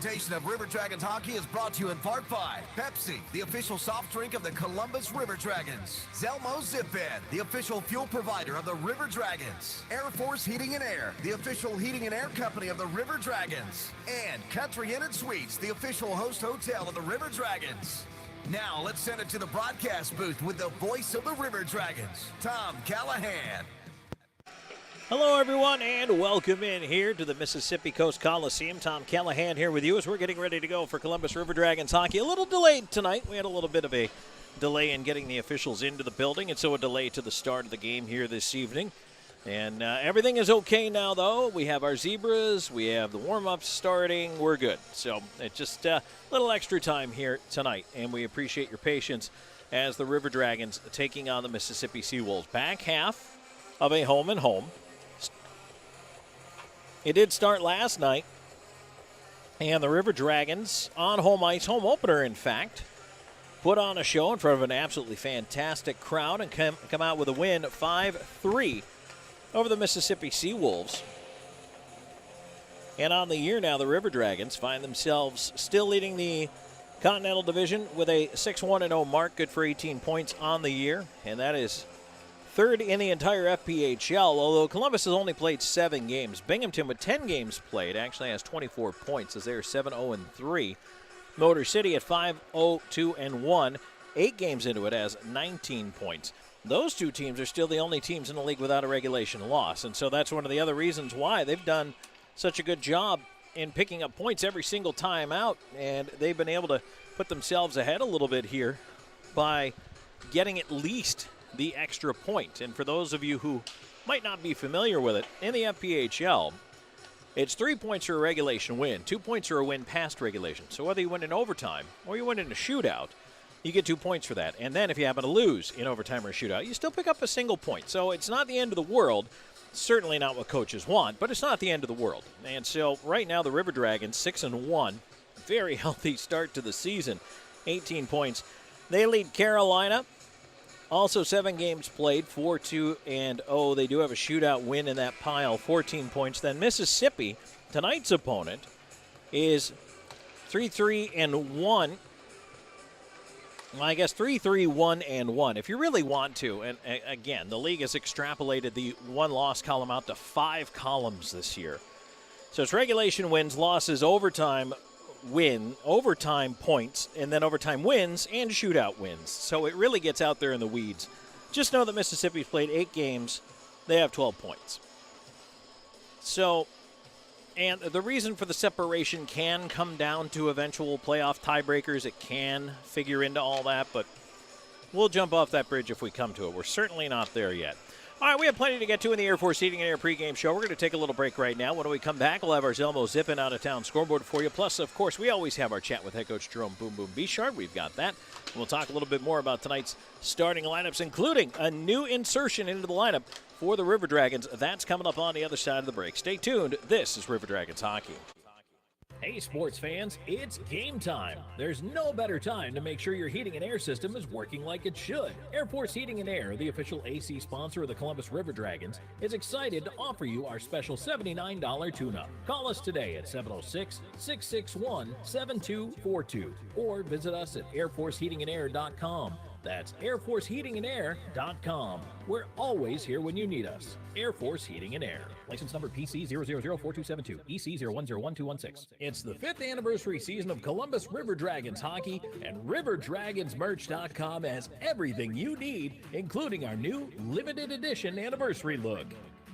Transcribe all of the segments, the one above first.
presentation of River Dragons Hockey is brought to you in part by Pepsi, the official soft drink of the Columbus River Dragons. Zelmo Zip-In, the official fuel provider of the River Dragons. Air Force Heating and Air, the official heating and air company of the River Dragons. And Country Inn & Suites, the official host hotel of the River Dragons. Now, let's send it to the broadcast booth with the voice of the River Dragons, Tom Calahan. Hello, everyone, and welcome in here to the Mississippi Coast Coliseum. Tom Calahan here with you as we're getting ready to go for Columbus River Dragons hockey. A little delayed tonight. We had a little bit of a delay in getting the officials into the building, and so a delay to the start of the game here this evening. And everything is okay now, though. We have our Zebras. We have the warm-ups starting. We're good. So it's just a little extra time here tonight, and we appreciate your patience as the River Dragons taking on the Mississippi SeaWolves. Back half of a home-and-home. It did start last night, and the River Dragons on home ice, home opener, in fact, put on a show in front of an absolutely fantastic crowd and come out with a win 5-3 over the Mississippi SeaWolves. And on the year now, the River Dragons find themselves still leading the Continental Division with a 6-1-0 mark, good for 18 points on the year, and that is third in the entire FPHL, although Columbus has only played 7 games. Binghamton, with 10 games played, actually has 24 points as they're 7-0-3. Motor City at 5-0-2-1, 8 games into it, has 19 points. Those two teams are still the only teams in the league without a regulation loss, and so that's one of the other reasons why they've done such a good job in picking up points every single time out, and they've been able to put themselves ahead a little bit here by getting at least the extra point. And for those of you who might not be familiar with it, in the FPHL, it's 3 points for a regulation win, 2 points for a win past regulation. So whether you win in overtime or you win in a shootout, you get 2 points for that. And then if you happen to lose in overtime or a shootout, you still pick up a single point. So it's not the end of the world. Certainly not what coaches want, but it's not the end of the world. And so right now the River Dragons, 6-1, very healthy start to the season, 18 points. They lead Carolina. Also 7 games played, 4-2-0. They do have a shootout win in that pile, 14 points. Then Mississippi, tonight's opponent, is 3-3-1. Well, I guess 3-3-1-1. If you really want to, and again, the league has extrapolated the one-loss column out to 5 columns this year. So it's regulation wins, losses, overtime win, overtime points, and then overtime wins and shootout wins. So it really gets out there in the weeds. Just know that Mississippi's played 8 games. They have 12 points. So, and the reason for the separation can come down to eventual playoff tiebreakers. It can figure into all that, but we'll jump off that bridge if we come to it. We're certainly not there yet. All right, we have plenty to get to in the Air Force Heating and Air pregame show. We're going to take a little break right now. When we come back, we'll have our Zelmo Zip-In out-of-town scoreboard for you. Plus, of course, we always have our chat with head coach Jerome Boom Boom Bishard. We've got that. And we'll talk a little bit more about tonight's starting lineups, including a new insertion into the lineup for the River Dragons. That's coming up on the other side of the break. Stay tuned. This is River Dragons Hockey. Hey sports fans, it's game time. There's no better time to make sure your heating and air system is working like it should. Air Force Heating and Air, the official AC sponsor of the Columbus River Dragons, is excited to offer you our special $79 tune-up. Call us today at 706-661-7242 or visit us at airforceheatingandair.com. That's airforceheatingandair.com. We're always here when you need us. Air Force Heating and Air. License number PC 0004272, EC 01011216. It's the 5th anniversary season of Columbus River Dragons hockey, and RiverDragonsMerch.com has everything you need, including our new limited edition anniversary look.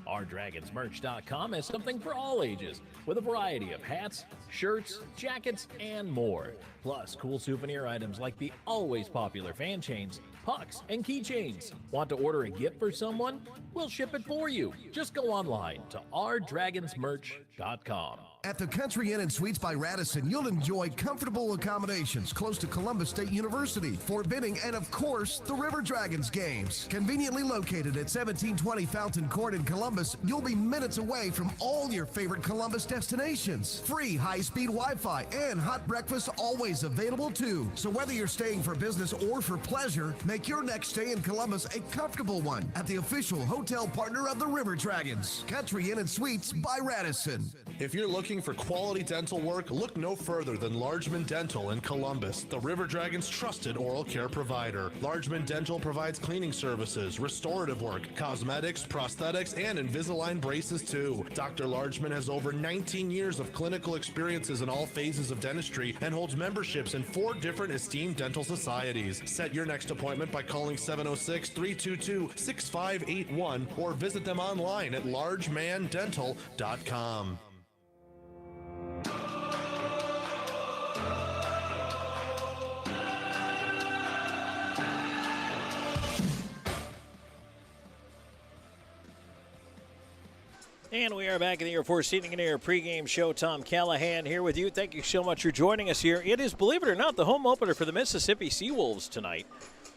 Our DragonsMerch.com has something for all ages, with a variety of hats, shirts, jackets, and more. Plus, cool souvenir items like the always popular fan chains, pucks, and keychains. Want to order a gift for someone? We'll ship it for you. Just go online to ourdragonsmerch.com. At the Country Inn & Suites by Radisson, you'll enjoy comfortable accommodations close to Columbus State University, Fort Benning, and of course, the River Dragons games. Conveniently located at 1720 Fountain Court in Columbus, you'll be minutes away from all your favorite Columbus destinations. Free high-speed Wi-Fi and hot breakfast always available too. So whether you're staying for business or for pleasure, make your next stay in Columbus a comfortable one at the official hotel partner of the River Dragons, Country Inn & Suites by Radisson. If you're looking for quality dental work, look no further than Largeman Dental in Columbus, the River Dragon's trusted oral care provider. Largeman Dental provides cleaning services, restorative work, cosmetics, prosthetics, and Invisalign braces too. Dr. Largeman has over 19 years of clinical experiences in all phases of dentistry and holds memberships in 4 different esteemed dental societies. Set your next appointment by calling 706-322-6581 or visit them online at largemandental.com. And we are back in the Air Force Heating and Air pregame show. Tom Calahan here with you. Thank you so much for joining us here. It is, believe it or not, the home opener for the Mississippi SeaWolves tonight,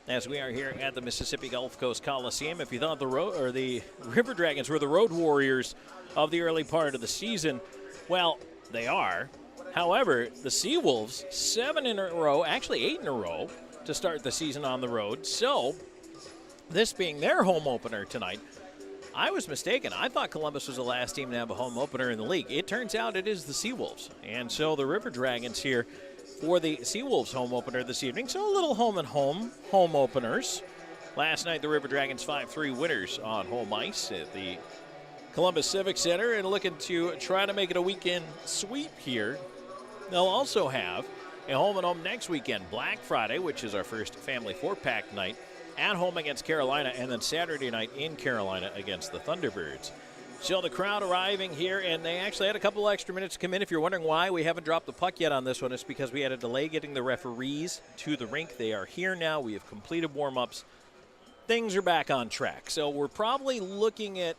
as we are here at the Mississippi Gulf Coast Coliseum. If you thought the River Dragons were the road warriors of the early part of the season, well, they are. However, the SeaWolves, 7 in a row, actually 8 in a row, to start the season on the road. So, this being their home opener tonight, I was mistaken. I thought Columbus was the last team to have a home opener in the league. It turns out it is the SeaWolves. And so the River Dragons here for the SeaWolves home opener this evening. So a little home openers. Last night, the River Dragons 5-3 winners on home ice at the Columbus Civic Center, and looking to try to make it a weekend sweep here. They'll also have a home-and-home next weekend, Black Friday, which is our first family 4-pack night, at home against Carolina, and then Saturday night in Carolina against the Thunderbirds. So the crowd arriving here, and they actually had a couple extra minutes to come in. If you're wondering why we haven't dropped the puck yet on this one, it's because we had a delay getting the referees to the rink. They are here now. We have completed warm-ups. Things are back on track. So we're probably looking at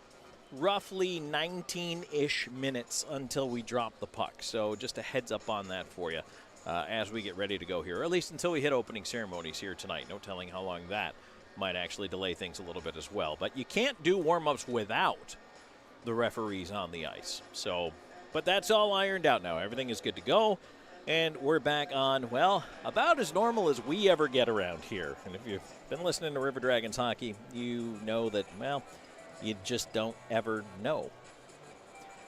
roughly 19-ish minutes until we drop the puck. So just a heads up on that for you as we get ready to go here, or at least until we hit opening ceremonies here tonight. No telling how long that might actually delay things a little bit as well. But you can't do warm-ups without the referees on the ice. So, but that's all ironed out now. Everything is good to go. And we're back on, well, about as normal as we ever get around here. And if you've been listening to River Dragons hockey, you know that, well, you just don't ever know.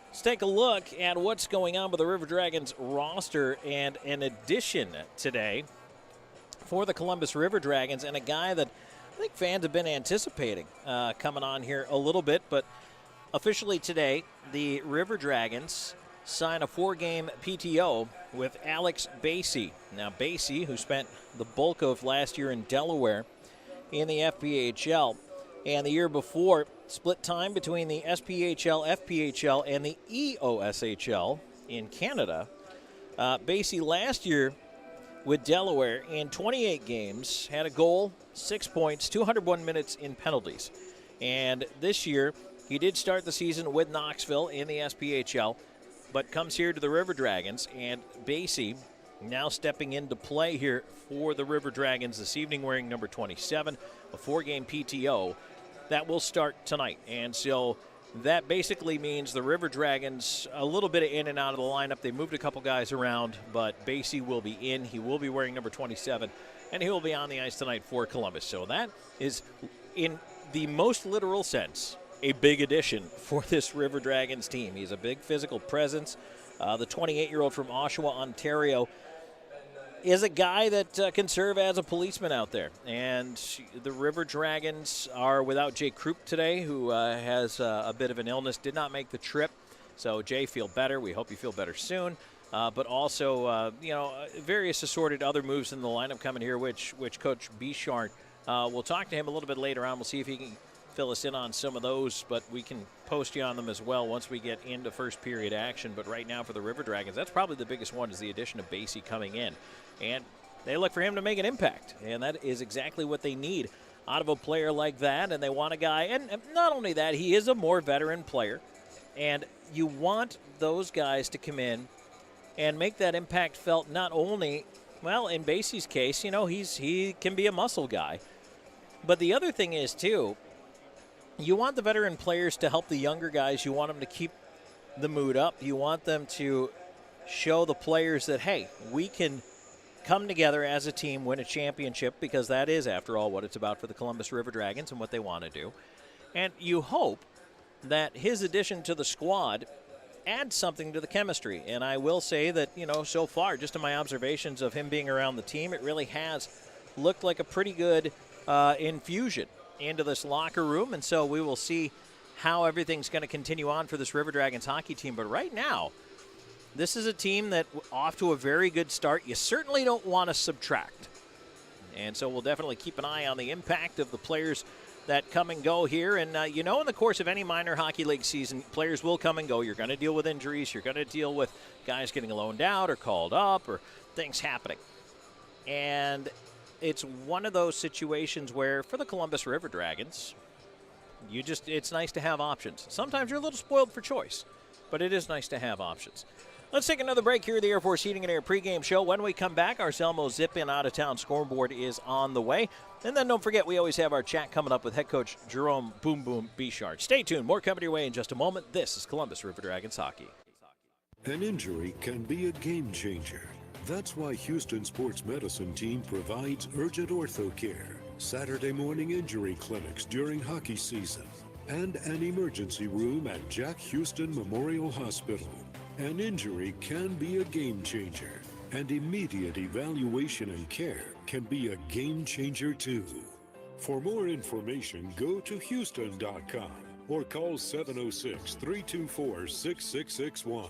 Let's take a look at what's going on with the River Dragons roster, and an addition today for the Columbus River Dragons, and a guy that I think fans have been anticipating coming on here a little bit. But officially today, the River Dragons sign a 4-game PTO with Alex Basie. Now, Basie, who spent the bulk of last year in Delaware in the FPHL, and the year before split time between the SPHL, FPHL, and the EOSHL in Canada. Basie last year with Delaware in 28 games had a goal, 6 points, 201 minutes in penalties. And this year, he did start the season with Knoxville in the SPHL, but comes here to the River Dragons, and Basie now stepping into play here for the River Dragons this evening, wearing number 27, a 4-game PTO that will start tonight. And so that basically means the River Dragons, a little bit of in and out of the lineup. They moved a couple guys around, but Basie will be in. He will be wearing number 27, and he will be on the ice tonight for Columbus. So that is, in the most literal sense, a big addition for this River Dragons team. He's a big physical presence. The 28-year-old from Oshawa, Ontario, is a guy that can serve as a policeman out there. And the River Dragons are without Jay Krupp today, who has a bit of an illness, did not make the trip. So, Jay, feel better. We hope you feel better soon. But also, various assorted other moves in the lineup coming here, which Coach Bichard, we'll talk to him a little bit later on. We'll see if he can fill us in on some of those, but we can post you on them as well once we get into first period action. But right now for the River Dragons, that's probably the biggest one, is the addition of Basie coming in. And they look for him to make an impact, and that is exactly what they need out of a player like that. And they want a guy, and not only that, he is a more veteran player, and you want those guys to come in and make that impact felt. Not only, well, in Basie's case, he can be a muscle guy, but the other thing is, too, you want the veteran players to help the younger guys. You want them to keep the mood up. You want them to show the players that, hey, we can come together as a team, win a championship, because that is, after all, what it's about for the Columbus River Dragons and what they want to do. And you hope that his addition to the squad adds something to the chemistry. And I will say that, so far, just in my observations of him being around the team, it really has looked like a pretty good infusion into this locker room. And so we will see how everything's going to continue on for this River Dragons hockey team. But right now, this is a team that off to a very good start. You certainly don't want to subtract. And so we'll definitely keep an eye on the impact of the players that come and go here. And, in the course of any minor hockey league season, players will come and go. You're going to deal with injuries. You're going to deal with guys getting loaned out or called up or things happening. And it's one of those situations where for the Columbus River Dragons, it's nice to have options. Sometimes you're a little spoiled for choice, but it is nice to have options. Let's take another break here at the Air Force Heating and Air pregame show. When we come back, our Selmo Zip-In out-of-town scoreboard is on the way. And then don't forget, we always have our chat coming up with head coach Jerome Boom Boom Bichard. Stay tuned. More coming your way in just a moment. This is Columbus River Dragons hockey. An injury can be a game changer. That's why Houston Sports Medicine Team provides urgent ortho care, Saturday morning injury clinics during hockey season, and an emergency room at Jack Houston Memorial Hospital. An injury can be a game changer, and immediate evaluation and care can be a game changer too. For more information, go to Houston.com or call 706-324-6661.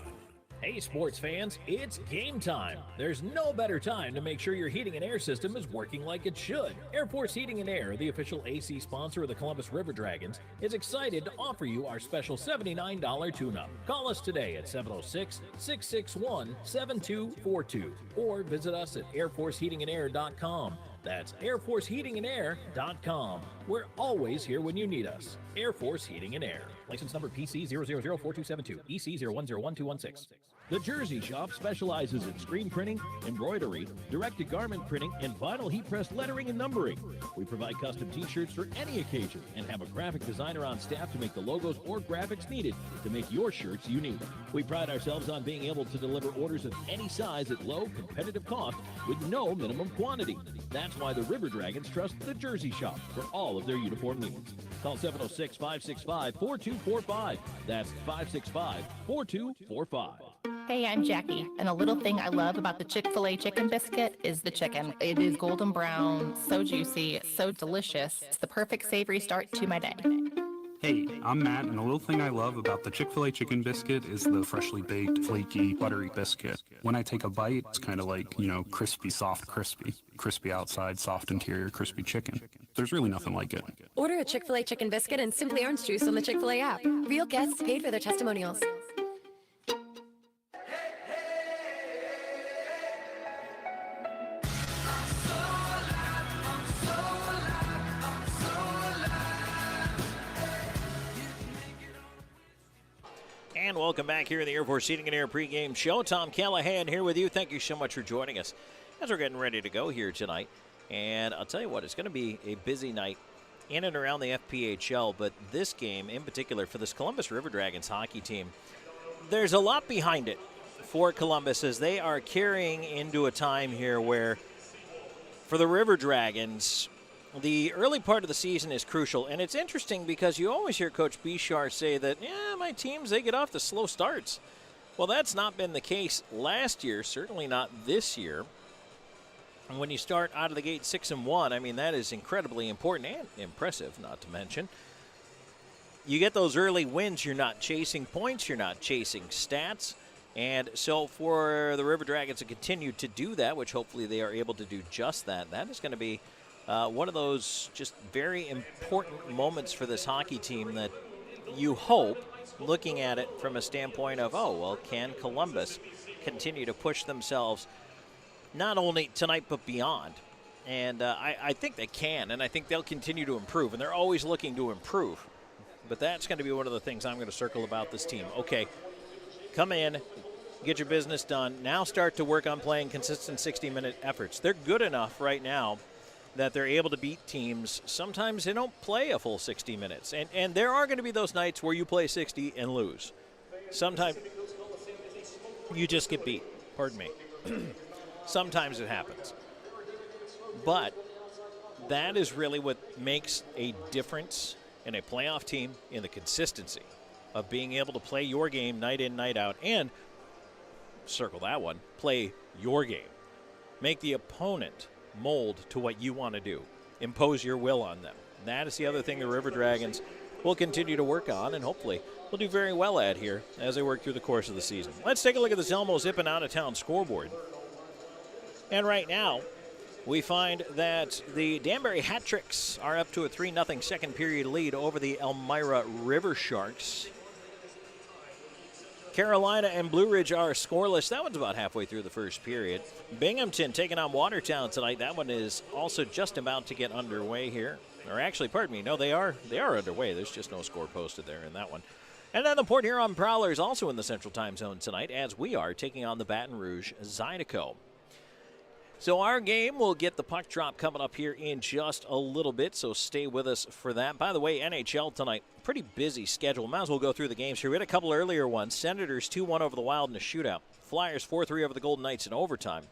Hey sports fans, it's game time. There's no better time to make sure your heating and air system is working like it should. Air Force Heating and Air, the official AC sponsor of the Columbus River Dragons, is excited to offer you our special $79 tune-up. Call us today at 706-661-7242 or visit us at airforceheatingandair.com. That's airforceheatingandair.com. We're always here when you need us. Air Force Heating and Air. License number PC 0004272, EC 0101216. The Jersey Shop specializes in screen printing, embroidery, direct-to-garment printing, and vinyl heat-pressed lettering and numbering. We provide custom t-shirts for any occasion and have a graphic designer on staff to make the logos or graphics needed to make your shirts unique. We pride ourselves on being able to deliver orders of any size at low, competitive cost with no minimum quantity. That's why the River Dragons trust the Jersey Shop for all of their uniform needs. Call 706-565-4245. That's 565-4245. Hey, I'm Jackie, and a little thing I love about the Chick-fil-A chicken biscuit is the chicken. It is golden brown, so juicy, so delicious. It's the perfect savory start to my day. Hey, I'm Matt, and a little thing I love about the Chick-fil-A chicken biscuit is the freshly baked, flaky, buttery biscuit. When I take a bite, it's kind of like, crispy, soft, crispy. Crispy outside, soft interior, crispy chicken. There's really nothing like it. Order a Chick-fil-A chicken biscuit and Simply Orange Juice on the Chick-fil-A app. Real guests paid for their testimonials. And welcome back here in the Air Force Heating and Air pregame show. Tom Calahan here with you. Thank you so much for joining us as we're getting ready to go here tonight. And I'll tell you what, it's going to be a busy night in and around the FPHL, but this game in particular for this Columbus River Dragons hockey team, there's a lot behind it for Columbus as they are carrying into a time here where for the River Dragons, the early part of the season is crucial. And it's interesting because you always hear Coach Bichard say that, my teams, they get off to slow starts. Well, that's not been the case last year, certainly not this year. And when you start out of the gate 6-1, that is incredibly important and impressive, not to mention. You get those early wins, you're not chasing points, you're not chasing stats. And so for the River Dragons to continue to do that, which hopefully they are able to do just that, that is going to be one of those just very important moments for this hockey team that you hope, looking at it from a standpoint of, can Columbus continue to push themselves not only tonight but beyond? And I think they can, and I think they'll continue to improve, and they're always looking to improve. But that's going to be one of the things I'm going to circle about this team. Okay, come in, get your business done. Now start to work on playing consistent 60-minute efforts. They're good enough right now that they're able to beat teams. Sometimes they don't play a full 60 minutes. And there are going to be those nights where you play 60 and lose. Sometimes you just get beat. Pardon me. Sometimes it happens. But that is really what makes a difference in a playoff team, in the consistency. of being able to play your game night in, night out, and circle that one, play your game. Make the opponent mold to what you want to do. Impose your will on them. That is the other thing the River Dragons will continue to work on, and hopefully will do very well at here as they work through the course of the season. Let's take a look at the Zelmo Zippin out-of-town scoreboard. And right now, we find that the Danbury Hat Tricks are up to a 3-0 second period lead over the Elmira River Sharks. Carolina and Blue Ridge are scoreless. That one's about halfway through the first period. Binghamton taking on Watertown tonight. That one is also just about to get underway here. Or actually, pardon me, no, they are underway. There's just no score posted there in that one. And then the Port Huron Prowlers also in the Central Time Zone tonight, as we are taking on the Baton Rouge Zydeco. So our game will get the puck drop coming up here in just a little bit, so stay with us for that. By the way, NHL tonight, pretty busy schedule. Might as well go through the games here. We had a couple earlier ones. Senators 2-1 over the Wild in a shootout. Flyers 4-3 over the Golden Knights in overtime.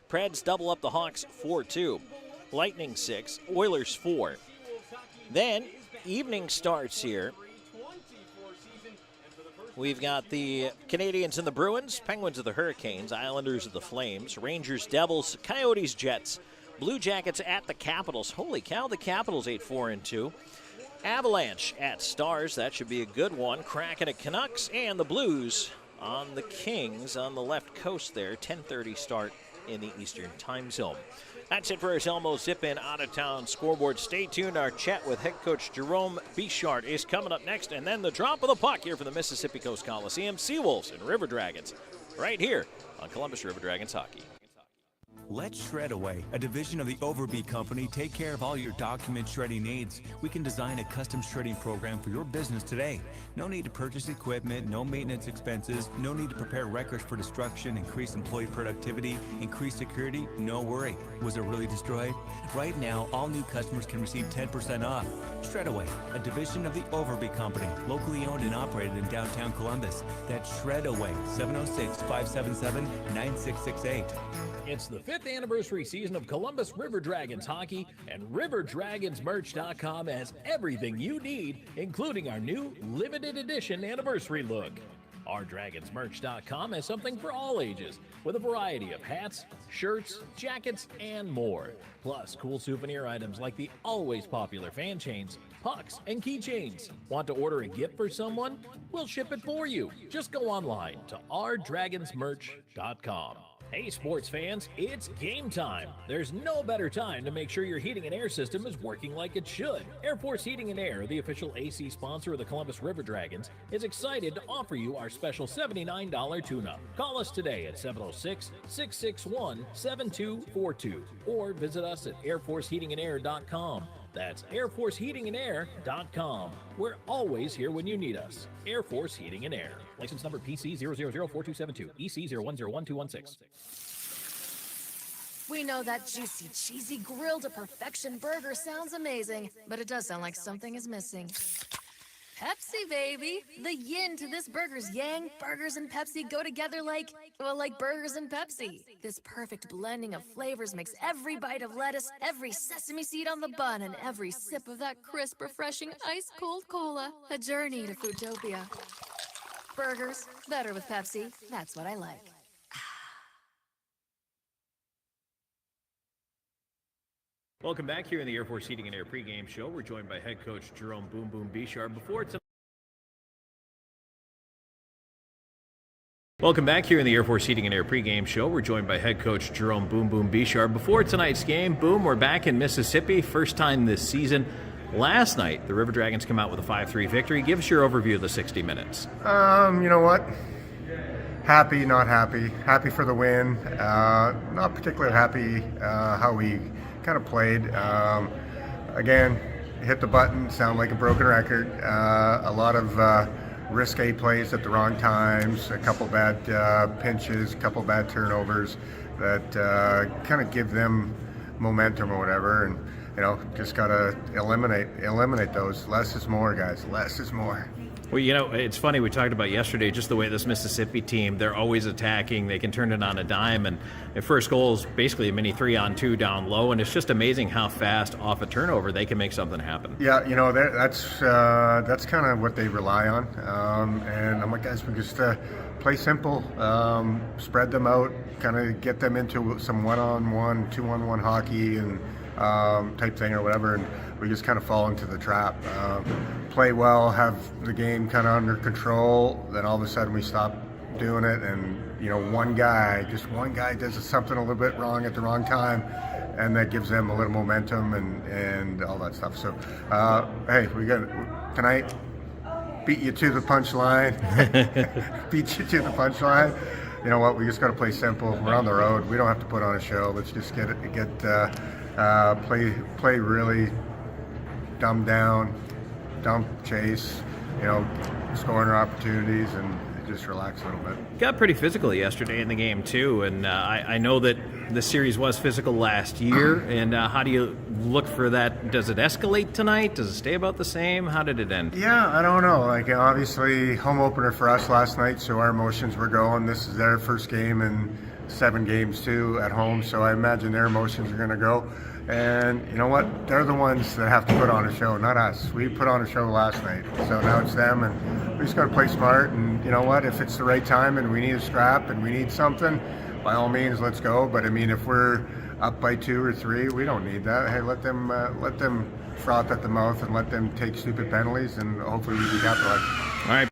Preds double up the Hawks 4-2. Lightning 6, Oilers 4. Then evening starts here. We've got the Canadians and the Bruins, Penguins of the Hurricanes, Islanders of the Flames, Rangers, Devils, Coyotes, Jets, Blue Jackets at the Capitals. Holy cow, the Capitals 8-4-2. Avalanche at Stars, that should be a good one. Kraken at Canucks, and the Blues on the Kings on the left coast there. 10:30 start in the Eastern Time Zone. That's it for our Zelmo Zip-In out-of-town scoreboard. Stay tuned. Our chat with head coach Jerome Bichard is coming up next, and then the drop of the puck here from the Mississippi Coast Coliseum. SeaWolves and River Dragons right here on Columbus River Dragons Hockey. Let Shredaway, a division of the Overby Company, take care of all your document shredding needs. We can design a custom shredding program for your business today. No need to purchase equipment, no maintenance expenses, no need to prepare records for destruction, increase employee productivity, increase security, no worry. Was it really destroyed? Right now, all new customers can receive 10% off. Shredaway, a division of the Overby Company, locally owned and operated in downtown Columbus. That's Shredaway, 706-577-9668. It's the 5th anniversary season of Columbus River Dragons hockey, and RiverDragonsMerch.com has everything you need, including our new limited edition anniversary look. Our DragonsMerch.com has something for all ages, with a variety of hats, shirts, jackets, and more. Plus, cool souvenir items like the always popular fan chains, pucks, and keychains. Want to order a gift for someone? We'll ship it for you. Just go online to OurDragonsMerch.com. Hey sports fans, it's game time. There's no better time to make sure your heating and air system is working like it should. Air Force Heating and Air, the official AC sponsor of the Columbus River Dragons, is excited to offer you our special $79 tune-up. Call us today at 706-661-7242 or visit us at airforceheatingandair.com. That's airforceheatingandair.com. We're always here when you need us. Air Force Heating and Air. License number PC 0004272, EC 01011216. We know that juicy, cheesy, grilled to perfection burger sounds amazing, but it does sound like something is missing. Pepsi, baby! The yin to this burger's yang. Burgers and Pepsi go together like burgers and Pepsi. This perfect blending of flavors makes every bite of lettuce, every sesame seed on the bun, and every sip of that crisp, refreshing, ice-cold cola a journey to Foodtopia. Burgers, better with Pepsi. That's what I like. Welcome back here in the Air Force Heating and Air pregame show. We're joined by head coach Jerome Boom Boom Bichard. Welcome back here in the Air Force Heating and Air pregame show. We're joined by head coach Jerome Boom Boom Bichard. Before tonight's game, Boom, we're back in Mississippi, first time this season. Last night, the River Dragons come out with a 5-3 victory. Give us your overview of the 60 minutes. You know what? Happy, not happy. Happy for the win. Not particularly happy how we kind of played. Again, hit the button, sound like a broken record. A lot of risque plays at the wrong times, a couple bad pinches, a couple bad turnovers that kind of give them momentum or whatever. And just got to eliminate those. Less is more, guys. Less is more. Well, you know, it's funny, we talked about yesterday just the way this Mississippi team, they're always attacking. They can turn it on a dime, and their first goal is basically a mini 3-on-2 down low, and it's just amazing how fast off a turnover they can make something happen. Yeah, you know, that's kind of what they rely on. And I'm like, guys, we just play simple, spread them out, kind of get them into some one-on-one, two-on-one hockey and type thing or whatever, and we just kind of fall into the trap. Play well, have the game kind of under control, then all of a sudden we stop doing it, and you know, one guy does something a little bit wrong at the wrong time, and that gives them a little momentum and all that stuff. So, hey, we got tonight. Beat you to the punchline. Beat you to the punchline. You know what? We just got to play simple. We're on the road. We don't have to put on a show. Let's just play really dumbed down, dump chase. You know, scoring our opportunities and just relax a little bit. Got pretty physical yesterday in the game too, and I know that the series was physical last year. And how do you look for that? Does it escalate tonight? Does it stay about the same? How did it end? Yeah, I don't know. Like, obviously, home opener for us last night, so our emotions were going. This is their first game in 7 games too at home, so I imagine their emotions are going to go. And you know what? They're the ones that have to put on a show, not us. We put on a show last night, so now it's them, and we just got to play smart. And you know what? If it's the right time and we need a scrap and we need something, by all means, let's go. But I mean, if we're up by 2 or 3, we don't need that. Hey, let them froth at the mouth and let them take stupid penalties, and hopefully we can capitalize. All right.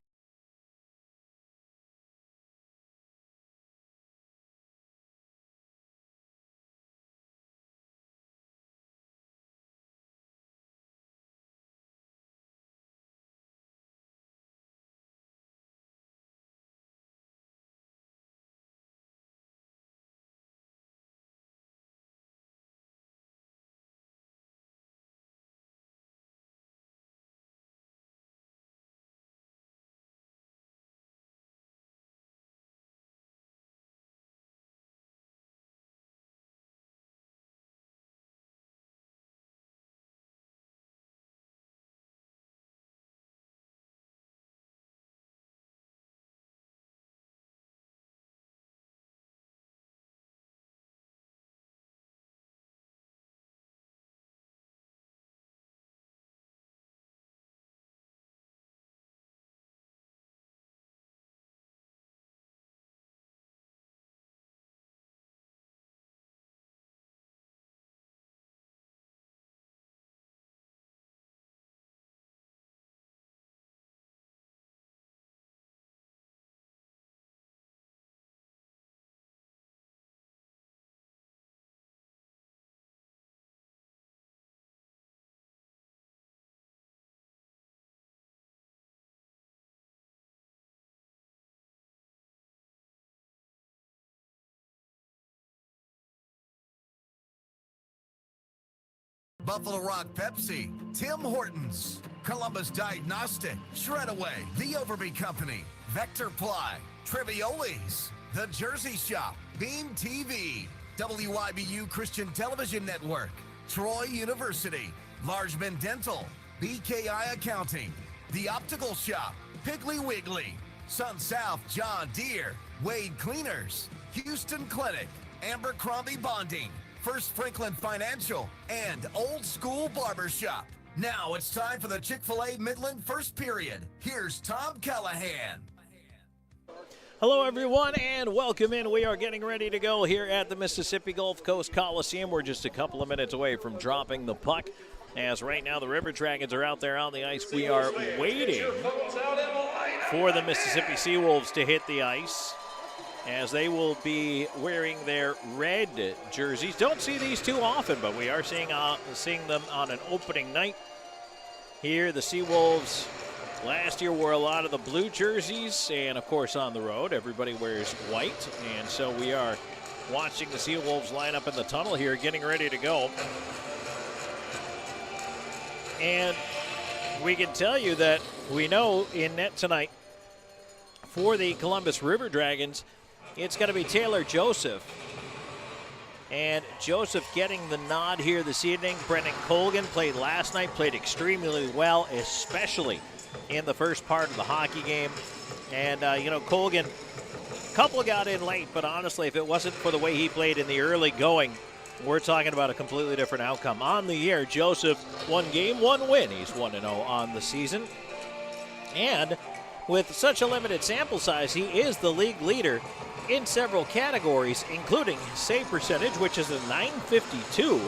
Buffalo Rock Pepsi, Tim Hortons, Columbus Diagnostic, Shredaway, The Overby Company, Vector Ply, Trivioli's, The Jersey Shop, Beam TV, WIBU Christian Television Network, Troy University, Largeman Dental, BKI Accounting, The Optical Shop, Piggly Wiggly, Sun South John Deere, Wade Cleaners, Houston Clinic, Abercrombie Bonding, First Franklin Financial, and Old School Barbershop. Now it's time for the Chick-fil-A Midland First Period. Here's Tom Calahan. Hello, everyone, and welcome in. We are getting ready to go here at the Mississippi Gulf Coast Coliseum. We're just a couple of minutes away from dropping the puck, as right now the River Dragons are out there on the ice. We are waiting for the Mississippi SeaWolves to hit the ice, as they will be wearing their red jerseys. Don't see these too often, but we are seeing them on an opening night. Here, the SeaWolves last year wore a lot of the blue jerseys, and of course on the road, everybody wears white. And so we are watching the SeaWolves line up in the tunnel here, getting ready to go. And we can tell you that we know in net tonight for the Columbus River Dragons, it's going to be Taylor Joseph. And Joseph getting the nod here this evening. Brendan Colgan played last night, played extremely well, especially in the first part of the hockey game. And, Colgan, a couple got in late, but honestly, if it wasn't for the way he played in the early going, we're talking about a completely different outcome. On the year, Joseph, 1 game, 1 win. He's 1-0 on the season. And with such a limited sample size, he is the league leader in several categories, including save percentage, which is a .952,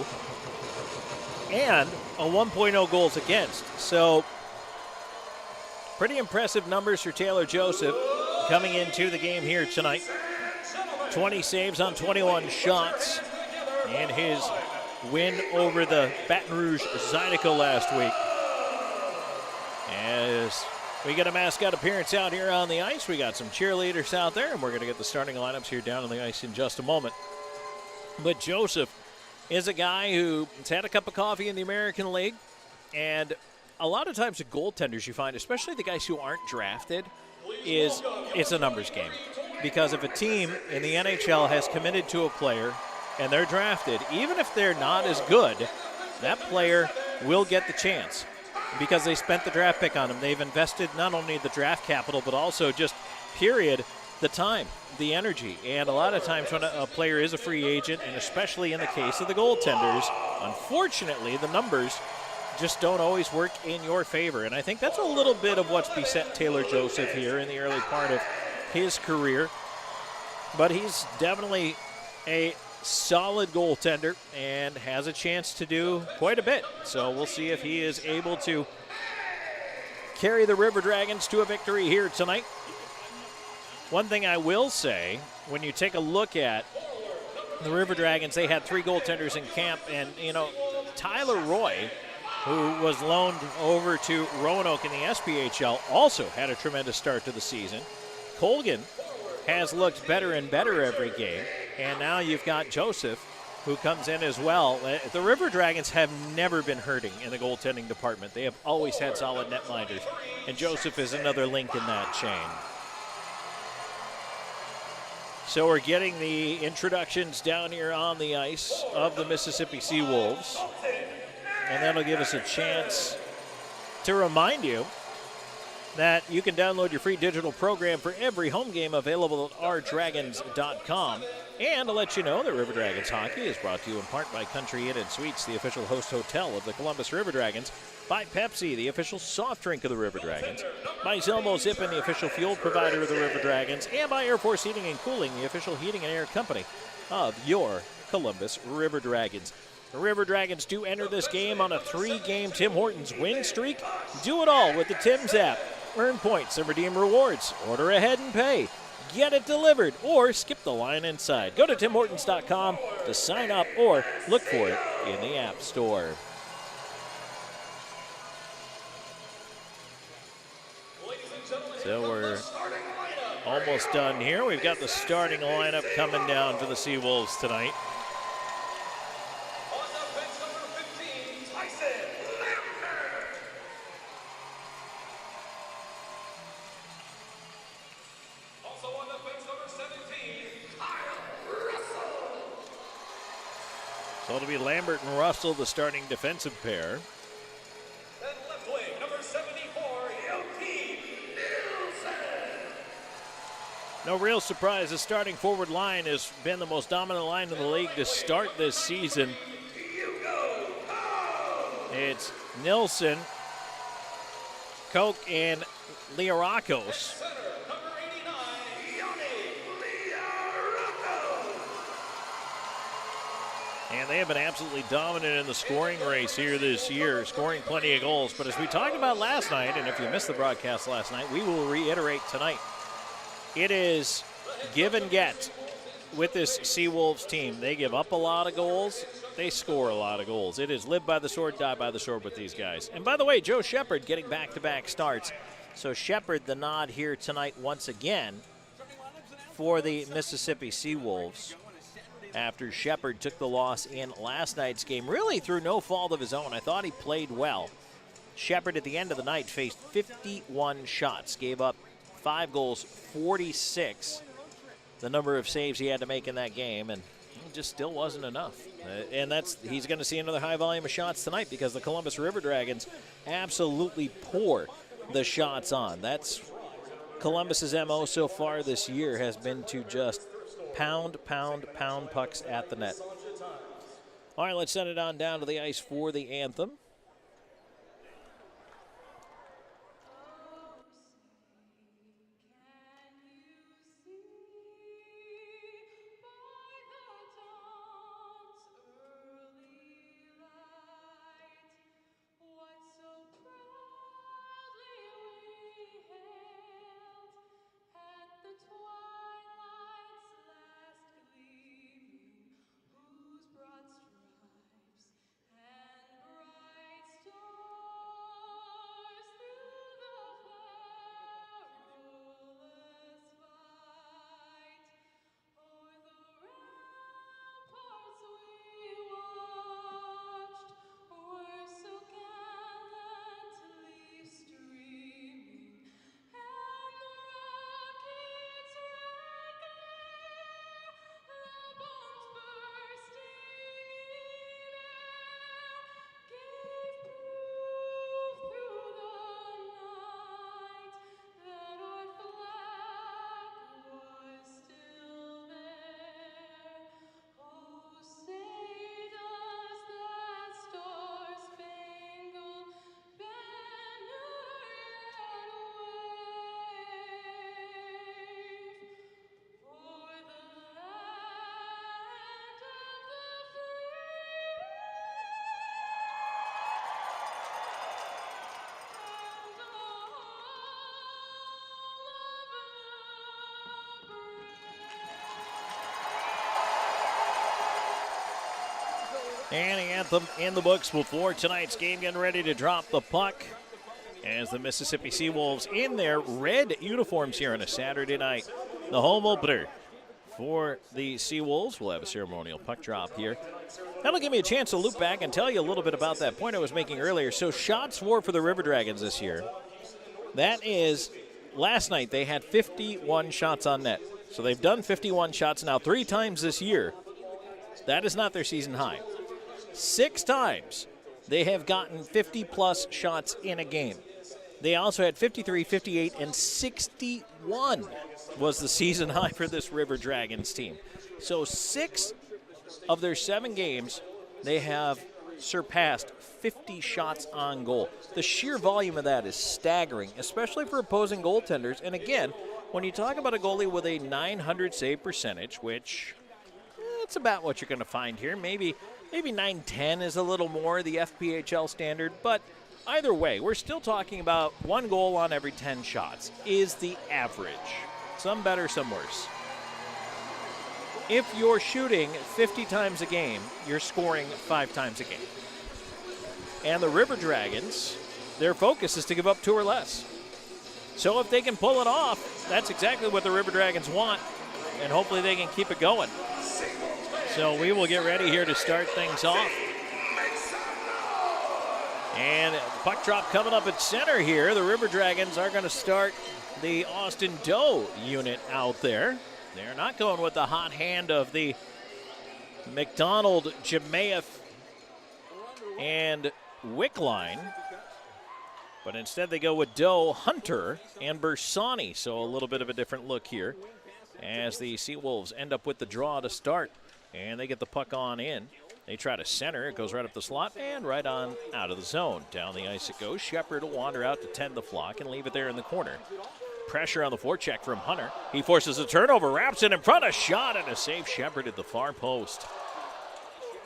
and a 1.0 goals against. So pretty impressive numbers for Taylor Joseph coming into the game here tonight. 20 saves on 21 shots in his win over the Baton Rouge Zydeco last week. As we get a mascot appearance out here on the ice, we got some cheerleaders out there, and we're going to get the starting lineups here down on the ice in just a moment. But Joseph is a guy who's had a cup of coffee in the American League, and a lot of times the goaltenders you find, especially the guys who aren't drafted, it's a numbers game. Because if a team in the NHL has committed to a player and they're drafted, even if they're not as good, that player will get the chance because they spent the draft pick on him. They've invested not only the draft capital, but also just, period, the time, the energy. And a lot of times when a player is a free agent, and especially in the case of the goaltenders, unfortunately, the numbers just don't always work in your favor. And I think that's a little bit of what's beset Taylor Joseph here in the early part of his career. But he's definitely a solid goaltender and has a chance to do quite a bit. So we'll see if he is able to carry the River Dragons to a victory here tonight. One thing I will say, when you take a look at the River Dragons, they had 3 goaltenders in camp, and Tyler Roy, who was loaned over to Roanoke in the SPHL, also had a tremendous start to the season. Colgan has looked better and better every game, and now you've got Joseph, who comes in as well. The River Dragons have never been hurting in the goaltending department. They have always had solid netminders, and Joseph is another link in that chain. So we're getting the introductions down here on the ice of the Mississippi SeaWolves, and that'll give us a chance to remind you that you can download your free digital program for every home game available at ourdragons.com. And to let you know that River Dragons Hockey is brought to you in part by Country Inn & Suites, the official host hotel of the Columbus River Dragons, by Pepsi, the official soft drink of the River Dragons, by Zelmo Zippin, the official fuel provider of the River Dragons, and by Air Force Heating and Cooling, the official heating and air company of your Columbus River Dragons. The River Dragons do enter this game on a 3-game Tim Hortons win streak. Do it all with the Tim's app. Earn points and redeem rewards. Order ahead and pay. Get it delivered or skip the line inside. Go to timhortons.com to sign up or look for it in the App Store. So we're almost done here. We've got the starting lineup coming down for the SeaWolves tonight. So it'll be Lambert and Russell, the starting defensive pair. Then left wing, number 74, L.T. Nielsen. No real surprise, the starting forward line has been the most dominant line in the league to start this season. It's Nilsson, Koch, and Liarakos. And they have been absolutely dominant in the scoring race here this year, scoring plenty of goals. But as we talked about last night, and if you missed the broadcast last night, we will reiterate tonight. It is give and get with this SeaWolves team. They give up a lot of goals. They score a lot of goals. It is live by the sword, die by the sword with these guys. And by the way, Joe Shepard getting back-to-back starts. So Shepard the nod here tonight once again for the Mississippi SeaWolves, after Shepard took the loss in last night's game, really through no fault of his own. I thought he played well. Shepard at the end of the night faced 51 shots, gave up 5 goals, 46, the number of saves he had to make in that game, and it just still wasn't enough. And he's going to see another high volume of shots tonight because the Columbus River Dragons absolutely pour the shots on. That's Columbus's MO so far this year, has been to just pound pucks at the net. All right, let's send it on down to the ice for the anthem. And the anthem in the books before tonight's game, getting ready to drop the puck as the Mississippi SeaWolves in their red uniforms here on a Saturday night. The home opener for the SeaWolves. We'll have a ceremonial puck drop here. That'll give me a chance to loop back and tell you a little bit about that point I was making earlier. So shots for the River Dragons this year. That is, last night they had 51 shots on net. So they've done 51 shots now 3 times this year. That is not their season high. 6 times they have gotten 50-plus shots in a game. They also had 53, 58, and 61 was the season high for this River Dragons team. So 6 of their 7 games, they have surpassed 50 shots on goal. The sheer volume of that is staggering, especially for opposing goaltenders. And again, when you talk about a goalie with a 900 save percentage, which it's about what you're going to find here, maybe 910 is a little more the FPHL standard, but either way, we're still talking about 1 goal on every 10 shots is the average. Some better, some worse. If you're shooting 50 times a game, you're scoring 5 times a game. And the River Dragons, their focus is to give up 2 or less. So if they can pull it off, that's exactly what the River Dragons want, and hopefully they can keep it going. So we will get ready here to start things off. And puck drop coming up at center here. The River Dragons are going to start the Austin Doe unit out there. They're not going with the hot hand of the McDonald, Jemaeth, and Wickline. But instead they go with Doe, Hunter, and Bersani. So a little bit of a different look here as the SeaWolves end up with the draw to start. And they get the puck on in. They try to center. It goes right up the slot and right on out of the zone. Down the ice it goes. Shepard will wander out to tend the flock and leave it there in the corner. Pressure on the forecheck from Hunter. He forces a turnover, wraps it in front, a shot, and a save. Shepard at the far post.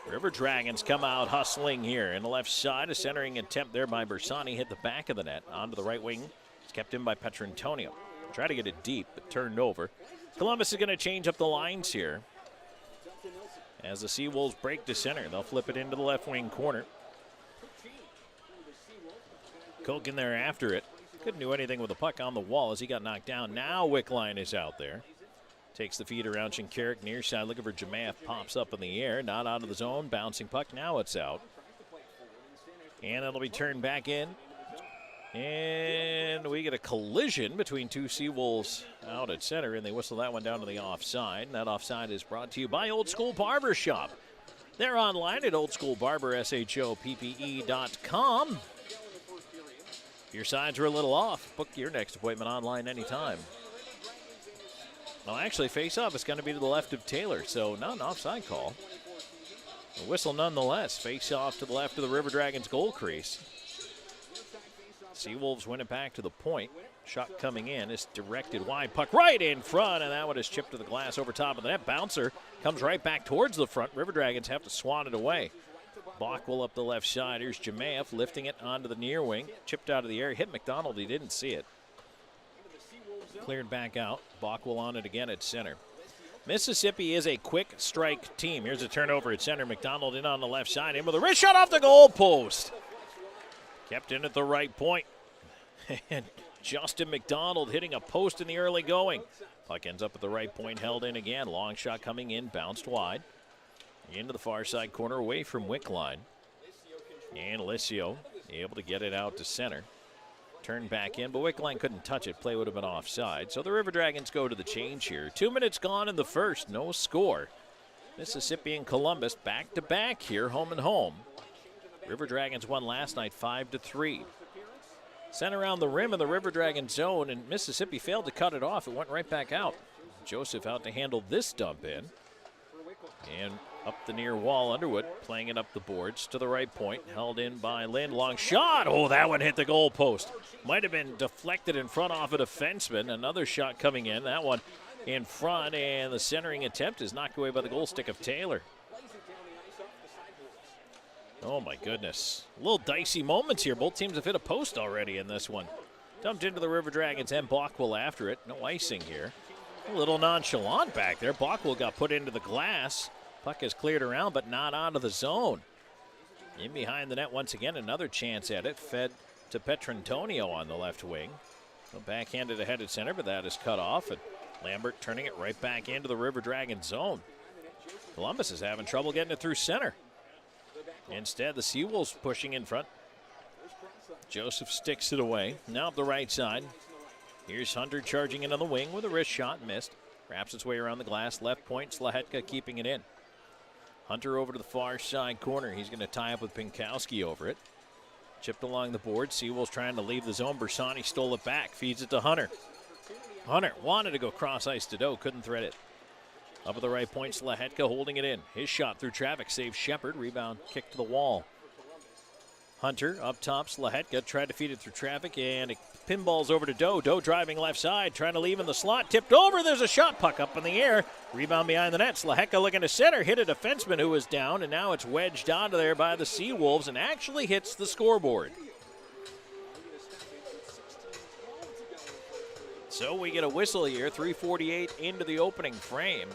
River Dragons come out hustling here. In the left side, a centering attempt there by Bersani. Hit the back of the net. Onto the right wing. It's kept in by Petrantonio. Try to get it deep, but turned over. Columbus is going to change up the lines here. As the SeaWolves break to center, they'll flip it into the left wing corner. Koch in there after it. Couldn't do anything with the puck on the wall as he got knocked down. Now Wickline is out there. Takes the feed around Shinkarik near side, looking for Jemaeth. Pops up in the air, not out of the zone. Bouncing puck, now it's out. And it'll be turned back in. And we get a collision between 2 SeaWolves out at center, and they whistle that one down to the offside. And that offside is brought to you by Old School Barber Shop. They're online at oldschoolbarbershopppe.com. If your sides are a little off, book your next appointment online anytime. Well, actually, face-off is going to be to the left of Taylor, so not an offside call. A whistle nonetheless. Face-off to the left of the River Dragons goal crease. SeaWolves win it back to the point. Shot coming in is directed wide. Puck right in front, and that one is chipped to the glass over top of the net. Bouncer comes right back towards the front. River Dragons have to swat it away. Bockwell up the left side. Here's Jemaev lifting it onto the near wing. Chipped out of the air. Hit McDonald. He didn't see it. Cleared back out. Bockwell on it again at center. Mississippi is a quick strike team. Here's a turnover at center. McDonald in on the left side. In with a wrist shot off the goal post. Kept in at the right point. And Justin McDonald hitting a post in the early going. Puck ends up at the right point, held in again. Long shot coming in, bounced wide. Into the far side corner, away from Wickline. And Alessio able to get it out to center. Turned back in, but Wickline couldn't touch it. Play would have been offside. So the River Dragons go to the change here. 2 minutes gone in the first, no score. Mississippi and Columbus back-to-back here, home and home. River Dragons won last night 5-3. Sent around the rim of the River Dragon zone, and Mississippi failed to cut it off. It went right back out. Joseph out to handle this dump in. And up the near wall, Underwood playing it up the boards to the right point. Held in by Lind. Long shot. Oh, that one hit the goal post. Might have been deflected in front off a defenseman. Another shot coming in. That one in front, and the centering attempt is knocked away by the goal stick of Taylor. Oh, my goodness. A little dicey moments here. Both teams have hit a post already in this one. Dumped into the River Dragons and Bockwell after it. No icing here. A little nonchalant back there. Bockwell got put into the glass. Puck is cleared around, but not out of the zone. In behind the net once again. Another chance at it. Fed to Petrantonio on the left wing. So backhanded ahead at center, but that is cut off. And Lambert turning it right back into the River Dragons zone. Columbus is having trouble getting it through center. Instead, the SeaWolves pushing in front. Joseph sticks it away. Now up the right side. Here's Hunter charging in on the wing with a wrist shot. Missed. Wraps its way around the glass. Left point. Slahetka keeping it in. Hunter over to the far side corner. He's going to tie up with Pinkowski over it. Chipped along the board. SeaWolves trying to leave the zone. Bersani stole it back. Feeds it to Hunter. Hunter wanted to go cross ice to Doe. Couldn't thread it. Up at the right point, Slahetka holding it in. His shot through traffic saves Shepard. Rebound kick to the wall. Hunter up top. Slahetka tried to feed it through traffic, and it pinballs over to Doe. Doe driving left side, trying to leave in the slot. Tipped over. There's a shot. Puck up in the air. Rebound behind the net. Slahetka looking to center. Hit a defenseman who was down, and now it's wedged onto there by the SeaWolves and actually hits the scoreboard. So we get a whistle here, 3:48 into the opening frame.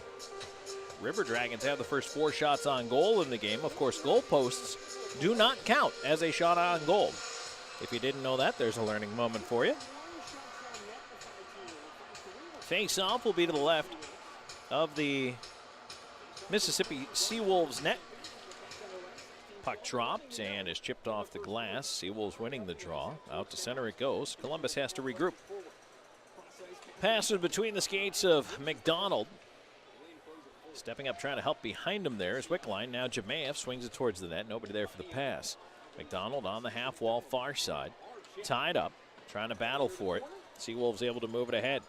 River Dragons have the first 4 shots on goal in the game. Of course, goal posts do not count as a shot on goal. If you didn't know that, there's a learning moment for you. Face-off will be to the left of the Mississippi SeaWolves net. Puck dropped and is chipped off the glass. SeaWolves winning the draw. Out to center it goes. Columbus has to regroup. Passes between the skates of McDonald. Stepping up, trying to help behind him there is Wickline. Now Jemaev swings it towards the net. Nobody there for the pass. McDonald on the half wall, far side. Tied up, trying to battle for it. SeaWolves able to move it ahead.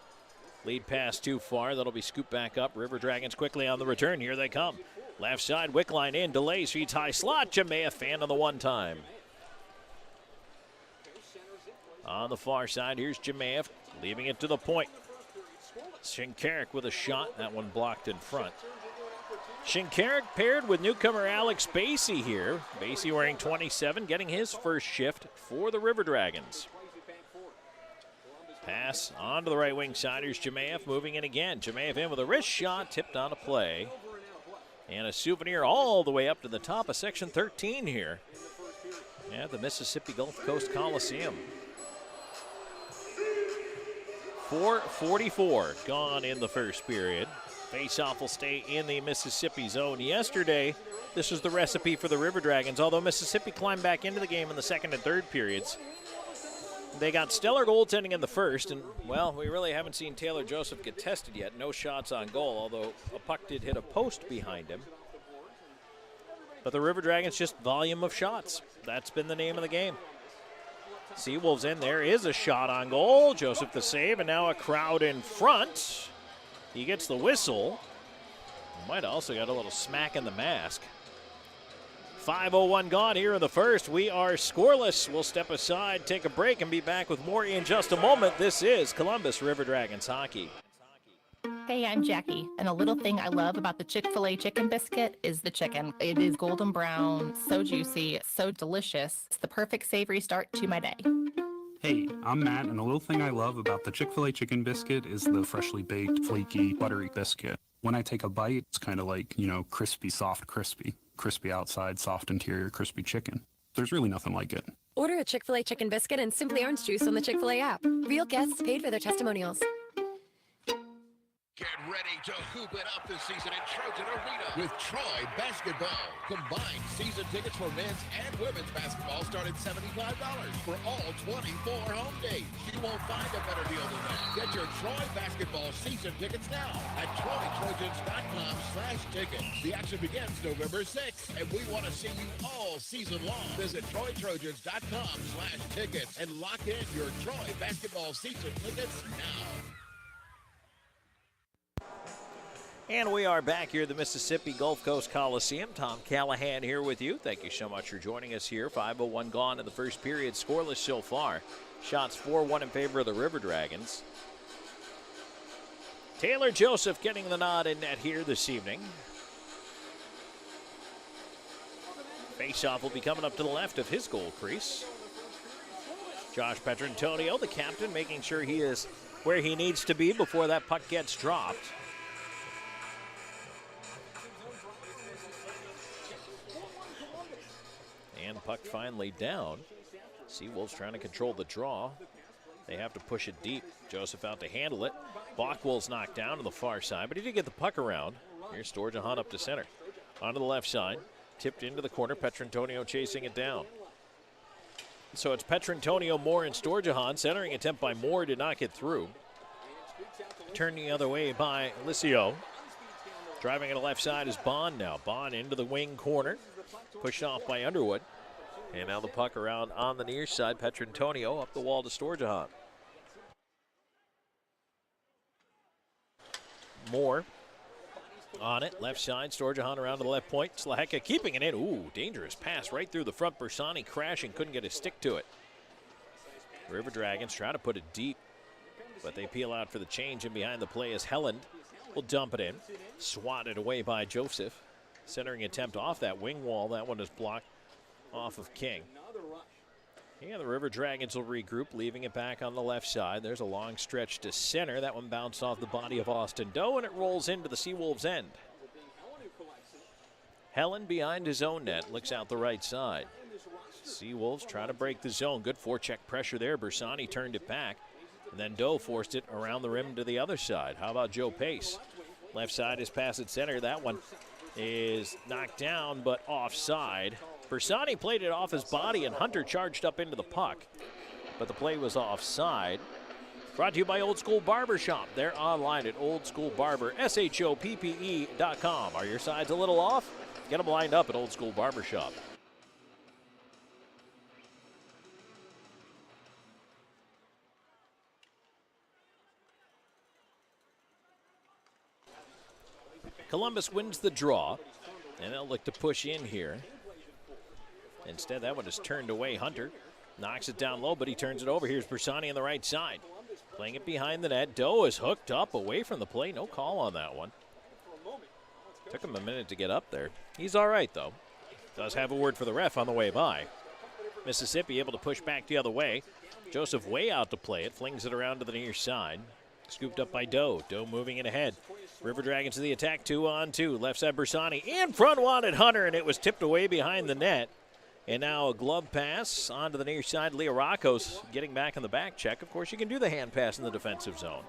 Lead pass too far. That'll be scooped back up. River Dragons quickly on the return. Here they come. Left side, Wickline in. Delays, feeds high slot. Jemaev fan on the one time. On the far side, here's Jemaev leaving it to the point. Shinkarik with a shot. That one blocked in front. Shinkarik paired with newcomer Alex Basie here. Basie wearing 27, getting his first shift for the River Dragons. Pass onto the right wing side. Here's Jemaev moving in again. Jemaev in with a wrist shot, tipped on a play. And a souvenir all the way up to the top of Section 13 here at the Mississippi Gulf Coast Coliseum. 4:44 gone in the first period. Face-off will stay in the Mississippi zone. Yesterday, this was the recipe for the River Dragons, although Mississippi climbed back into the game in the second and third periods. They got stellar goaltending in the first, and, well, we really haven't seen Taylor Joseph get tested yet. No shots on goal, although a puck did hit a post behind him. But the River Dragons, just volume of shots. That's been the name of the game. SeaWolves in there is a shot on goal. Joseph the save, and now a crowd in front. He gets the whistle. Might also got a little smack in the mask. 5:01 gone here in the first. We are scoreless. We'll step aside, take a break, and be back with more in just a moment. This is Columbus River Dragons hockey. Hey, I'm Jackie, and a little thing I love about the Chick-fil-A chicken biscuit is the chicken. It is golden brown, so juicy, so delicious. It's the perfect savory start to my day. Hey, I'm Matt, and a little thing I love about the Chick-fil-A chicken biscuit is the freshly baked, flaky, buttery biscuit. When I take a bite, it's kind of like, crispy, soft, crispy. Crispy outside, soft interior, crispy chicken. There's really nothing like it. Order a Chick-fil-A chicken biscuit and Simply Orange Juice on the Chick-fil-A app. Real guests paid for their testimonials. Get ready to hoop it up this season in Trojan Arena with Troy Basketball. Combined season tickets for men's and women's basketball start at $75 for all 24 home days. You won't find a better deal than that. Get your Troy Basketball season tickets now at TroyTrojans.com/tickets. The action begins November 6th, and we want to see you all season long. Visit TroyTrojans.com/tickets and lock in your Troy Basketball season tickets now. And we are back here at the Mississippi Gulf Coast Coliseum. Tom Calahan here with you. Thank you so much for joining us here. 5:01 gone in the first period. Scoreless so far. Shots 4-1 in favor of the River Dragons. Taylor Joseph getting the nod in net here this evening. Faceoff will be coming up to the left of his goal crease. Josh Petrantonio, the captain, making sure he is where he needs to be before that puck gets dropped. And puck finally down. SeaWolves trying to control the draw. They have to push it deep. Joseph out to handle it. Bockwell's knocked down to the far side, but he did get the puck around. Here's Storjahan up to center. Onto the left side. Tipped into the corner. Petrantonio chasing it down. So it's Petrantonio, Moore, and Storjahan. Centering attempt by Moore did not get through. Turned the other way by Licio. Driving to the left side is Bond now. Bond into the wing corner. Pushed off by Underwood. And now the puck around on the near side. Petrantonio up the wall to Storjahan. Moore on it. Left side. Storjahan around to the left point. Slaheka keeping it in. Ooh, dangerous pass right through the front. Bersani crashing. Couldn't get a stick to it. River Dragons try to put it deep, but they peel out for the change. And behind the play is Helland. Will dump it in. Swatted away by Joseph. Centering attempt off that wing wall. That one is blocked off of King. Yeah, the River Dragons will regroup, leaving it back on the left side. There's a long stretch to center. That one bounced off the body of Austin Doe, and it rolls into the SeaWolves end. Helen behind his own net, looks out the right side. SeaWolves trying to break the zone. Good forecheck pressure there. Bersani turned it back, and then Doe forced it around the rim to the other side. How about Joe Pace? Left side is pass at center. That one is knocked down, but offside. Bersani played it off his body, and Hunter charged up into the puck, but the play was offside. Brought to you by Old School Barbershop. They're online at oldschoolbarber.com. Are your sides a little off? Get them lined up at Old School Barbershop. Columbus wins the draw, and they'll look to push in here. Instead, that one is turned away. Hunter knocks it down low, but he turns it over. Here's Bersani on the right side. Playing it behind the net. Doe is hooked up away from the play. No call on that one. Took him a minute to get up there. He's all right, though. Does have a word for the ref on the way by. Mississippi able to push back the other way. Joseph way out to play it. Flings it around to the near side. Scooped up by Doe. Doe moving it ahead. River Dragons to the attack, 2-on-2. Left side Bersani. In front wanted Hunter, and it was tipped away behind the net. And now a glove pass onto the near side. Leo Rakos getting back in the back check. Of course, you can do the hand pass in the defensive zone.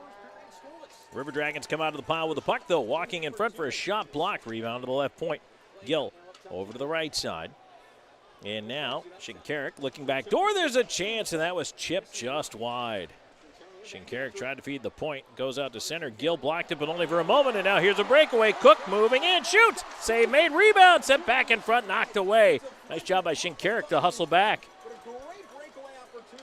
River Dragons come out of the pile with the puck, though. Walking in front for a shot block. Rebound to the left point. Gill over to the right side. And now Shinkarik looking back door. There's a chance, and that was chipped just wide. Shinkarik tried to feed the point. Goes out to center. Gill blocked it, but only for a moment. And now here's a breakaway. Cook moving in. Shoots. Save made. Rebound. Sent back in front. Knocked away. Nice job by Shinkarik to hustle back.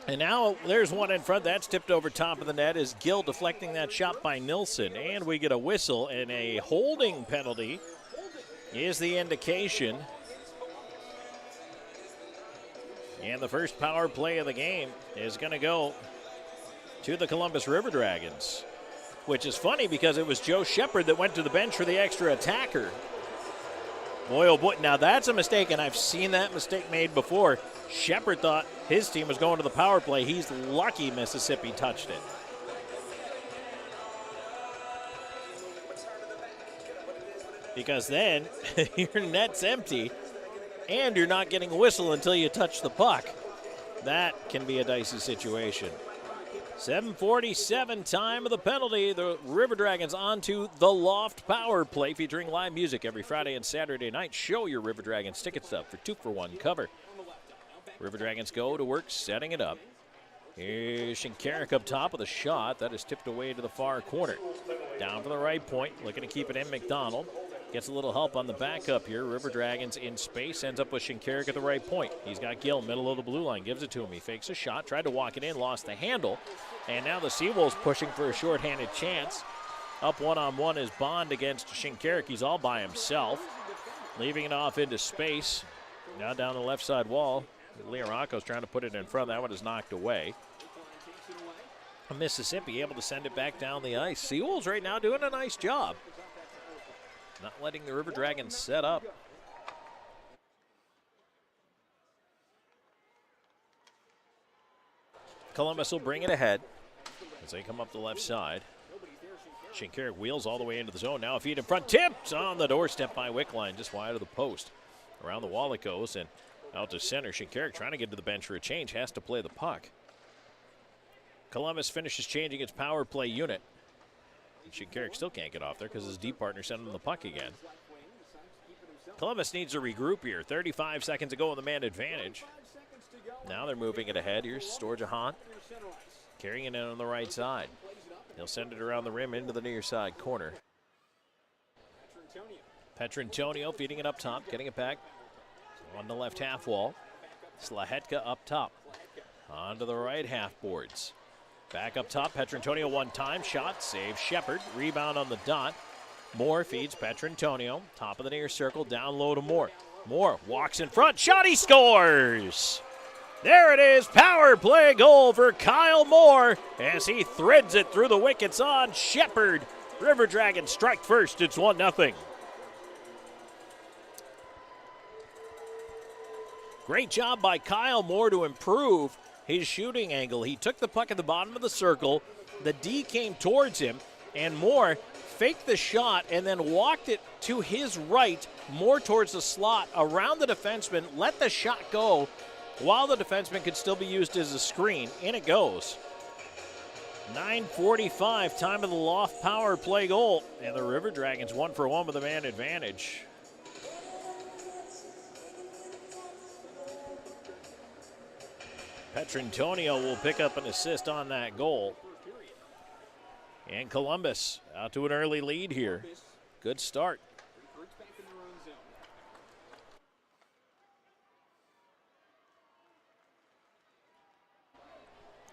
And now there's one in front. That's tipped over top of the net as Gill deflecting that shot by Nilsson. And we get a whistle, and a holding penalty is the indication. And the first power play of the game is going to go to the Columbus River Dragons, which is funny because it was Joe Shepard that went to the bench for the extra attacker. Boy, oh boy, now that's a mistake, and I've seen that mistake made before. Shepard thought his team was going to the power play. He's lucky Mississippi touched it. Because then your net's empty, and you're not getting a whistle until you touch the puck. That can be a dicey situation. 7:47 time of the penalty. The River Dragons onto the Loft Power Play, featuring live music every Friday and Saturday night. Show your River Dragons ticket stub for 2-for-1 cover. River Dragons go to work setting it up. Here's Shinkarik up top with a shot. That is tipped away to the far corner. Down for the right point, looking to keep it in. McDonald gets a little help on the backup here. River Dragons in space, ends up with Shinkarik at the right point. He's got Gill, middle of the blue line, gives it to him. He fakes a shot, tried to walk it in, lost the handle. And now the SeaWolves pushing for a shorthanded chance. Up one-on-one is Bond against Shinkarik. He's all by himself, leaving it off into space. Now down the left side wall. Leoraco's trying to put it in front. That one is knocked away. Mississippi able to send it back down the ice. SeaWolves right now doing a nice job, not letting the River Dragons set up. Columbus will bring it ahead as they come up the left side. Shinkarik wheels all the way into the zone. Now a feed in front. Tipped on the doorstep by Wickline, just wide of the post. Around the wall it goes, and out to center. Shinkarik trying to get to the bench for a change. Has to play the puck. Columbus finishes changing its power play unit. Shinkarik still can't get off there because his D partner sent him the puck again. Columbus needs to regroup here. 35 seconds to go in the man advantage. Now they're moving it ahead. Here's Storjahan carrying it in on the right side. He'll send it around the rim into the near side corner. Petrantonio feeding it up top, getting it back on the left half wall. Slahetka up top, onto the right half boards. Back up top, Petrantonio one time, shot, save Shepard, rebound on the dot. Moore feeds Petrantonio, top of the near circle, down low to Moore. Moore walks in front, shot, he scores! There it is, power play goal for Kyle Moore as he threads it through the wickets on Shepard. River Dragons strike first, it's 1-0. Great job by Kyle Moore to improve his shooting angle. He took the puck at the bottom of the circle. The D came towards him, and Moore faked the shot and then walked it to his right, more towards the slot, around the defenseman, let the shot go while the defenseman could still be used as a screen. In it goes. 9:45, time of the Loft power play goal, and the River Dragons 1-for-1 with a man advantage. Petrantonio will pick up an assist on that goal. And Columbus out to an early lead here. Good start.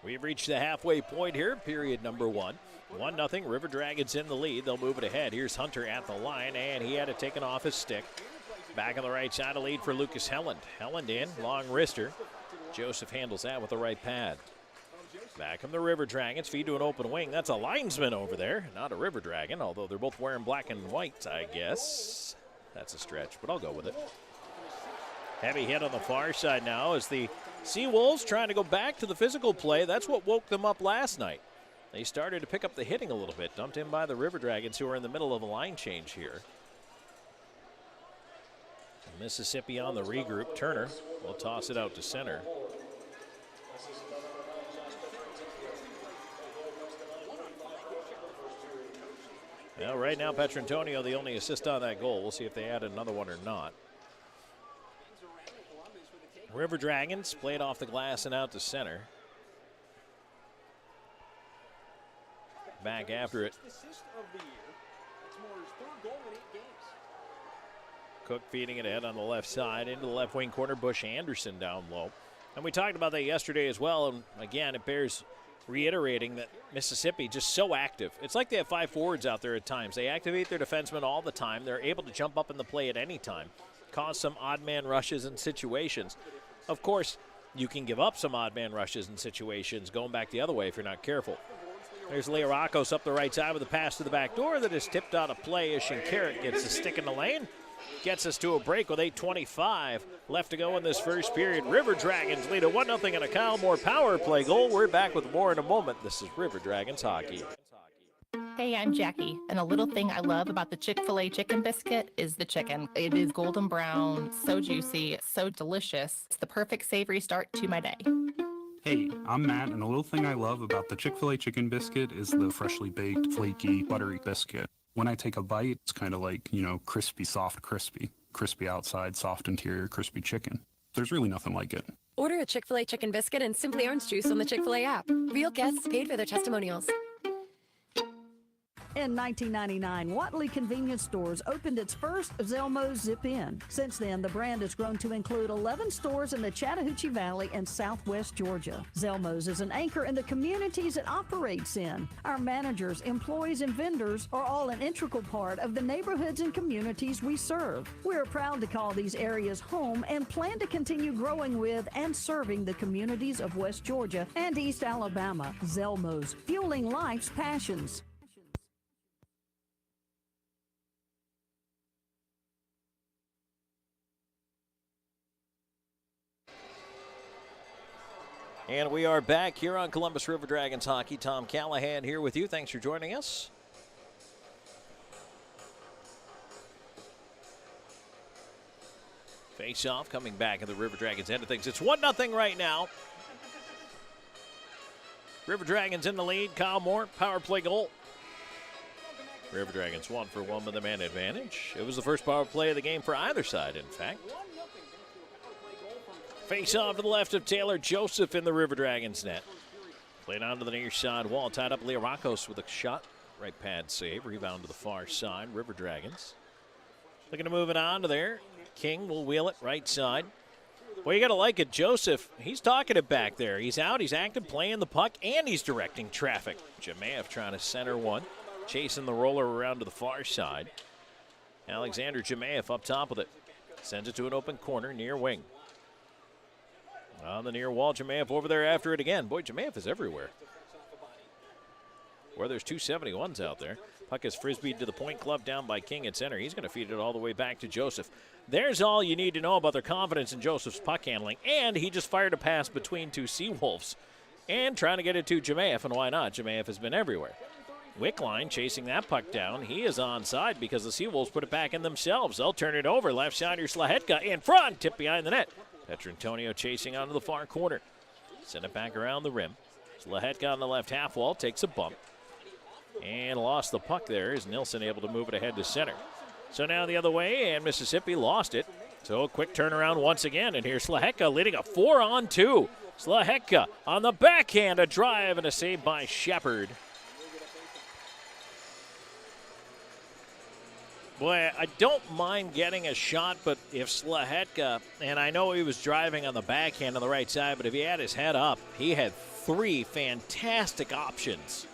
We've reached the halfway point here, period number one. 1-0, River Dragons in the lead. They'll move it ahead. Here's Hunter at the line, and he had it taken off his stick. Back on the right side, a lead for Lucas Helland. Helland in, long wrister. Joseph handles that with the right pad. Back from the River Dragons, feed to an open wing. That's a linesman over there, not a River Dragon, although they're both wearing black and white, I guess. That's a stretch, but I'll go with it. Heavy hit on the far side now as the SeaWolves trying to go back to the physical play. That's what woke them up last night. They started to pick up the hitting a little bit, dumped in by the River Dragons, who are in the middle of a line change here. Mississippi on the regroup. Turner will toss it out to center. Well, right now, Petrantonio, the only assist on that goal. We'll see if they add another one or not. River Dragons played off the glass and out to center. Back after it. Cook feeding it ahead on the left side into the left wing corner. Bush Anderson down low. And we talked about that yesterday as well. And again, it bears reiterating that Mississippi just so active. It's like they have 5 forwards out there at times. They activate their defensemen all the time. They're able to jump up in the play at any time, cause some odd man rushes and situations. Of course, you can give up some odd man rushes and situations going back the other way if you're not careful. There's Learakos up the right side with a pass to the back door that is tipped out of play as Shinkarik gets a stick in the lane. Gets us to a break with 8:25 left to go in this first period. River Dragons lead at 1-0 and a Kyle Moore power play goal. We're back with more in a moment. This is River Dragons hockey. Hey, I'm Jackie, and a little thing I love about the Chick-fil-A chicken biscuit is the chicken. It is golden brown, so juicy, so delicious. It's the perfect savory start to my day. Hey, I'm Matt, and a little thing I love about the Chick-fil-A chicken biscuit is the freshly baked, flaky, buttery biscuit. When I take a bite, it's kind of like, crispy, soft, crispy. Crispy outside, soft interior, crispy chicken. There's really nothing like it. Order a Chick-fil-A chicken biscuit and Simply Orange Juice on the Chick-fil-A app. Real guests paid for their testimonials. In 1999, Watley Convenience Stores opened its first Zelmo's Zip-In. Since then, the brand has grown to include 11 stores in the Chattahoochee Valley and Southwest Georgia. Zelmo's is an anchor in the communities it operates in. Our managers, employees, and vendors are all an integral part of the neighborhoods and communities we serve. We are proud to call these areas home and plan to continue growing with and serving the communities of West Georgia and East Alabama. Zelmo's, fueling life's passions. And we are back here on Columbus River Dragons hockey. Tom Calahan here with you. Thanks for joining us. Face-off coming back at the River Dragons end of things. It's 1-0 right now. River Dragons in the lead. Kyle Moore, power play goal. River Dragons 1-for-1 with the man advantage. It was the first power play of the game for either side, in fact. Face off to the left of Taylor Joseph in the River Dragons net. Played onto the near side wall. Tied up Learakos with a shot. Right pad save. Rebound to the far side. River Dragons looking to move it on to there. King will wheel it right side. Well, you got to like it. Joseph, he's talking it back there. He's out. He's active, playing the puck, and he's directing traffic. Jemayev trying to center one. Chasing the roller around to the far side. Alexander Jemayev up top with it. Sends it to an open corner near wing. On the near wall, Jemayev over there after it again. Boy, Jemayev is everywhere. Where there's 271s out there. Puck is frisbeed to the point club down by King at center. He's going to feed it all the way back to Joseph. There's all you need to know about their confidence in Joseph's puck handling. And he just fired a pass between two SeaWolves. And trying to get it to Jemayev, and why not? Jemayev has been everywhere. Wickline chasing that puck down. He is onside because the SeaWolves put it back in themselves. They'll turn it over. Left sider Slahetka in front. Tip behind the net. Petrantonio chasing onto the far corner. Send it back around the rim. Slahetka on the left half wall takes a bump. And lost the puck there. Is Nilsson able to move it ahead to center? So now the other way, and Mississippi lost it. So a quick turnaround once again. And here's Slahetka leading a 4-on-2. Slahetka on the backhand. A drive and a save by Shepard. Boy, I don't mind getting a shot, but if Slahetka, and I know he was driving on the backhand on the right side, but if he had his head up, he had 3 fantastic options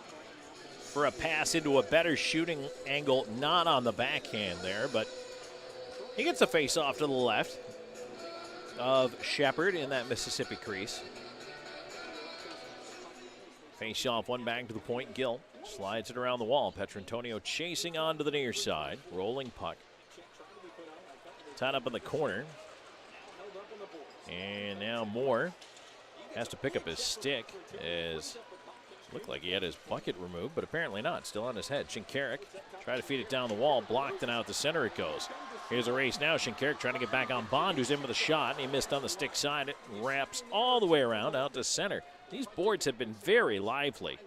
for a pass into a better shooting angle, not on the backhand there, but he gets a face off to the left of Shepard in that Mississippi crease. Face off, one back to the point, Gill. Slides it around the wall. Petrantonio chasing on to the near side. Rolling puck. Tied up in the corner. And now Moore has to pick up his stick as looked like he had his bucket removed, but apparently not. Still on his head. Shinkarik try to feed it down the wall. Blocked and out the center it goes. Here's a race now. Shinkarik trying to get back on Bond, who's in with a shot. And he missed on the stick side. It wraps all the way around out to center. These boards have been very lively.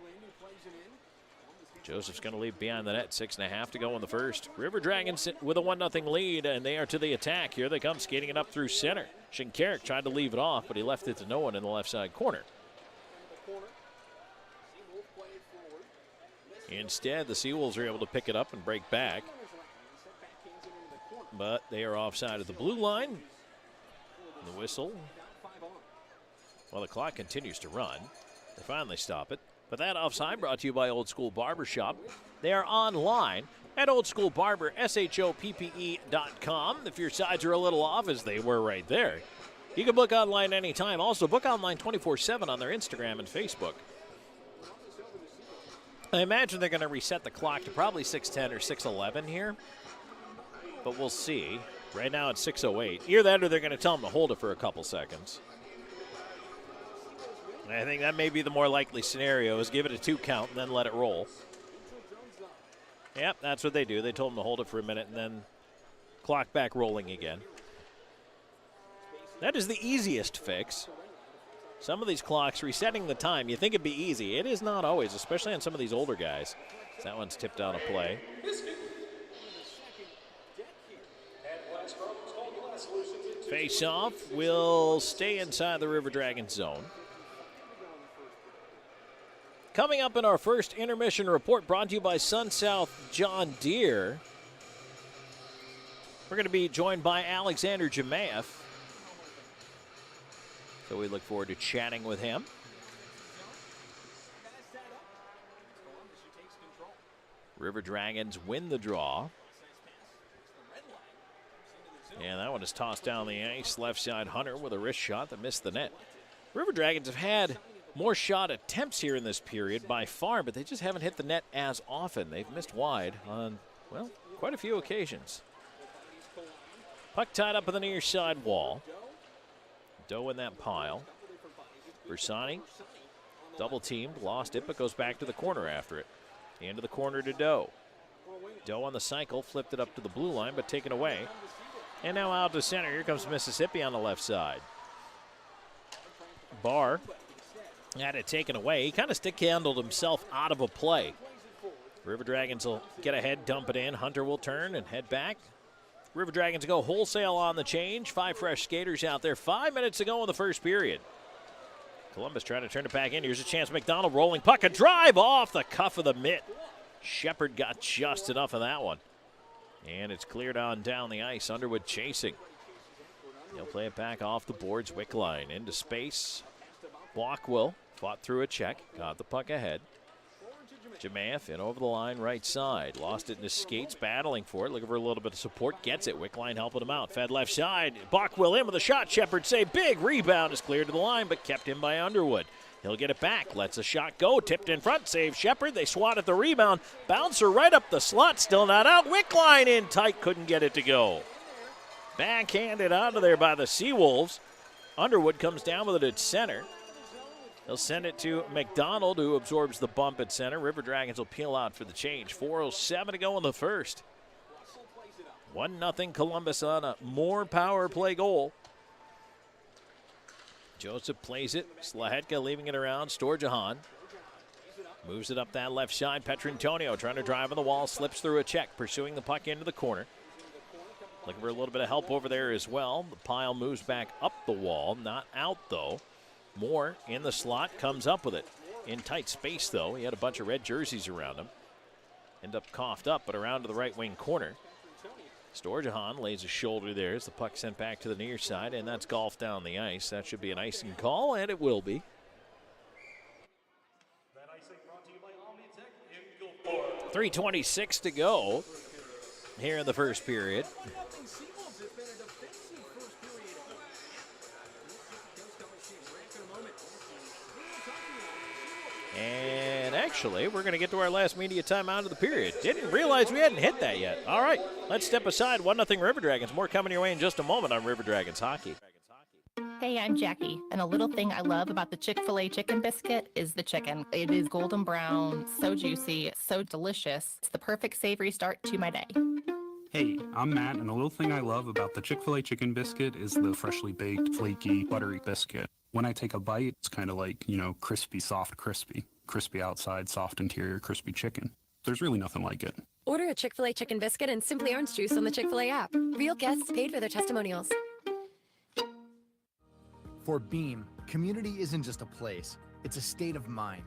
Joseph's going to leave behind the net. 6.5 to go in the first. River Dragons with a 1-0 lead, and they are to the attack. Here they come, skating it up through center. Shinkarik tried to leave it off, but he left it to no one in the left side corner. Instead, the SeaWolves are able to pick it up and break back. But they are offside of the blue line. The whistle Well, the clock continues to run. They finally stop it. But that offside brought to you by Old School Barbershop. They are online at oldschoolbarbershoppe.com. If your sides are a little off, as they were right there, you can book online anytime. Also, book online 24/7 on their Instagram and Facebook. I imagine they're going to reset the clock to probably 6:10 or 6:11 here, but we'll see. Right now it's 6:08. Either that or they're going to tell them to hold it for a couple seconds. And I think that may be the more likely scenario, is give it a 2 count and then let it roll. Yep, that's what they do. They told them to hold it for a minute and then clock back rolling again. That is the easiest fix. Some of these clocks, resetting the time, you think it'd be easy. It is not always, especially on some of these older guys. That one's tipped out of play. Face-off will stay inside the River Dragons zone. Coming up in our first intermission report, brought to you by Sun South John Deere, we're going to be joined by Alexander Jemaeff. So we look forward to chatting with him. River Dragons win the draw. And that one is tossed down the ice. Left side, Hunter with a wrist shot that missed the net. River Dragons have had more shot attempts here in this period by far, but they just haven't hit the net as often. They've missed wide on, well, quite a few occasions. Puck tied up on the near side wall. Doe in that pile. Bersani, double teamed, lost it, but goes back to the corner after it. Into the corner to Doe. Doe on the cycle, flipped it up to the blue line, but taken away. And now out to center. Here comes Mississippi on the left side. Barr had it taken away. He kind of stick-handled himself out of a play. River Dragons will get ahead, dump it in. Hunter will turn and head back. River Dragons go wholesale on the change. 5 fresh skaters out there. 5 minutes to go in the first period. Columbus trying to turn it back in. Here's a chance. McDonald rolling puck. A drive off the cuff of the mitt. Shepard got just enough of that one. And it's cleared on down the ice. Underwood chasing. He'll play it back off the boards. Wickline into space. Blockwell fought through a check. Got the puck ahead. Jemaeff in over the line, right side. Lost it in his skates, battling for it. Looking for a little bit of support. Gets it. Wickline helping him out. Fed left side. Bockwell in with a shot. Shepard say big rebound is cleared to the line, but kept in by Underwood. He'll get it back. Lets a shot go. Tipped in front. Save Shepard. They swat at the rebound. Bouncer right up the slot. Still not out. Wickline in tight. Couldn't get it to go. Backhanded out of there by the SeaWolves. Underwood comes down with it at center. They'll send it to McDonald, who absorbs the bump at center. River Dragons will peel out for the change. 4:07 to go in the first. 1-0 Columbus on a more power play goal. Joseph plays it. Slahetka leaving it around. Storjahan moves it up that left side. Petrantonio trying to drive on the wall. Slips through a check, pursuing the puck into the corner. Looking for a little bit of help over there as well. The pile moves back up the wall. Not out, though. Moore in the slot, comes up with it. In tight space, though. He had a bunch of red jerseys around him. End up coughed up, but around to the right wing corner. Storjahan lays a shoulder there as the puck sent back to the near side, and that's golf down the ice. That should be an icing call, and it will be. 3:26 to go here in the first period. And actually, we're going to get to our last media timeout of the period. Didn't realize we hadn't hit that yet. All right, let's step aside. 1-0 River Dragons. More coming your way in just a moment on River Dragons Hockey. Hey, I'm Jackie, and a little thing I love about the Chick-fil-A chicken biscuit is the chicken. It is golden brown, so juicy, so delicious. It's the perfect savory start to my day. Hey, I'm Matt, and the little thing I love about the Chick-fil-A chicken biscuit is the freshly baked, flaky, buttery biscuit. When I take a bite, it's kind of like, crispy, soft, crispy. Crispy outside, soft interior, crispy chicken. There's really nothing like it. Order a Chick-fil-A chicken biscuit and Simply Orange Juice on the Chick-fil-A app. Real guests paid for their testimonials. For Beam, community isn't just a place, it's a state of mind.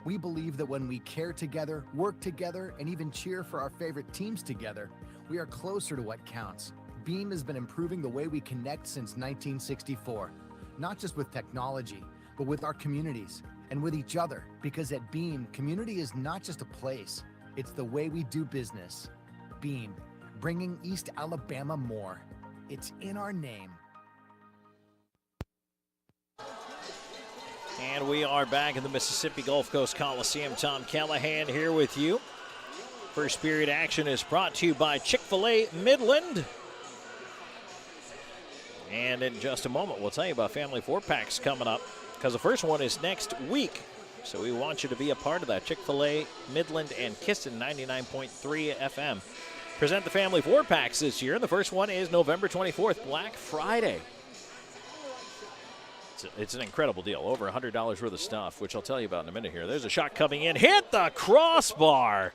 We believe that when we care together, work together, and even cheer for our favorite teams together, we are closer to what counts. Beam has been improving the way we connect since 1964. Not just with technology, but with our communities and with each other. Because at Beam, community is not just a place, it's the way we do business. Beam, bringing East Alabama more. It's in our name. And we are back in the Mississippi Gulf Coast Coliseum. Tom Calahan here with you. First period action is brought to you by Chick-fil-A Midland. And in just a moment, we'll tell you about Family 4-Packs coming up, because the first one is next week. So we want you to be a part of that. Chick-fil-A Midland and Kiston 99.3 FM. Present the Family 4-Packs this year. The first one is November 24th, Black Friday. It's an incredible deal. Over $100 worth of stuff, which I'll tell you about in a minute here. There's a shot coming in. Hit the crossbar.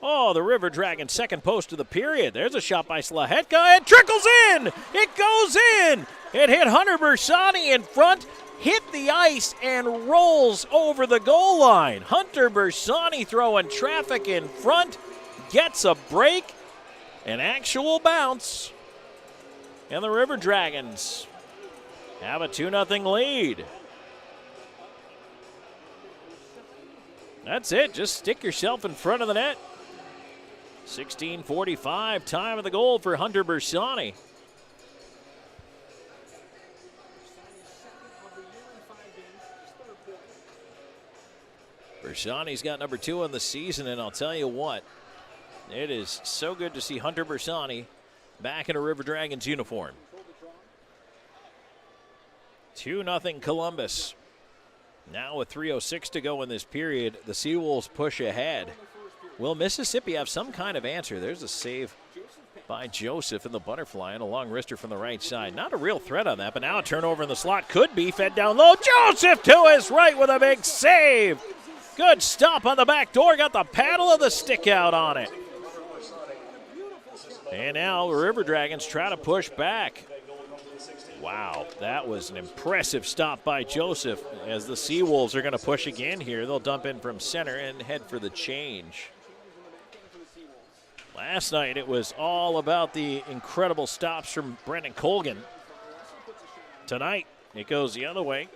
Oh, the River Dragons' second post of the period. There's a shot by Slahetka. It trickles in. It goes in. It hit Hunter Bersani in front, hit the ice, and rolls over the goal line. Hunter Bersani throwing traffic in front, gets a break, an actual bounce, and the River Dragons have a 2-0 lead. That's it. Just stick yourself in front of the net. 16:45, time of the goal for Hunter Bersani. Bersani's got number 2 in the season, and I'll tell you what, it is so good to see Hunter Bersani back in a River Dragons uniform. 2-0 Columbus. Now with 3:06 to go in this period, the SeaWolves push ahead. Will Mississippi have some kind of answer? There's a save by Joseph in the butterfly and a long wrister from the right side. Not a real threat on that, but now a turnover in the slot could be fed down low. Joseph to his right with a big save. Good stop on the back door. Got the paddle of the stick out on it. And now the River Dragons try to push back. Wow, that was an impressive stop by Joseph, as the SeaWolves are going to push again here. They'll dump in from center and head for the change. Last night it was all about the incredible stops from Brendan Colgan. Tonight it goes the other way.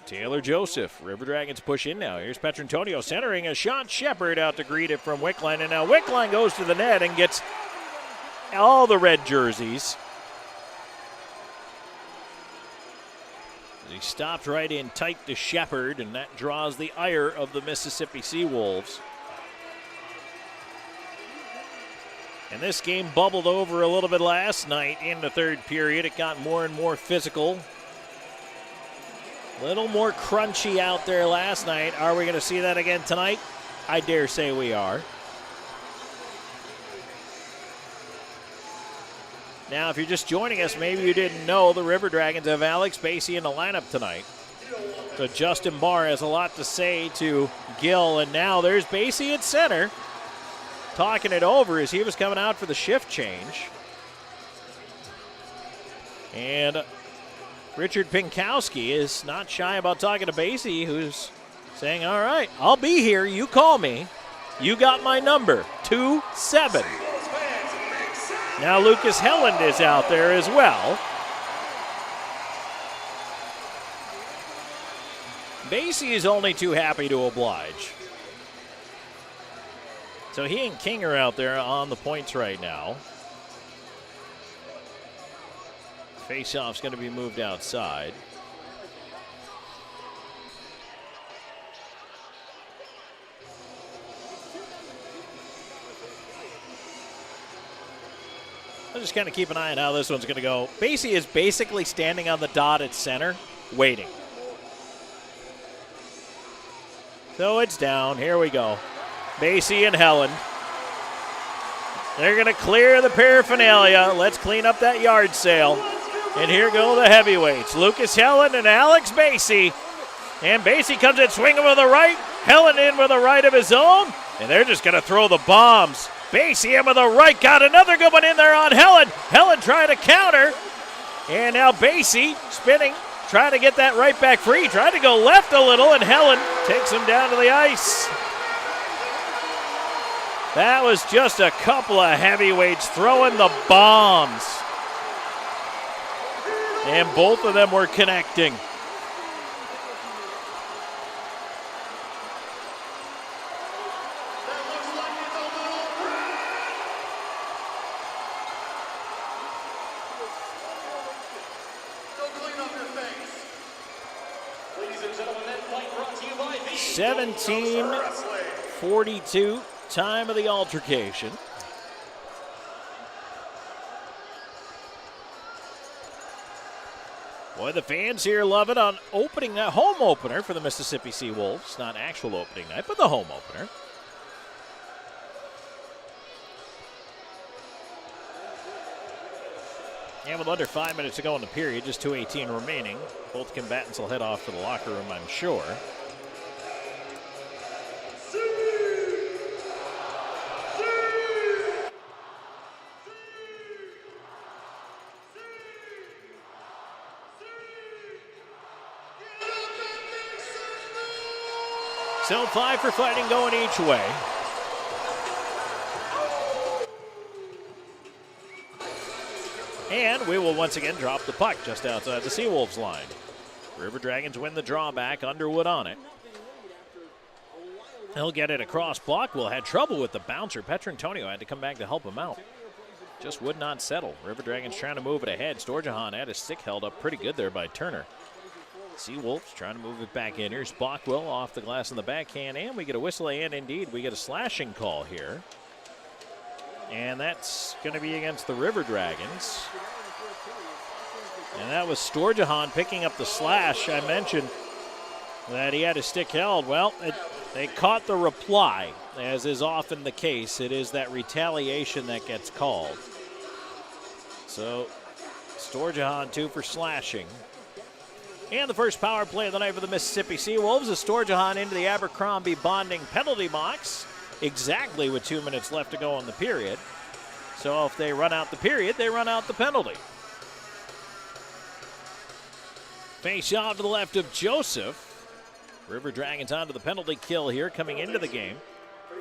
Taylor Joseph. River Dragons push in now. Here's Petrantonio centering a shot. Shepard out to greet it from Wickline, and now Wickline goes to the net and gets all the red jerseys. He stopped right in tight to Shepard, and that draws the ire of the Mississippi SeaWolves. And this game bubbled over a little bit last night in the third period. It got more and more physical. A little more crunchy out there last night. Are we going to see that again tonight? I dare say we are. Now, if you're just joining us, maybe you didn't know the River Dragons have Alex Basie in the lineup tonight. So Justin Barr has a lot to say to Gill, and now there's Basie at center, talking it over as he was coming out for the shift change. And Richard Pinkowski is not shy about talking to Basie, who's saying, all right, I'll be here. You call me. You got my number, 2-7. Now Lucas Helland is out there as well. Basie is only too happy to oblige. So he and King are out there on the points right now. Face-off's going to be moved outside. I'll just kind of keep an eye on how this one's going to go. Basie is basically standing on the dot at center, waiting. So it's down. Here we go. Basie and Helland. They're going to clear the paraphernalia. Let's clean up that yard sale. And here go the heavyweights. Lucas Helland and Alex Basie. And Basie comes in swinging with the right. Helland in with a right of his own. And they're just going to throw the bombs. Basie in with a right, got another good one in there on Helland. Helland trying to counter. And now Basie spinning, trying to get that right back free. Trying to go left a little, and Helland takes him down to the ice. That was just a couple of heavyweights throwing the bombs. And both of them were connecting. 17:42, time of the altercation. Boy, the fans here love it on opening that home opener for the Mississippi SeaWolves. Not actual opening night, but the home opener. And with under 5 minutes to go in the period, just 2:18 remaining, both combatants will head off to the locker room, I'm sure. Still 5 for fighting going each way. And we will once again drop the puck just outside the SeaWolves line. River Dragons win the drawback, Underwood on it. He'll get it across. Blockwell had trouble with the bouncer. Petrantonio had to come back to help him out. Just would not settle. River Dragons trying to move it ahead. Storjahan had his stick held up pretty good there by Turner. SeaWolves trying to move it back in. Here's Blockwell off the glass in the backhand, and we get a whistle, and indeed we get a slashing call here. And that's going to be against the River Dragons. And that was Storjahan picking up the slash. I mentioned that he had his stick held. Well, they caught the reply, as is often the case. It is that retaliation that gets called. So Storjahan 2 for slashing. And the first power play of the night for the Mississippi SeaWolves is Storjahan into the Abercrombie bonding penalty box, exactly with 2 minutes left to go in the period. So if they run out the period, they run out the penalty. Face off to the left of Joseph. River Dragons onto the penalty kill here coming into the game.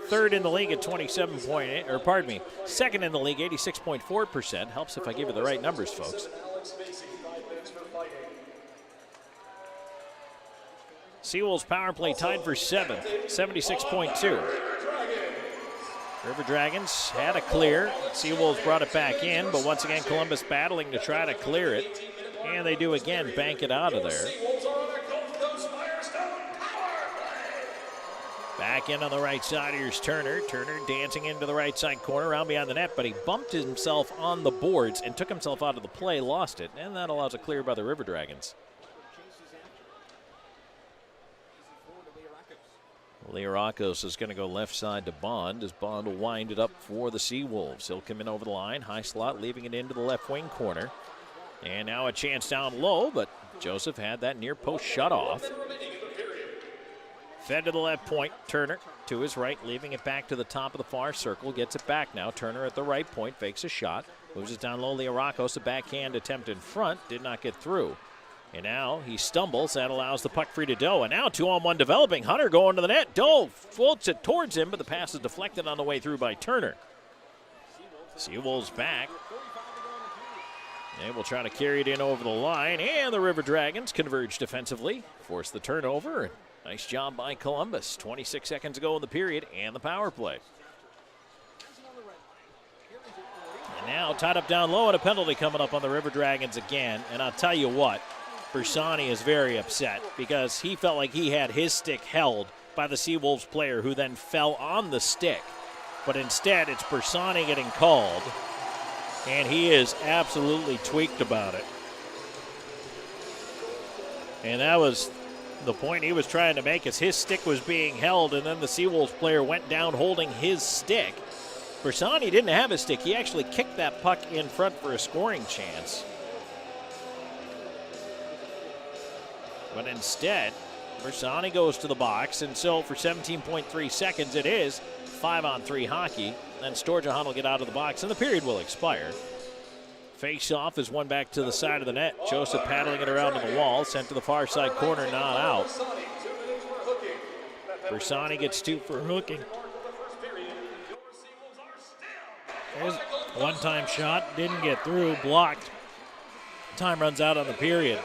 Third in the league at 27.8, or pardon me, second in the league, 86.4%. Helps if I give you the right numbers, folks. SeaWolves power play tied for 7th, 76.2. River Dragons had a clear. SeaWolves brought it back in, but once again Columbus battling to try to clear it. And they do again, bank it out of there. Back in on the right side, here's Turner. Turner dancing into the right side corner, around beyond the net, but he bumped himself on the boards and took himself out of the play, lost it, and that allows a clear by the River Dragons. Learakos is going to go left side to Bond as Bond will wind it up for the SeaWolves. He'll come in over the line, high slot, leaving it into the left wing corner. And now a chance down low, but Joseph had that near post shut off. Fed to the left point, Turner to his right, leaving it back to the top of the far circle. Gets it back now. Turner at the right point, fakes a shot. Moves it down low, Learakos, a backhand attempt in front, did not get through. And now he stumbles. That allows the puck free to Doe. And now 2-on-1 developing. Hunter going to the net. Doe floats it towards him, but the pass is deflected on the way through by Turner. SeaWolves back. They will try to carry it in over the line. And the River Dragons converge defensively. Force the turnover. Nice job by Columbus. 26 seconds to go in the period and the power play. And now tied up down low and a penalty coming up on the River Dragons again. And I'll tell you what. Bersani is very upset because he felt like he had his stick held by the SeaWolves player who then fell on the stick. But instead, it's Bersani getting called, and he is absolutely tweaked about it. And that was the point he was trying to make, is his stick was being held, and then the SeaWolves player went down holding his stick. Bersani didn't have his stick. He actually kicked that puck in front for a scoring chance. But instead, Bersani goes to the box, and so for 17.3 seconds, it is 5-on-3 hockey. Then Storjahan will get out of the box, and the period will expire. Face-off is one back to the side of the net. Joseph paddling it around to the wall, sent to the far side corner, not out. Bersani gets 2 for hooking. There's a one-time shot, didn't get through, blocked. Time runs out on the period.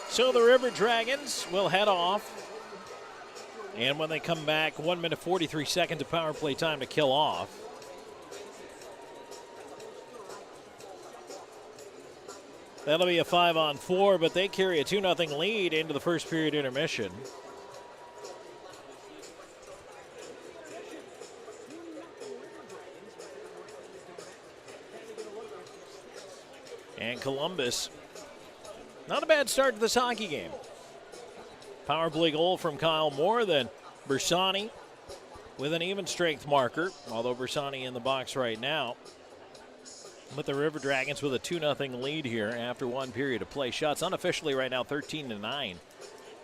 So the River Dragons will head off And when they come back, 1 minute 43 seconds of power play time to kill off. That'll be a 5-on-4, but they carry a 2-0 lead into the first period intermission. And Columbus, not a bad start to this hockey game. Power play goal from Kyle Moore, then Bersani with an even strength marker, although Bersani in the box right now. With the River Dragons with a 2-0 lead here after one period of play. Shots unofficially right now 13-9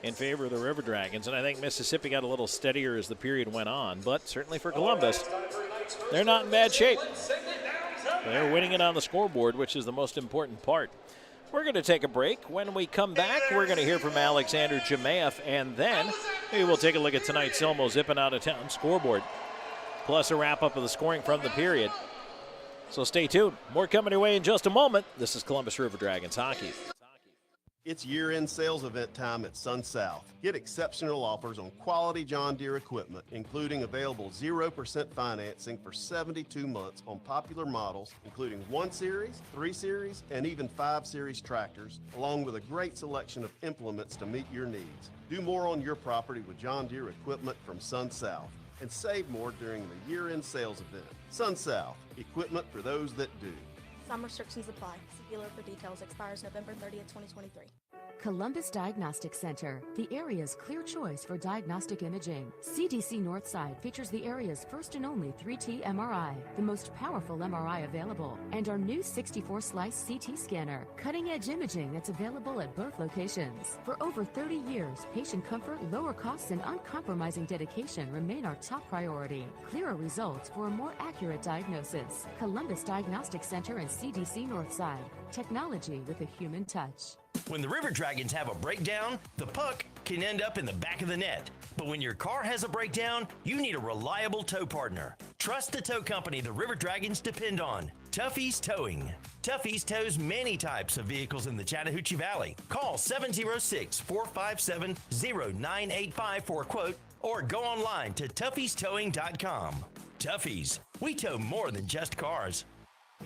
in favor of the River Dragons, and I think Mississippi got a little steadier as the period went on, but certainly for Columbus, they're not in bad shape. They're winning it on the scoreboard, which is the most important part. We're going to take a break. When we come back, we're going to hear from Alexander Jemaeff, and then maybe we'll take a look at tonight's Elmo zipping out of town scoreboard, plus a wrap-up of the scoring from the period. So stay tuned. More coming your way in just a moment. This is Columbus River Dragons hockey. It's year-end sales event time at Sun South. Get exceptional offers on quality John Deere equipment, including available 0% financing for 72 months on popular models, including 1 Series, 3 Series, and even 5 Series tractors, along with a great selection of implements to meet your needs. Do more on your property with John Deere equipment from Sun South, and save more during the year-end sales event. Sun South, equipment for those that do. Some restrictions apply. See dealer for details. Expires November 30th, 2023. Columbus Diagnostic Center, the area's clear choice for diagnostic imaging. CDC Northside features the area's first and only 3T MRI, the most powerful MRI available, and our new 64-slice CT scanner, cutting-edge imaging that's available at both locations. For over 30 years, patient comfort, lower costs, and uncompromising dedication remain our top priority. Clearer results for a more accurate diagnosis. Columbus Diagnostic Center and CDC Northside. Technology with a human touch. When the River Dragons have a breakdown, the puck can end up in the back of the net. But when your car has a breakdown, you need a reliable tow partner. Trust the tow company the River Dragons depend on, Tuffy's Towing. Tuffy's tows many types of vehicles in the Chattahoochee Valley. Call 706-457-0985 for a quote, or go online to tuffystowing.com. Tuffy's, we tow more than just cars.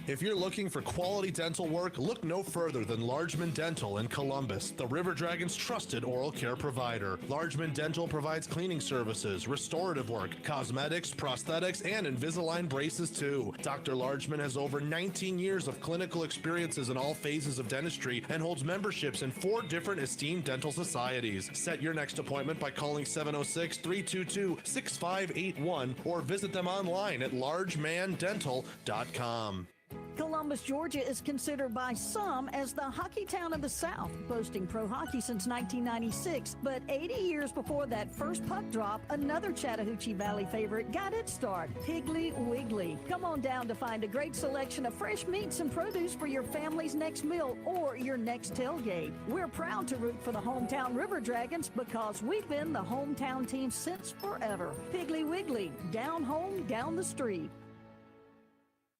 If you're looking for quality dental work, look no further than Largeman Dental in Columbus, the River Dragons' trusted oral care provider. Largeman Dental provides cleaning services, restorative work, cosmetics, prosthetics, and Invisalign braces too. Dr. Largeman has over 19 years of clinical experiences in all phases of dentistry and holds memberships in 4 different esteemed dental societies. Set your next appointment by calling 706-322-6581 or visit them online at largemandental.com. Columbus, Georgia is considered by some as the hockey town of the South, boasting pro hockey since 1996. But 80 years before that first puck drop, another Chattahoochee Valley favorite got its start, Piggly Wiggly. Come on down to find a great selection of fresh meats and produce for your family's next meal or your next tailgate. We're proud to root for the hometown River Dragons because we've been the hometown team since forever. Piggly Wiggly, down home, down the street.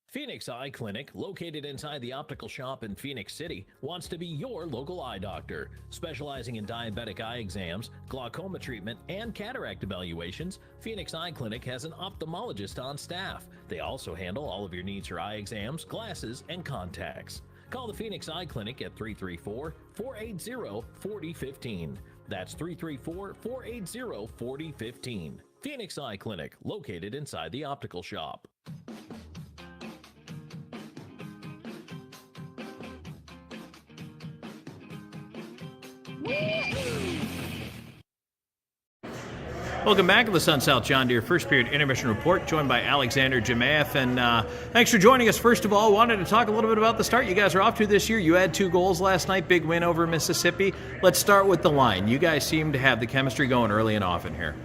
Phoenix Eye Clinic, located inside the optical shop in Phoenix City, wants to be your local eye doctor. Specializing in diabetic eye exams, glaucoma treatment, and cataract evaluations, Phoenix Eye Clinic has an ophthalmologist on staff. They also handle all of your needs for eye exams, glasses, and contacts. Call the Phoenix Eye Clinic at 334-480-4015. That's 334-480-4015. Phoenix Eye Clinic, located inside the optical shop. Welcome back to the Sun South John Deere First Period Intermission Report, joined by Alexander Jemaeff. And thanks for joining us. First of all, wanted to talk a little bit about the start you guys are off to this year. You had 2 goals last night, big win over Mississippi. Let's start with the line. You guys seem to have the chemistry going early and often here.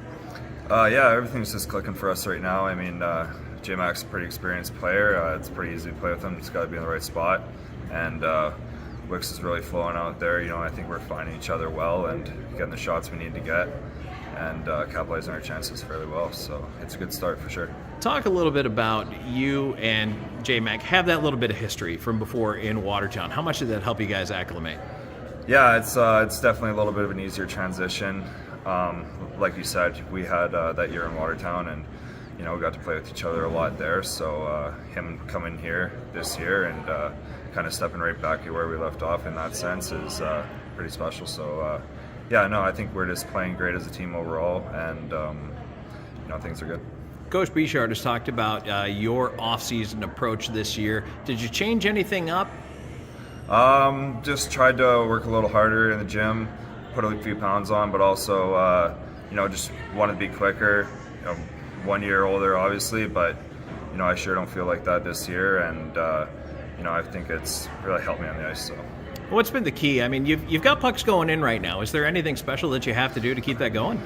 Yeah, everything's just clicking for us right now. I mean, J-Mac's a pretty experienced player. It's pretty easy to play with him. Just got to be in the right spot. And Wicks is really flowing out there. You know, I think we're finding each other well and getting the shots we need to get and capitalizing our chances fairly well. So it's a good start for sure. Talk a little bit about you and J-Mac. Have that little bit of history from before in Watertown. How much did that help you guys acclimate? Yeah, it's definitely a little bit of an easier transition. Like you said, we had that year in Watertown, and we got to play with each other a lot there. So him coming here this year and kind of stepping right back to where we left off in that sense is pretty special. So I think we're just playing great as a team overall, and things are good. Coach Bichard has talked about your off-season approach this year. Did you change anything up? Just tried to work a little harder in the gym, put a few pounds on, but also, just wanted to be quicker. 1 year older, obviously, but I sure don't feel like that this year, and I think it's really helped me on the ice. So, what's been the key? I mean, you've got pucks going in right now. Is there anything special that you have to do to keep that going?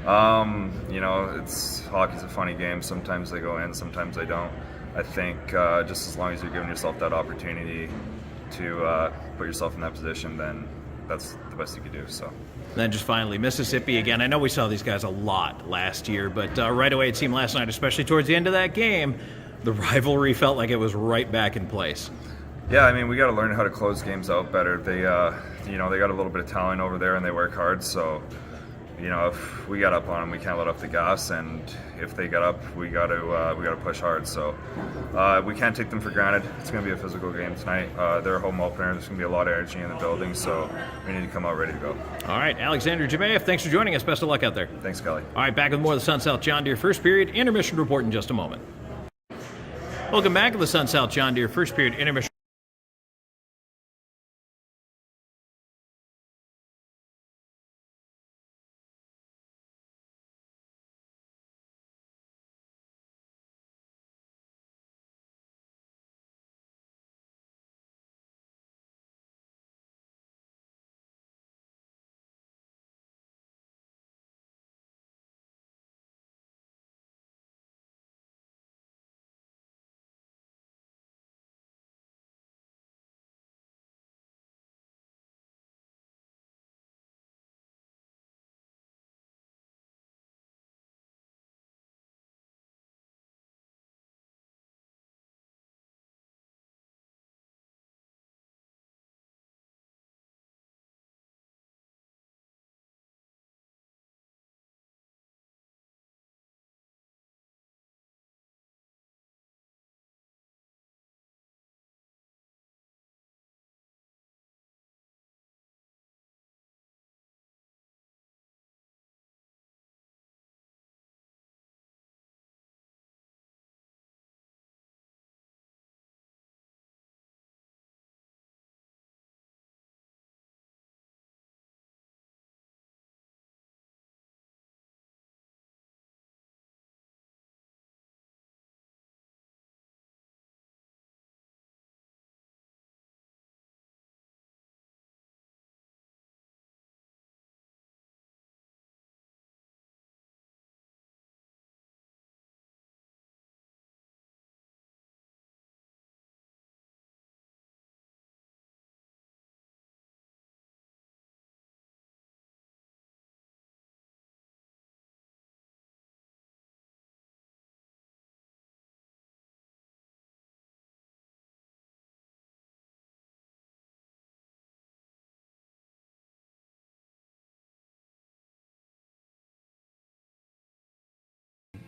Hockey's a funny game. Sometimes they go in, sometimes they don't. I think just as long as you're giving yourself that opportunity to put yourself in that position, then that's the best you can do. So. And then just finally, Mississippi again. I know we saw these guys a lot last year, but right away it seemed last night, especially towards the end of that game, the rivalry felt like it was right back in place. Yeah, I mean, we got to learn how to close games out better. They, they got a little bit of talent over there, and they work hard. So, if we got up on them, we can't let off the gas, and if they get up, we got to push hard. So, we can't take them for granted. It's going to be a physical game tonight. They're a home opener. There's going to be a lot of energy in the building, so we need to come out ready to go. All right, Alexander Jabayev, thanks for joining us. Best of luck out there. Thanks, Kelly. All right, back with more of the Sun South John Deere First Period Intermission Report in just a moment. Welcome back to the Sun South John Deere First Period Intermission.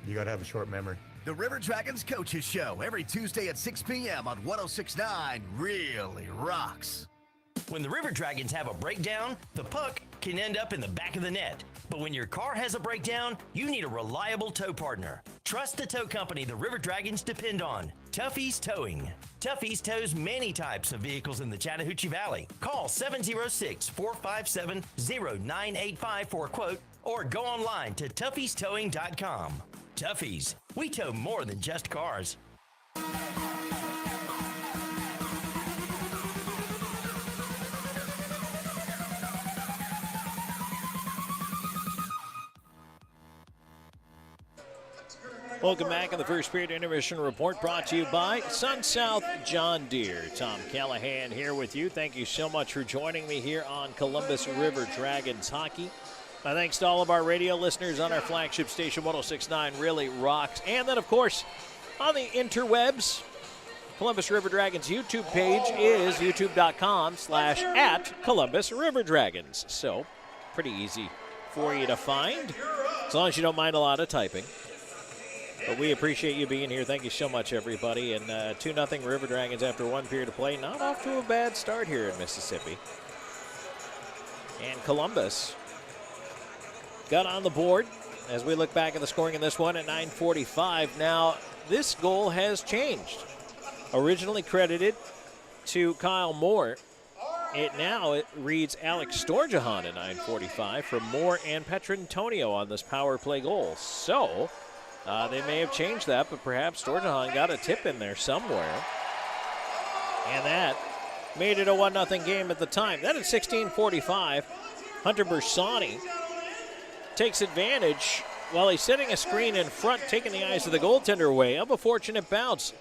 You got to have a short memory. The River Dragons Coaches Show every Tuesday at 6 p.m. on 106.9 really rocks. When the River Dragons have a breakdown, the puck can end up in the back of the net. But when your car has a breakdown, you need a reliable tow partner. Trust the tow company the River Dragons depend on. Tuffy's Towing. Tuffy's tows many types of vehicles in the Chattahoochee Valley. Call 706-457-0985 for a quote or go online to tuffystowing.com. Tuffy's, we tow more than just cars. Welcome back in the first period intermission report brought to you by Sun South John Deere. Tom Calahan here with you. Thank you so much for joining me here on Columbus River Dragons Hockey. My thanks to all of our radio listeners on our flagship station 106.9 Really Rocks. And then, of course, on the interwebs, Columbus River Dragons YouTube page is youtube.com/@Columbus River Dragons. So, pretty easy for you to find, as long as you don't mind a lot of typing. But we appreciate you being here. Thank you so much, everybody. And 2-0 River Dragons after one period of play. Not off to a bad start here in Mississippi. And Columbus got on the board as we look back at the scoring in this one at 9:45. Now, this goal has changed. Originally credited to Kyle Moore, it reads Alex Storjahan at 9:45 for Moore and Petrantonio on this power play goal. So they may have changed that, but perhaps Storjahan got a tip in there somewhere. And that made it a 1-0 game at the time. Then at 16:45, Hunter Bersani takes advantage while he's setting a screen in front, taking the eyes of the goaltender away of a fortunate bounce.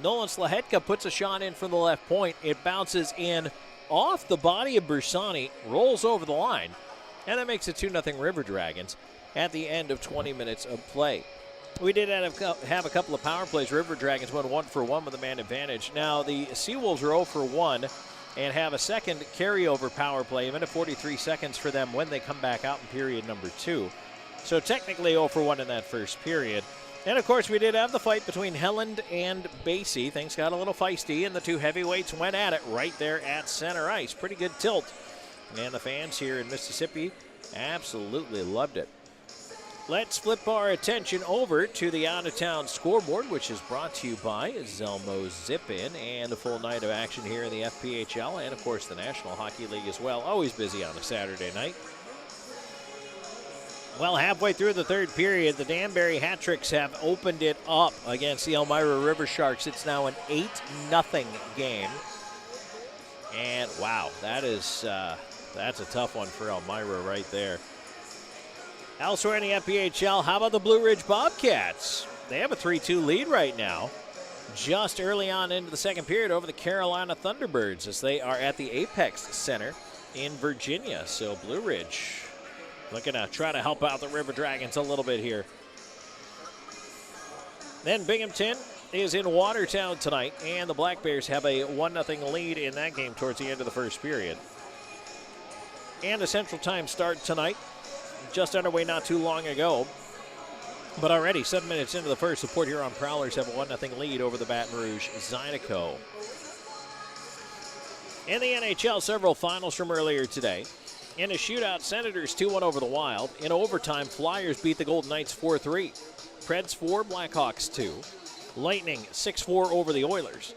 Nolan Slahetka puts a shot in from the left point. It bounces in off the body of Bersani, rolls over the line, and that makes it 2-0 River Dragons at the end of 20 minutes of play. We did have a couple of power plays. River Dragons went 1-for-1 with a man advantage. Now, the SeaWolves are 0-for-1 and have a second carryover power play, a minute 43 seconds for them when they come back out in period number 2. So technically 0-for-1 in that first period. And, of course, we did have the fight between Helland and Basie. Things got a little feisty, and the two heavyweights went at it right there at center ice. Pretty good tilt. And the fans here in Mississippi absolutely loved it. Let's flip our attention over to the out-of-town scoreboard, which is brought to you by Zelmo Zip-In, and a full night of action here in the FPHL and, of course, the National Hockey League as well. Always busy on a Saturday night. Well, halfway through the third period, the Danbury Hat-Tricks have opened it up against the Elmira River Sharks. It's now an 8-0 game. And, wow, that's a tough one for Elmira right there. Elsewhere in the FPHL, how about the Blue Ridge Bobcats? They have a 3-2 lead right now, just early on into the second period over the Carolina Thunderbirds as they are at the Apex Center in Virginia. So Blue Ridge looking to try to help out the River Dragons a little bit here. Then Binghamton is in Watertown tonight, and the Black Bears have a 1-0 lead in that game towards the end of the first period. And a Central Time start tonight, just underway not too long ago. But already 7 minutes into the first, the Port Huron Prowlers have a 1-0 lead over the Baton Rouge Zydeco. In the NHL, several finals from earlier today. In a shootout, Senators 2-1 over the Wild. In overtime, Flyers beat the Golden Knights 4-3. Preds 4, Blackhawks 2. Lightning 6-4 over the Oilers.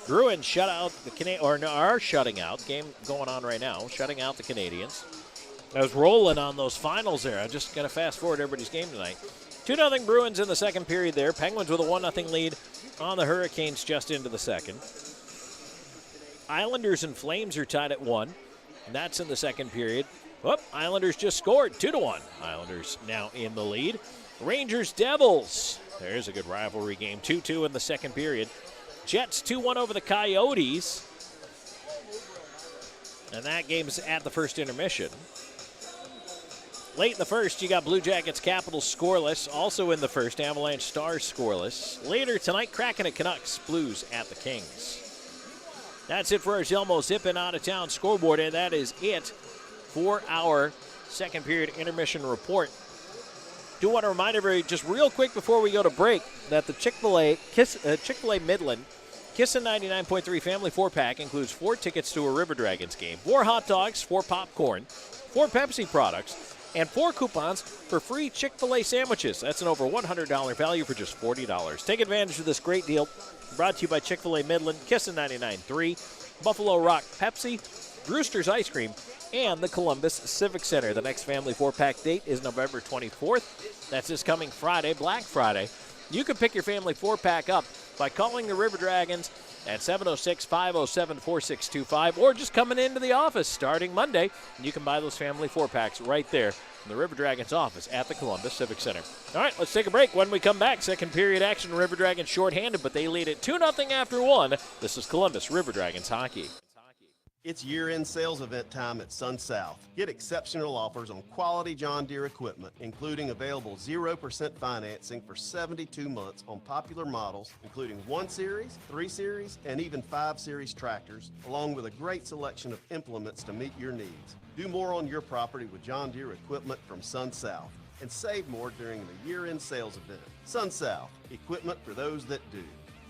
Bruins shut out are shutting out. Game going on right now, shutting out the Canadians. I was rolling on those finals there. I'm just going to fast forward everybody's game tonight. 2-0 Bruins in the second period there. Penguins with a 1-0 lead on the Hurricanes just into the second. Islanders and Flames are tied at 1. And that's in the second period. Whoop, Islanders just scored 2-1. Islanders now in the lead. Rangers Devils. There's a good rivalry game. 2-2 in the second period. Jets 2-1 over the Coyotes. And that game is at the first intermission. Late in the first, you got Blue Jackets Capitals scoreless. Also in the first, Avalanche Stars scoreless. Later tonight, Kraken at Canucks. Blues at the Kings. That's it for our Zelmo Zip-In out-of-town scoreboard, and that is it for our second period intermission report. Do want to remind everybody, just real quick before we go to break, that the Chick-fil-A Midland Kissin' 99.3 Family 4-Pack includes 4 tickets to a River Dragons game, 4 hot dogs, 4 popcorn, 4 Pepsi products, and 4 coupons for free Chick-fil-A sandwiches. That's an over $100 value for just $40. Take advantage of this great deal. Brought to you by Chick-fil-A Midland, Kissin' 99.3, Buffalo Rock Pepsi, Brewster's Ice Cream, and the Columbus Civic Center. The next Family 4-Pack date is November 24th. That's this coming Friday, Black Friday. You can pick your Family 4-Pack up by calling the River Dragons at 706-507-4625 or just coming into the office starting Monday. And you can buy those Family 4-Packs right there in the River Dragons office at the Columbus Civic Center. All right, let's take a break. When we come back, second period action, River Dragons shorthanded, but they lead it 2-0 after 1. This is Columbus River Dragons hockey. It's year-end sales event time at Sun South. Get exceptional offers on quality John Deere equipment, including available 0% financing for 72 months on popular models, including 1 Series, 3 Series, and even 5 Series tractors, along with a great selection of implements to meet your needs. Do more on your property with John Deere equipment from Sun South, and save more during the year-end sales event. Sun South, equipment for those that do.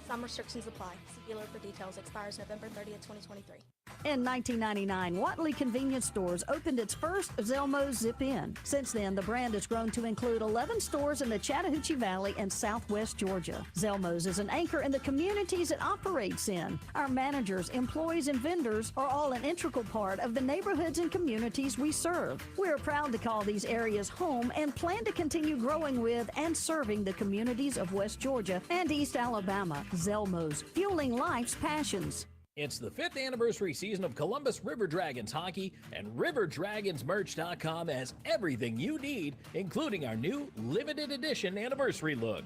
Some restrictions apply. See dealer for details. Expires November 30th, 2023. In 1999, Watley Convenience Stores opened its first Zylec Zip-In. Since then, the brand has grown to include 11 stores in the Chattahoochee Valley and Southwest Georgia. Zylec is an anchor in the communities it operates in. Our managers, employees, and vendors are all an integral part of the neighborhoods and communities we serve. We are proud to call these areas home and plan to continue growing with and serving the communities of West Georgia and East Alabama. Zylec, fueling life's passions. It's the 5th anniversary season of Columbus River Dragons hockey, and RiverDragonsMerch.com has everything you need, including our new limited edition anniversary look.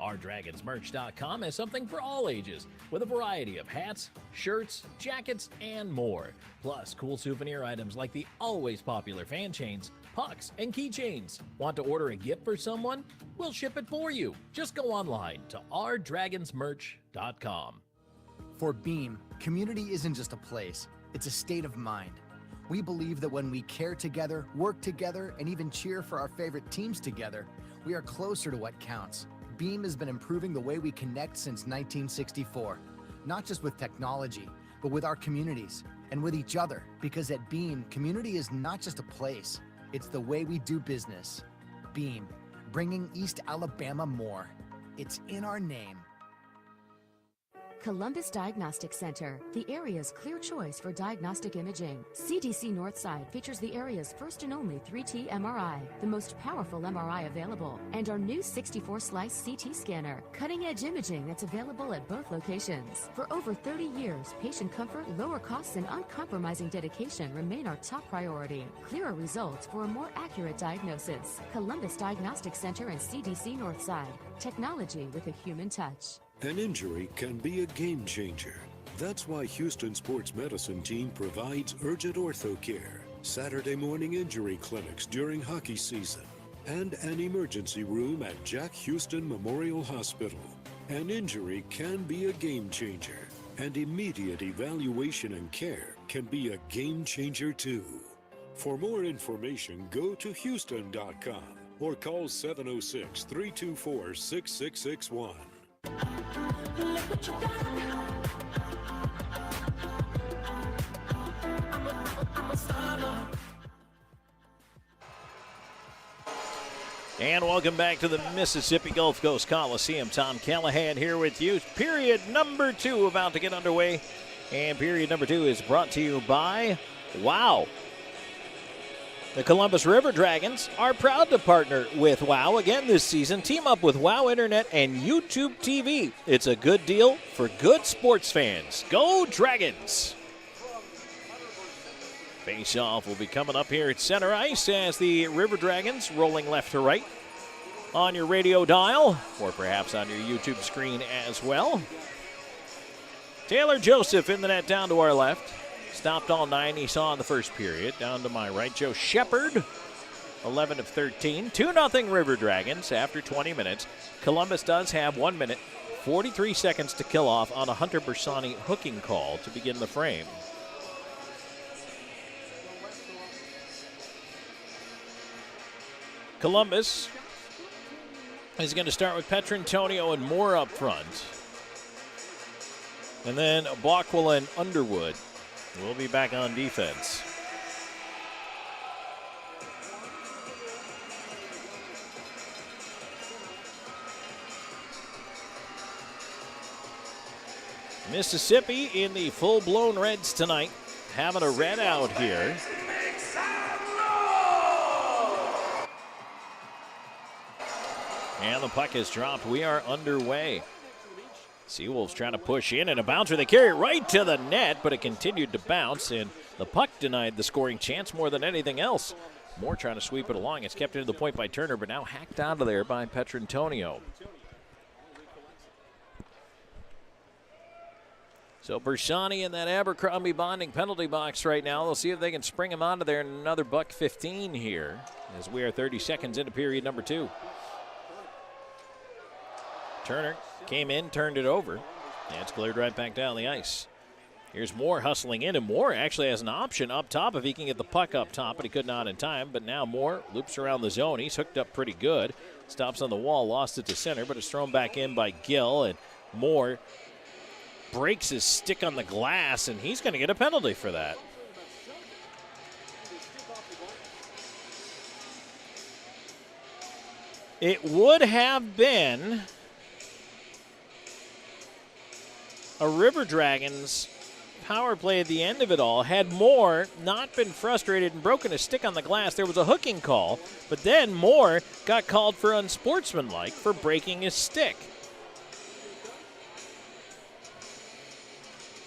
OurDragonsMerch.com has something for all ages, with a variety of hats, shirts, jackets, and more. Plus, cool souvenir items like the always popular fan chains, pucks, and keychains. Want to order a gift for someone? We'll ship it for you. Just go online to OurDragonsMerch.com. For Beam, community isn't just a place, it's a state of mind. We believe that when we care together, work together, and even cheer for our favorite teams together, we are closer to what counts. Beam has been improving the way we connect since 1964, not just with technology, but with our communities and with each other. Because at Beam, community is not just a place, it's the way we do business. Beam, bringing East Alabama more. It's in our name. Columbus Diagnostic Center, the area's clear choice for diagnostic imaging. CDC Northside features the area's first and only 3T MRI, the most powerful MRI available, and our new 64-slice CT scanner, cutting-edge imaging that's available at both locations. For over 30 years, patient comfort, lower costs, and uncompromising dedication remain our top priority. Clearer results for a more accurate diagnosis. Columbus Diagnostic Center and CDC Northside. Technology with a human touch. An injury can be a game changer. That's why Houston Sports Medicine Team provides urgent ortho care, Saturday morning injury clinics during hockey season, and an emergency room at Jack Houston Memorial Hospital. An injury can be a game changer, and immediate evaluation and care can be a game changer too. For more information, go to Houston.com or call 706-324-6661. And welcome back to the Mississippi Gulf Coast Coliseum. Tom Calahan here with you. Period number 2 about to get underway. And period number 2 is brought to you by WOW. The Columbus River Dragons are proud to partner with WOW again this season. Team up with WOW Internet and YouTube TV. It's a good deal for good sports fans. Go Dragons! Face-off will be coming up here at center ice as the River Dragons rolling left to right on your radio dial or perhaps on your YouTube screen as well. Taylor Joseph in the net down to our left. Stopped all 9 he saw in the first period. Down to my right, Joe Shepard, 11 of 13. 2-0 River Dragons after 20 minutes. Columbus does have 1 minute, 43 seconds to kill off on a Hunter Bersani hooking call to begin the frame. Columbus is going to start with Petrantonio and Moore up front. And then Bockwell and Underwood will be back on defense. Mississippi in the full-blown Reds tonight, having a red out here. And the puck is dropped. We are underway. SeaWolves trying to push in, and a bouncer. They carry it right to the net, but it continued to bounce, and the puck denied the scoring chance more than anything else. Moore trying to sweep it along. It's kept into the point by Turner, but now hacked out of there by Petrantonio. So Bersani in that Abercrombie bonding penalty box right now. They'll see if they can spring him out of there in another $1.15 here as we are 30 seconds into period number 2. Turner came in, turned it over, and it's cleared right back down the ice. Here's Moore hustling in, and Moore actually has an option up top if he can get the puck up top, but he could not in time. But now Moore loops around the zone. He's hooked up pretty good. Stops on the wall, lost it to center, but it's thrown back in by Gill, and Moore breaks his stick on the glass, and he's going to get a penalty for that. It would have been a River Dragons power play at the end of it all. Had Moore not been frustrated and broken his stick on the glass, there was a hooking call, but then Moore got called for unsportsmanlike for breaking his stick.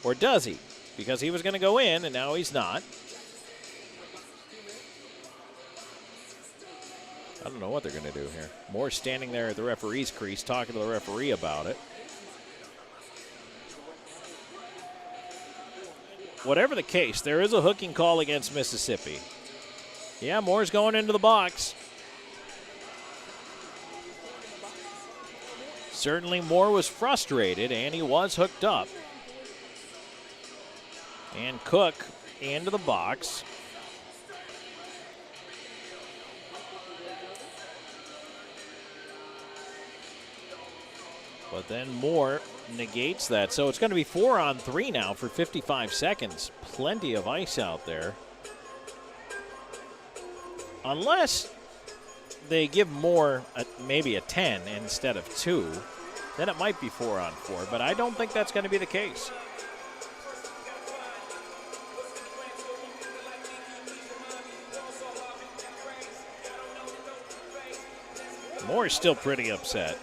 Or does he? Because he was going to go in, and now he's not. I don't know what they're going to do here. Moore standing there at the referee's crease talking to the referee about it. Whatever the case, there is a hooking call against Mississippi. Yeah, Moore's going into the box. Certainly Moore was frustrated, and he was hooked up. And Cook into the box. But then Moore negates that. So it's going to be 4-on-3 now for 55 seconds. Plenty of ice out there. Unless they give Moore maybe a 10 instead of 2, then it might be 4-on-4. But I don't think that's going to be the case. Moore's still pretty upset.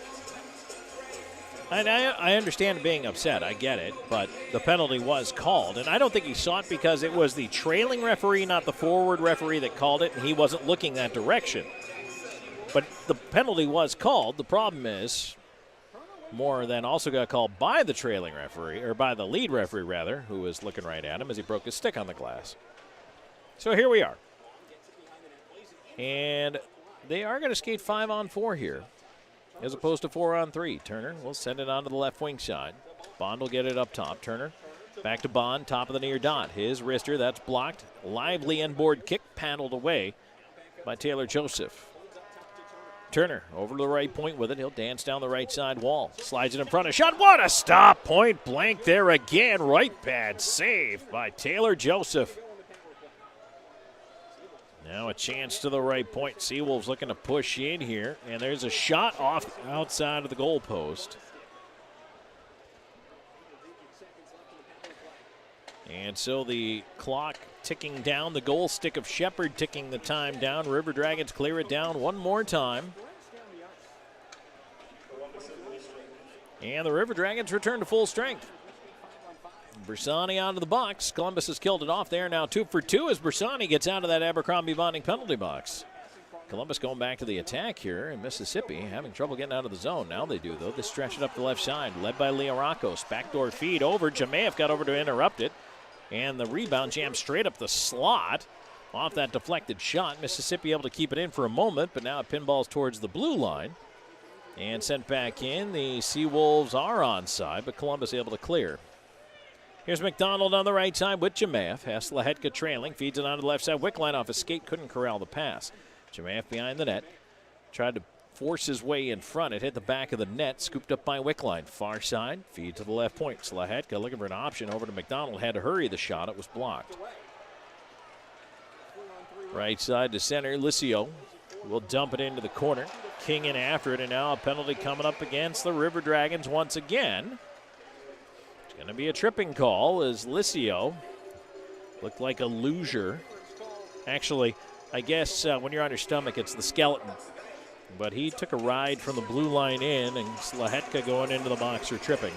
And I understand being upset. I get it. But the penalty was called. And I don't think he saw it because it was the trailing referee, not the forward referee, that called it. And he wasn't looking that direction. But the penalty was called. The problem is Moore then also got called by the trailing referee, or by the lead referee, rather, who was looking right at him as he broke his stick on the glass. So here we are. And they are going to skate 5-on-4 here, as opposed to 4-on-3. Turner will send it on to the left wing side. Bond will get it up top. Turner back to Bond, top of the near dot. His wrister, that's blocked. Lively inboard kick paddled away by Taylor Joseph. Turner over to the right point with it. He'll dance down the right side wall. Slides it in front of shot. What a stop! Point blank there again. Right pad save by Taylor Joseph. Now a chance to the right point. SeaWolves looking to push in here. And there's a shot off outside of the goal post. And so the clock ticking down. The goal stick of Shepard ticking the time down. River Dragons clear it down one more time. And the River Dragons return to full strength. Bersani out of the box. Columbus has killed it off there. Now 2 for 2 as Bersani gets out of that Abercrombie bonding penalty box. Columbus going back to the attack here in Mississippi, having trouble getting out of the zone. Now they do, though. They stretch it up the left side, led by Leo Rakos. Backdoor feed over. Jamaev got over to interrupt it. And the rebound jammed straight up the slot off that deflected shot. Mississippi able to keep it in for a moment, but now it pinballs towards the blue line. And sent back in. The SeaWolves are onside, but Columbus able to clear. Here's McDonald on the right side with Jamaev. Has Lahetka trailing. Feeds it onto the left side. Wickline off his skate. Couldn't corral the pass. Jamaev behind the net. Tried to force his way in front. It hit the back of the net. Scooped up by Wickline. Far side. Feed to the left point. Lahetka looking for an option over to McDonald. Had to hurry the shot. It was blocked. Right side to center. Licio will dump it into the corner. King in after it. And now a penalty coming up against the River Dragons once again. Going to be a tripping call as Licio looked like a loser. Actually, I guess when you're on your stomach, it's the skeleton. But he took a ride from the blue line in, and Lahetka going into the box for tripping.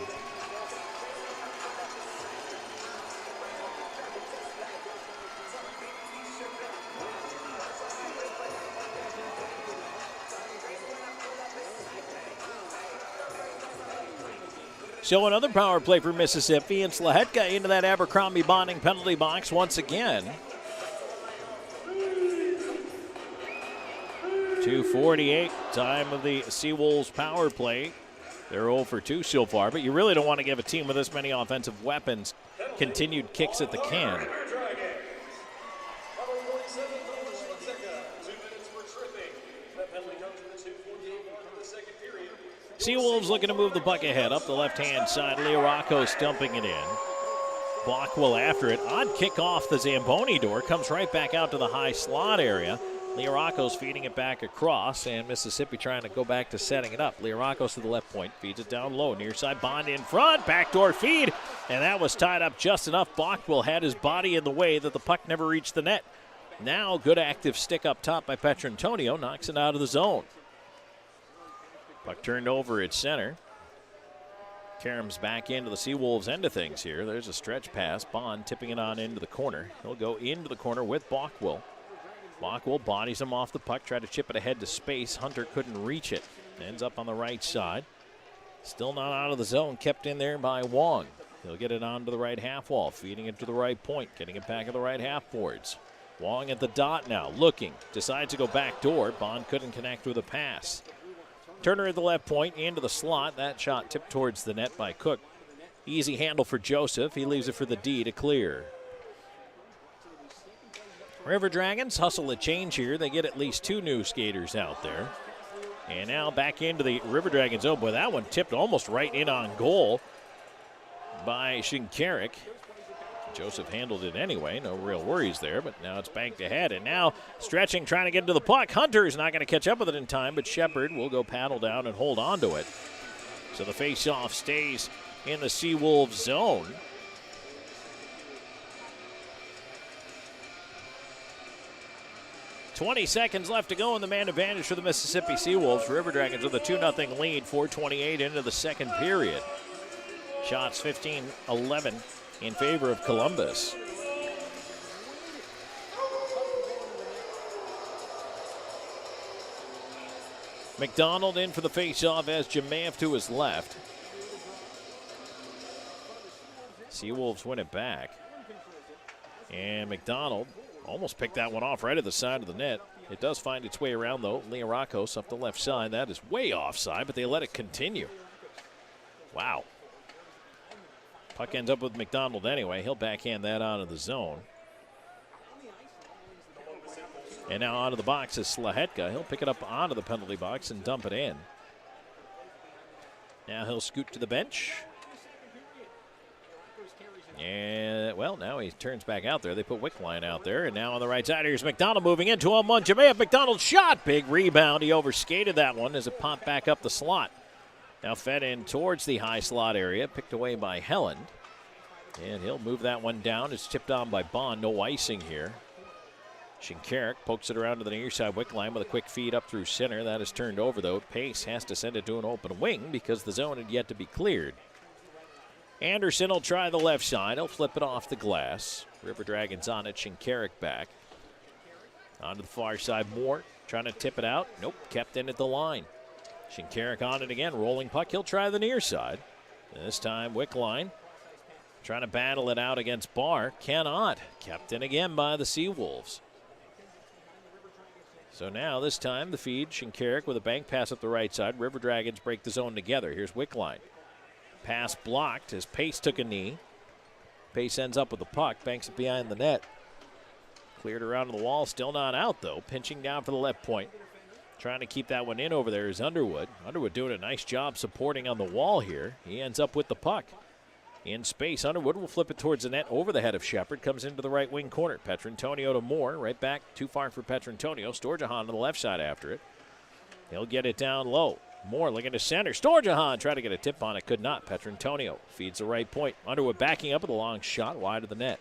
So another power play for Mississippi, and Slahetka into that Abercrombie bonding penalty box once again. 2:48, time of the SeaWolves power play. They're 0 for 2 so far, but you really don't want to give a team with this many offensive weapons continued kicks at the can. SeaWolves looking to move the puck ahead up the left-hand side. Leorakos dumping it in. Blockwell after it. Odd kick off the Zamboni door. Comes right back out to the high slot area. Leorakos feeding it back across, and Mississippi trying to go back to setting it up. Leorakos to the left point, feeds it down low. Near side, Bond in front. Backdoor feed, and that was tied up just enough. Blockwell had his body in the way that the puck never reached the net. Now, good active stick up top by Petrantonio. Knocks it out of the zone. Puck turned over at center. Karam's back into the SeaWolves end of things here. There's a stretch pass. Bond tipping it on into the corner. He'll go into the corner with Blockwell. Blockwell bodies him off the puck. Tried to chip it ahead to space. Hunter couldn't reach it. Ends up on the right side. Still not out of the zone. Kept in there by Wong. He'll get it onto the right half wall. Feeding it to the right point. Getting it back at the right half boards. Wong at the dot now. Looking. Decides to go back door. Bond couldn't connect with a pass. Turner at the left point, into the slot. That shot tipped towards the net by Cook. Easy handle for Joseph. He leaves it for the D to clear. River Dragons hustle a change here. They get at least 2 new skaters out there. And now back into the River Dragons. Oh, boy, that one tipped almost right in on goal by Shinkarik. Joseph handled it anyway. No real worries there, but now it's banked ahead. And now stretching, trying to get into the puck. Hunter's not going to catch up with it in time, but Shepard will go paddle down and hold on to it. So the face-off stays in the SeaWolves zone. .20 seconds left to go in the man advantage for the Mississippi SeaWolves. River Dragons with a 2-0 lead, 4:28 into the second period. Shots 15-11 in favor of Columbus. McDonald in for the face-off as Jemaev to his left. SeaWolves win it back. And McDonald almost picked that one off right at the side of the net. It does find its way around, though. Leorakos up the left side. That is way offside, but they let it continue. Wow. Puck ends up with McDonald anyway. He'll backhand that out of the zone. And now onto the box is Slahetka. He'll pick it up onto the penalty box and dump it in. Now he'll scoot to the bench. And, well, now he turns back out there. They put Wickline out there. And now on the right side, here's McDonald moving into him. One Jemaev. McDonald shot. Big rebound. He overskated that one as it popped back up the slot. Now fed in towards the high slot area. Picked away by Helland. And he'll move that one down. It's tipped on by Bond. No icing here. Shinkarik pokes it around to the near side. Wickline with a quick feed up through center. That is turned over, though. Peirce has to send it to an open wing because the zone had yet to be cleared. Anderson will try the left side. He'll flip it off the glass. River Dragons on it. Shinkarik back. Onto the far side. Moore trying to tip it out. Nope. Kept in at the line. Shinkarik on it again. Rolling puck. He'll try the near side. This time Wickline trying to battle it out against Barr. Cannot. Kept in again by the SeaWolves. So now this time the feed. Shinkarik with a bank pass up the right side. River Dragons break the zone together. Here's Wickline. Pass blocked as Peirce took a knee. Peirce ends up with the puck, banks it behind the net. Cleared around the wall, still not out though. Pinching down for the left point. Trying to keep that one in over there is Underwood. Underwood doing a nice job supporting on the wall here. He ends up with the puck. In space, Underwood will flip it towards the net over the head of Shepard. Comes into the right wing corner. Petrantonio to Moore. Right back, too far for Petrantonio. Storjahan on the left side after it. He'll get it down low. Moore looking to center. Storjahan tried to get a tip on it. Could not. Petrantonio feeds the right point. Underwood backing up with a long shot wide of the net.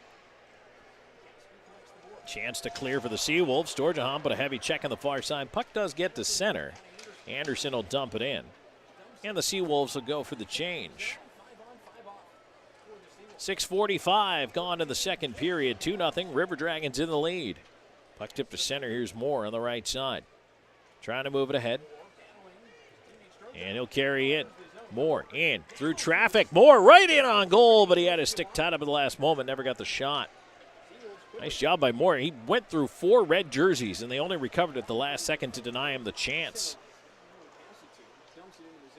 Chance to clear for the SeaWolves. Storjahan put a heavy check on the far side. Puck does get to center. Anderson will dump it in. And the SeaWolves will go for the change. 6:45 gone in the second period. 2-0. River Dragons in the lead. Puck tip to center. Here's Moore on the right side. Trying to move it ahead. And he'll carry it. Moore in through traffic. Moore right in on goal, but he had his stick tied up at the last moment, never got the shot. Nice job by Moore. He went through 4 red jerseys, and they only recovered at the last second to deny him the chance.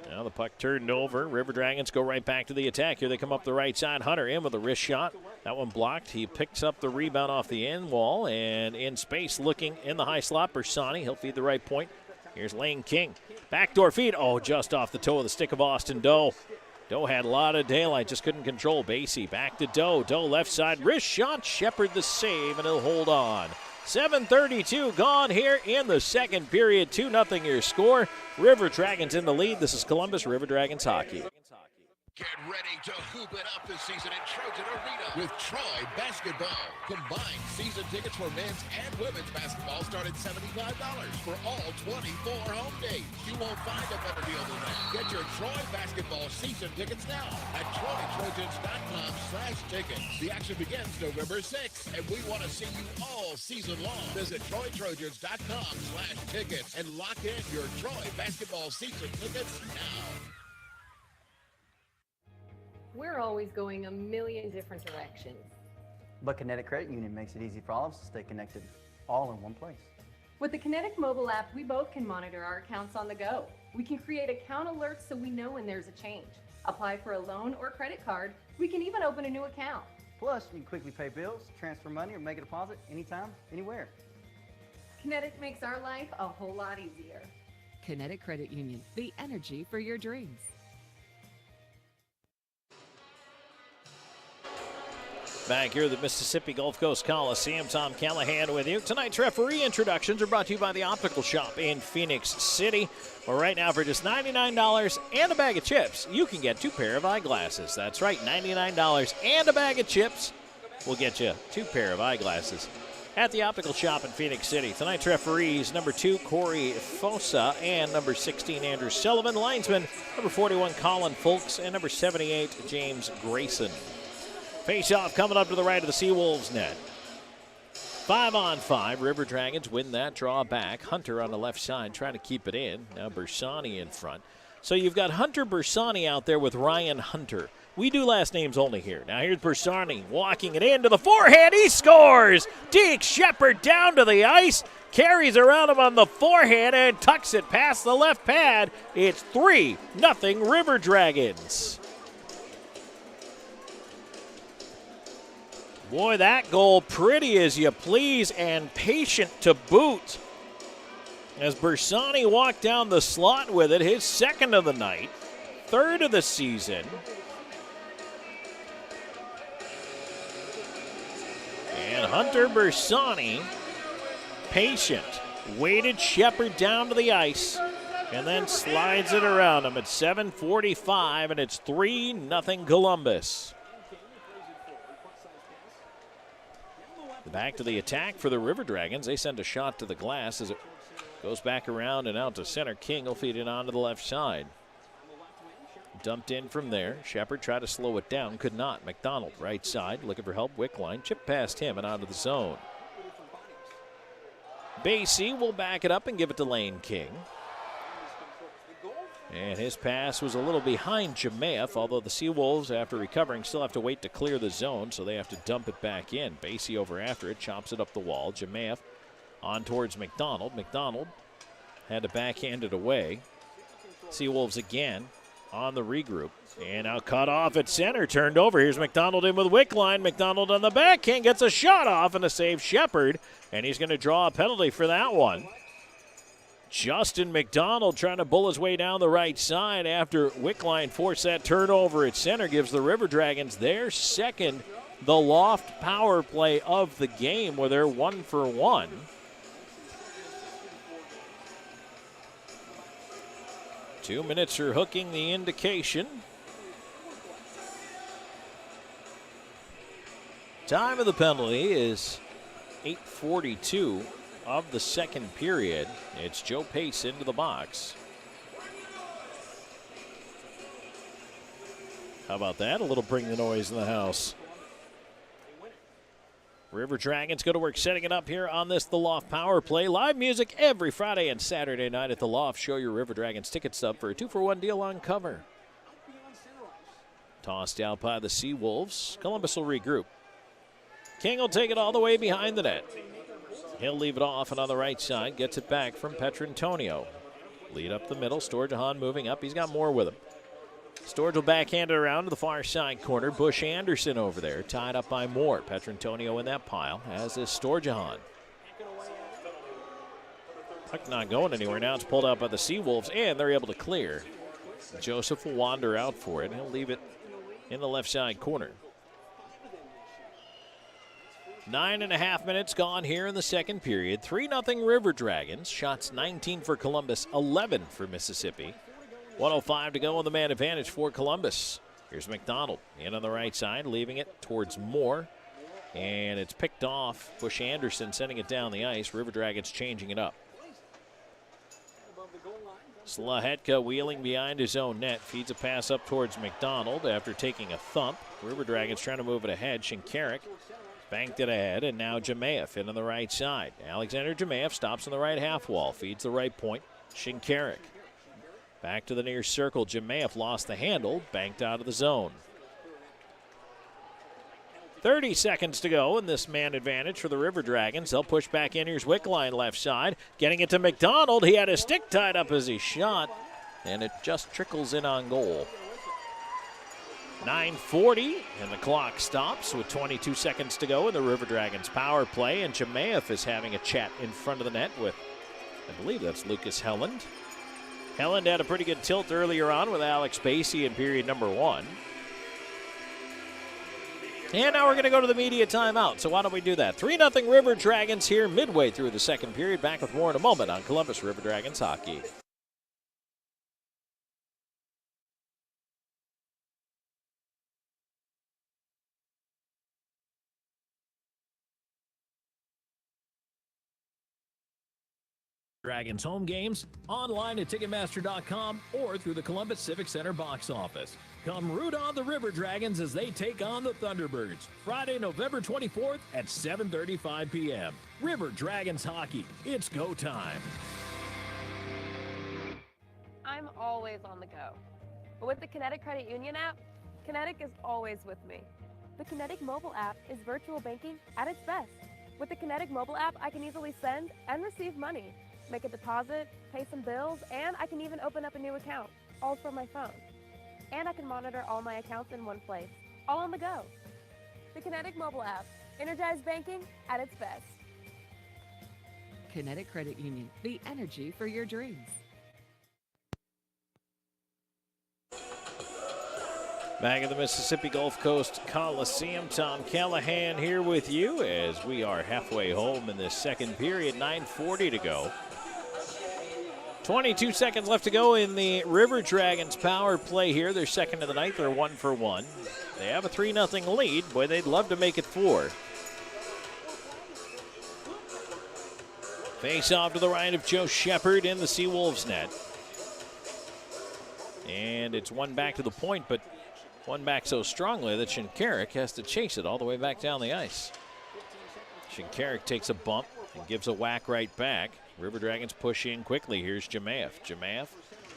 Now the puck turned over. River Dragons go right back to the attack. Here they come up the right side. Hunter in with a wrist shot. That one blocked. He picks up the rebound off the end wall, and in space looking in the high slot, Bersani. He'll feed the right point. Here's Lane King. Backdoor feed. Oh, just off the toe of the stick of Austin Doe. Doe had a lot of daylight, just couldn't control Basie. Back to Doe. Doe left side. Wrist shot. Shepard the save, and he'll hold on. 7:32 gone here in the second period. 2-0 your score. River Dragons in the lead. This is Columbus River Dragons hockey. Get ready to hoop it up this season in Trojan Arena with Troy Basketball. Combined season tickets for men's and women's basketball start at $75 for all 24 home days. You won't find a better deal than that. Get your Troy Basketball season tickets now at TroyTrojans.com/tickets. The action begins November 6th, and we want to see you all season long. Visit TroyTrojans.com/tickets and lock in your Troy Basketball season tickets now. We're always going a million different directions. But Kinetic Credit Union makes it easy for all of us to stay connected all in one place. With the Kinetic mobile app, we both can monitor our accounts on the go. We can create account alerts so we know when there's a change. Apply for a loan or credit card. We can even open a new account. Plus, you can quickly pay bills, transfer money, or make a deposit anytime, anywhere. Kinetic makes our life a whole lot easier. Kinetic Credit Union, the energy for your dreams. Back here at the Mississippi Gulf Coast Coliseum, Tom Calahan with you. Tonight's referee introductions are brought to you by the Optical Shop in Phoenix City. Well, right now, for just $99 and a bag of chips, you can get 2 pair of eyeglasses. That's right, $99 and a bag of chips will get you 2 pair of eyeglasses at the Optical Shop in Phoenix City. Tonight's referees, number 2, Corey Fosa, and number 16, Andrew Sullivan. Linesman, number 41, Colin Folks, and number 78, James Grayson. Face-off coming up to the right of the SeaWolves net. 5-on-5. River Dragons win that draw back. Hunter on the left side trying to keep it in. Now Bersani in front. So you've got Hunter Bersani out there with Ryan Hunter. We do last names only here. Now here's Bersani walking it into the forehand. He scores! Deke Shepard down to the ice. Carries around him on the forehand and tucks it past the left pad. It's 3-0 River Dragons. Boy, that goal pretty as you please and patient to boot. As Bersani walked down the slot with it, his second of the night, third of the season. And Hunter Bersani, patient, weighted Shepard down to the ice and then slides it around him at 7:45, and it's 3-0 Columbus. Back to the attack for the River Dragons. They send a shot to the glass as it goes back around and out to center. King will feed it on to the left side. Dumped in from there. Shepard tried to slow it down, could not. McDonald, right side, looking for help. Wickline, chip past him and out of the zone. Basie will back it up and give it to Lane King. And his pass was a little behind Jemaeth, although the SeaWolves, after recovering, still have to wait to clear the zone, so they have to dump it back in. Basie over after it, chops it up the wall. Jemaeth on towards McDonald. McDonald had to backhand it away. SeaWolves again on the regroup. And now cut off at center, turned over. Here's McDonald in with Wickline. McDonald on the backhand gets a shot off and a save Shepard, and he's going to draw a penalty for that one. Justin McDonald trying to bull his way down the right side after Wickline forced that turnover at center. Gives the River Dragons their second, the loft power play of the game, where they're 1 for 1. Two minutes are hooking the indication. Time of the penalty is 8:42 of the second period. It's Joe Peirce into the box. How about that? A little bring the noise in the house. River Dragons go to work setting it up here on this The Loft Power Play. Live music every Friday and Saturday night at The Loft. Show your River Dragons ticket stub for a 2-for-1 deal on cover. Tossed out by the SeaWolves. Columbus will regroup. King will take it all the way behind the net. He'll leave it off and on the right side. Gets it back from Petrantonio. Lead up the middle. Storjahan moving up. He's got more with him. Storge will backhand it around to the far side corner. Bush Anderson over there, tied up by Moore. Petrantonio in that pile, as is Storjahan. Puck not going anywhere. Now it's pulled out by the SeaWolves, and they're able to clear. Joseph will wander out for it. He'll leave it in the left side corner. 9.5 minutes gone here in the second period. 3-0 River Dragons. Shots 19 for Columbus, 11 for Mississippi. 1:05 to go on the man advantage for Columbus. Here's McDonald in on the right side, leaving it towards Moore. And it's picked off. Bush Anderson sending it down the ice. River Dragons changing it up. Slahetka wheeling behind his own net. Feeds a pass up towards McDonald after taking a thump. River Dragons trying to move it ahead. Shinkarik banked it ahead, and now Jemayev in on the right side. Alexander Jemayev stops on the right half wall. Feeds the right point. Shinkarik. Back to the near circle. Jemayev lost the handle. Banked out of the zone. 30 seconds to go in this man advantage for the River Dragons. They'll push back in. Here's Wickline left side. Getting it to McDonald. He had his stick tied up as he shot, and it just trickles in on goal. 9:40, and the clock stops with 22 seconds to go in the River Dragons power play, and Jemayev is having a chat in front of the net with, I believe that's Lucas Helland. Helland had a pretty good tilt earlier on with Alex Basie in period number 1. And now we're going to go to the media timeout, so why don't we do that? 3-0 River Dragons here midway through the second period. Back with more in a moment on Columbus River Dragons hockey. Dragons home games, online at Ticketmaster.com or through the Columbus Civic Center box office. Come root on the River Dragons as they take on the Thunderbirds. Friday, November 24th at 7:35 p.m. River Dragons hockey. It's go time. I'm always on the go. But with the Kinetic Credit Union app, Kinetic is always with me. The Kinetic mobile app is virtual banking at its best. With the Kinetic mobile app, I can easily send and receive money, make a deposit, pay some bills, and I can even open up a new account, all from my phone. And I can monitor all my accounts in one place, all on the go. The Kinetic mobile app, energized banking at its best. Kinetic Credit Union, the energy for your dreams. Back at the Mississippi Gulf Coast Coliseum, Tom Calahan here with you as we are halfway home in this second period, 9:40 to go. 22 seconds left to go in the River Dragons power play here. They're second of the night. They're 1 for 1. They have a 3-0 lead. Boy, they'd love to make it 4. Face off to the right of Joe Shepard in the SeaWolves net. And it's one back to the point, but one back so strongly that Shinkarik has to chase it all the way back down the ice. Shinkarik takes a bump and gives a whack right back. River Dragons push in quickly. Here's Jemayev. Jemayev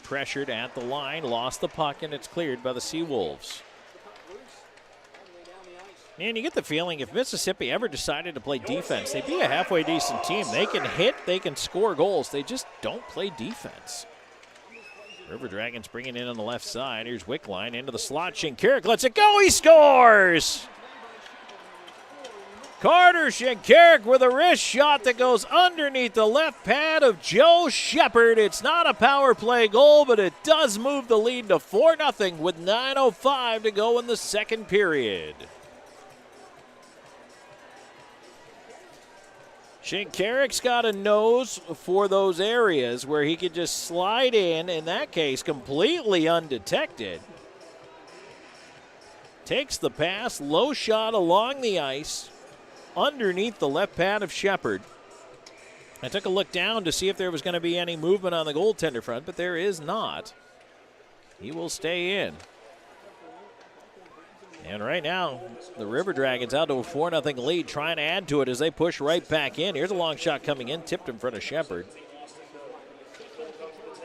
pressured at the line, lost the puck, and it's cleared by the SeaWolves. Man, you get the feeling if Mississippi ever decided to play defense, they'd be a halfway decent team. They can hit, they can score goals. They just don't play defense. River Dragons bringing in on the left side. Here's Wickline into the slot. Shinkarik lets it go. He scores! Carter Shinkarik with a wrist shot that goes underneath the left pad of Joe Shepard. It's not a power play goal, but it does move the lead to 4-0 with 9:05 to go in the second period. Shinkarik's got a nose for those areas where he could just slide in that case, completely undetected. Takes the pass, low shot along the ice, underneath the left pad of Shepard. I took a look down to see if there was going to be any movement on the goaltender front, but there is not. He will stay in. And right now, the River Dragons out to a 4-0 lead, trying to add to it as they push right back in. Here's a long shot coming in, tipped in front of Shepard.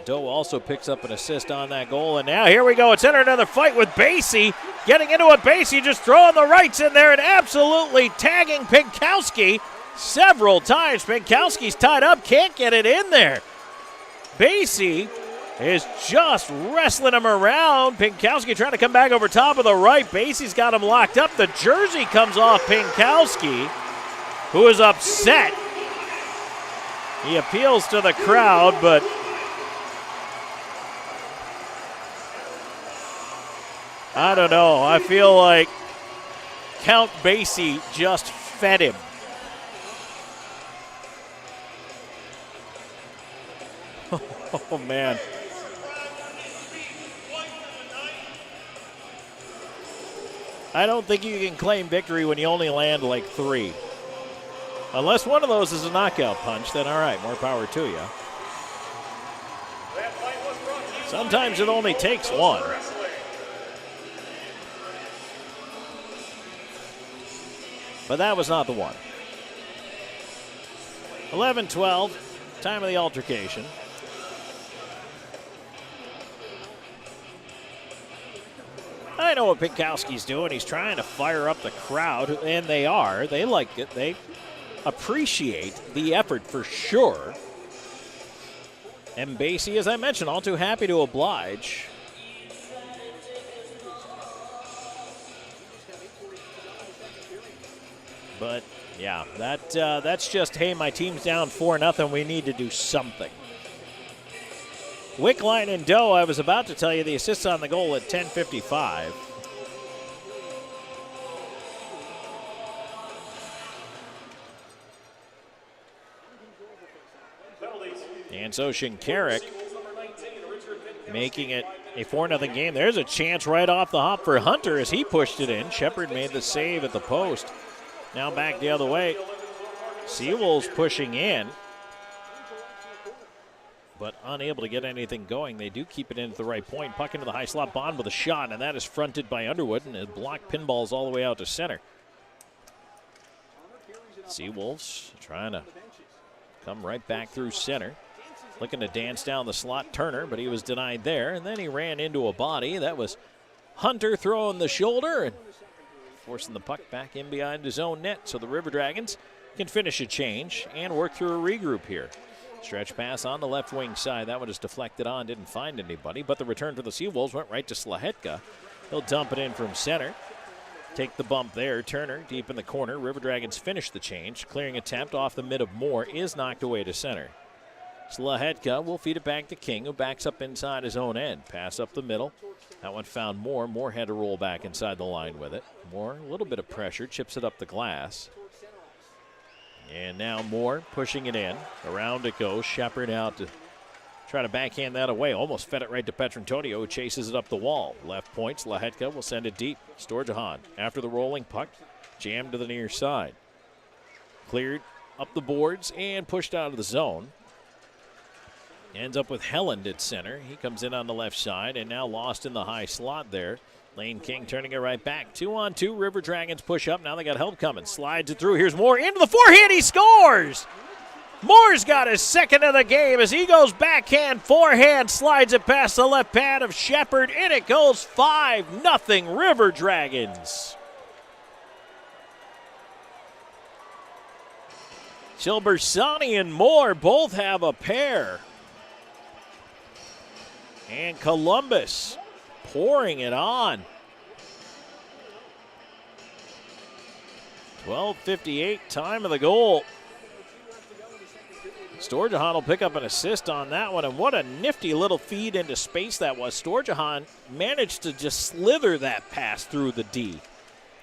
Doe also picks up an assist on that goal, and now here we go. It's entered another fight with Basie. Getting into it, Basie just throwing the rights in there and absolutely tagging Pinkowski several times. Pinkowski's tied up, can't get it in there. Basie is just wrestling him around. Pinkowski trying to come back over top of the right. Basie's got him locked up. The jersey comes off Pinkowski, who is upset. He appeals to the crowd, but I don't know. I feel like Count Basie just fed him. Oh, man. I don't think you can claim victory when you only land like 3. Unless one of those is a knockout punch, then all right, more power to you. Sometimes it only takes 1. But that was not the one. 11-12, time of the altercation. I know what Pinkowski's doing. He's trying to fire up the crowd, and they are. They like it. They appreciate the effort for sure. And Basie, as I mentioned, all too happy to oblige. But, yeah, that's just, hey, my team's down 4-0. We need to do something. Wickline and Doe, I was about to tell you the assists on the goal at 10:55. And so Shinkarik making it a 4-0 game. There's a chance right off the hop for Hunter as he pushed it in. Shepard made the save at the post. Now back the other way. SeaWolves pushing in, but unable to get anything going. They do keep it in at the right point. Puck into the high slot. Bond with a shot, and that is fronted by Underwood, and it blocked pinballs all the way out to center. SeaWolves trying to come right back through center. Looking to dance down the slot, Turner, but he was denied there, and then he ran into a body. That was Hunter throwing the shoulder and forcing the puck back in behind his own net, so the River Dragons can finish a change and work through a regroup here. Stretch pass on the left wing side. That one is deflected on, didn't find anybody, but the return for the SeaWolves went right to Slahetka. He'll dump it in from center. Take the bump there. Turner deep in the corner. River Dragons finish the change. Clearing attempt off the mid of Moore is knocked away to center. Slahetka will feed it back to King, who backs up inside his own end. Pass up the middle. That one found Moore. Moore had to roll back inside the line with it. Moore, a little bit of pressure, chips it up the glass. And now Moore pushing it in. Around it goes. Shepard out to try to backhand that away. Almost fed it right to Petrantonio, who chases it up the wall. Left point, Slahetka will send it deep. Storjahan after the rolling puck. Jammed to the near side. Cleared up the boards and pushed out of the zone. Ends up with Helland at center. He comes in on the left side and now lost in the high slot there. Lane King turning it right back. 2-on-2. River Dragons push up. Now they got help coming. Slides it through. Here's Moore into the forehand. He scores! Moore's got his second of the game as he goes backhand, forehand, slides it past the left pad of Shepard, and it goes 5-0 River Dragons. Silbersani and Moore both have a pair. And Columbus pouring it on. 12:58, time of the goal. Storjahan will pick up an assist on that one, and what a nifty little feed into space that was. Storjahan managed to just slither that pass through the D.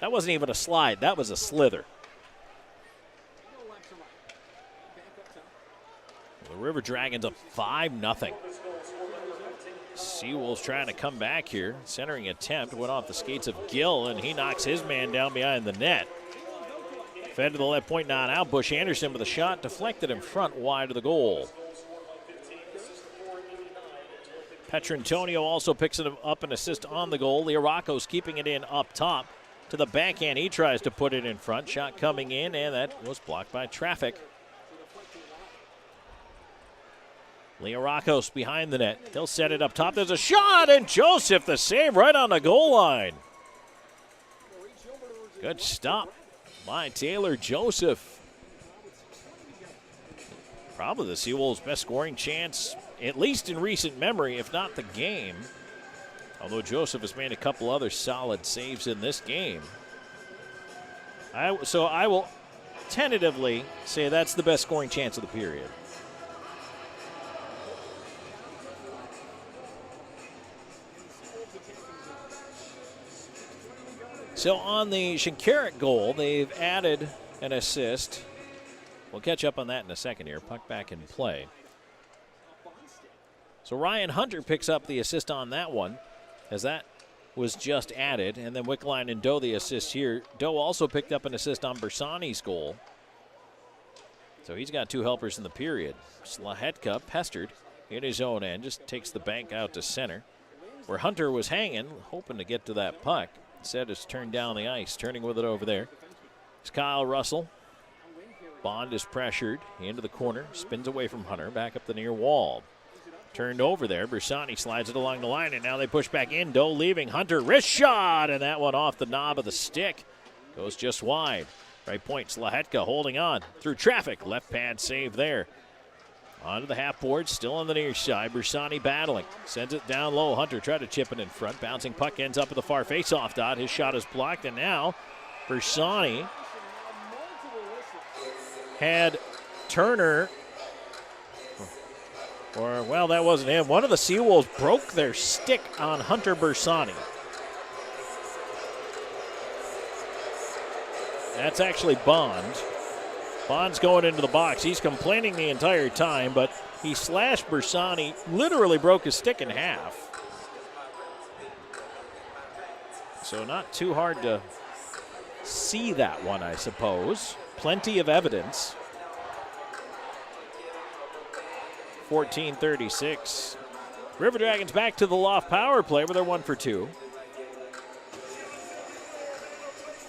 That wasn't even a slide, that was a slither. The River Dragons up 5-0. SeaWolves trying to come back here. Centering attempt went off the skates of Gill, and he knocks his man down behind the net. Fed to the left point, not out. Bush Anderson with a shot deflected in front, wide of the goal. Petrantonio also picks it up an assist on the goal. Liaraco's keeping it in up top. To the backhand, he tries to put it in front. Shot coming in, and that was blocked by traffic. Leorakos behind the net. He'll set it up top. There's a shot, and Joseph the save right on the goal line. Good stop by Taylor Joseph. Probably the SeaWolves' best scoring chance, at least in recent memory, if not the game. Although Joseph has made a couple other solid saves in this game. So I will tentatively say that's the best scoring chance of the period. So on the Shinkarik goal, they've added an assist. We'll catch up on that in a second here. Puck back in play. So Ryan Hunter picks up the assist on that one, as that was just added. And then Wickline and Doe the assist here. Doe also picked up an assist on Bersani's goal. So he's got two helpers in the period. Slahetka, pestered in his own end, just takes the bank out to center, where Hunter was hanging, hoping to get to that puck. Instead, it's turned down the ice. Turning with it over there. It's Kyle Russell. Bond is pressured into the corner. Spins away from Hunter. Back up the near wall. Turned over there. Bersani slides it along the line, and now they push back in. Doe leaving. Hunter, wrist shot, and that one off the knob of the stick. Goes just wide. Right point, Slahetka holding on through traffic. Left pad save there. Onto the half board, still on the near side. Bersani battling. Sends it down low. Hunter tried to chip it in front. Bouncing puck ends up at the far face-off dot. His shot is blocked, and now Bersani had Turner, well, that wasn't him. One of the SeaWolves broke their stick on Hunter Bersani. That's actually Bond. Bond's going into the box. He's complaining the entire time, but he slashed Bersani, literally broke his stick in half. So not too hard to see that one, I suppose. Plenty of evidence. 14:36. River Dragons back to the loft power play where they're 1 for 2.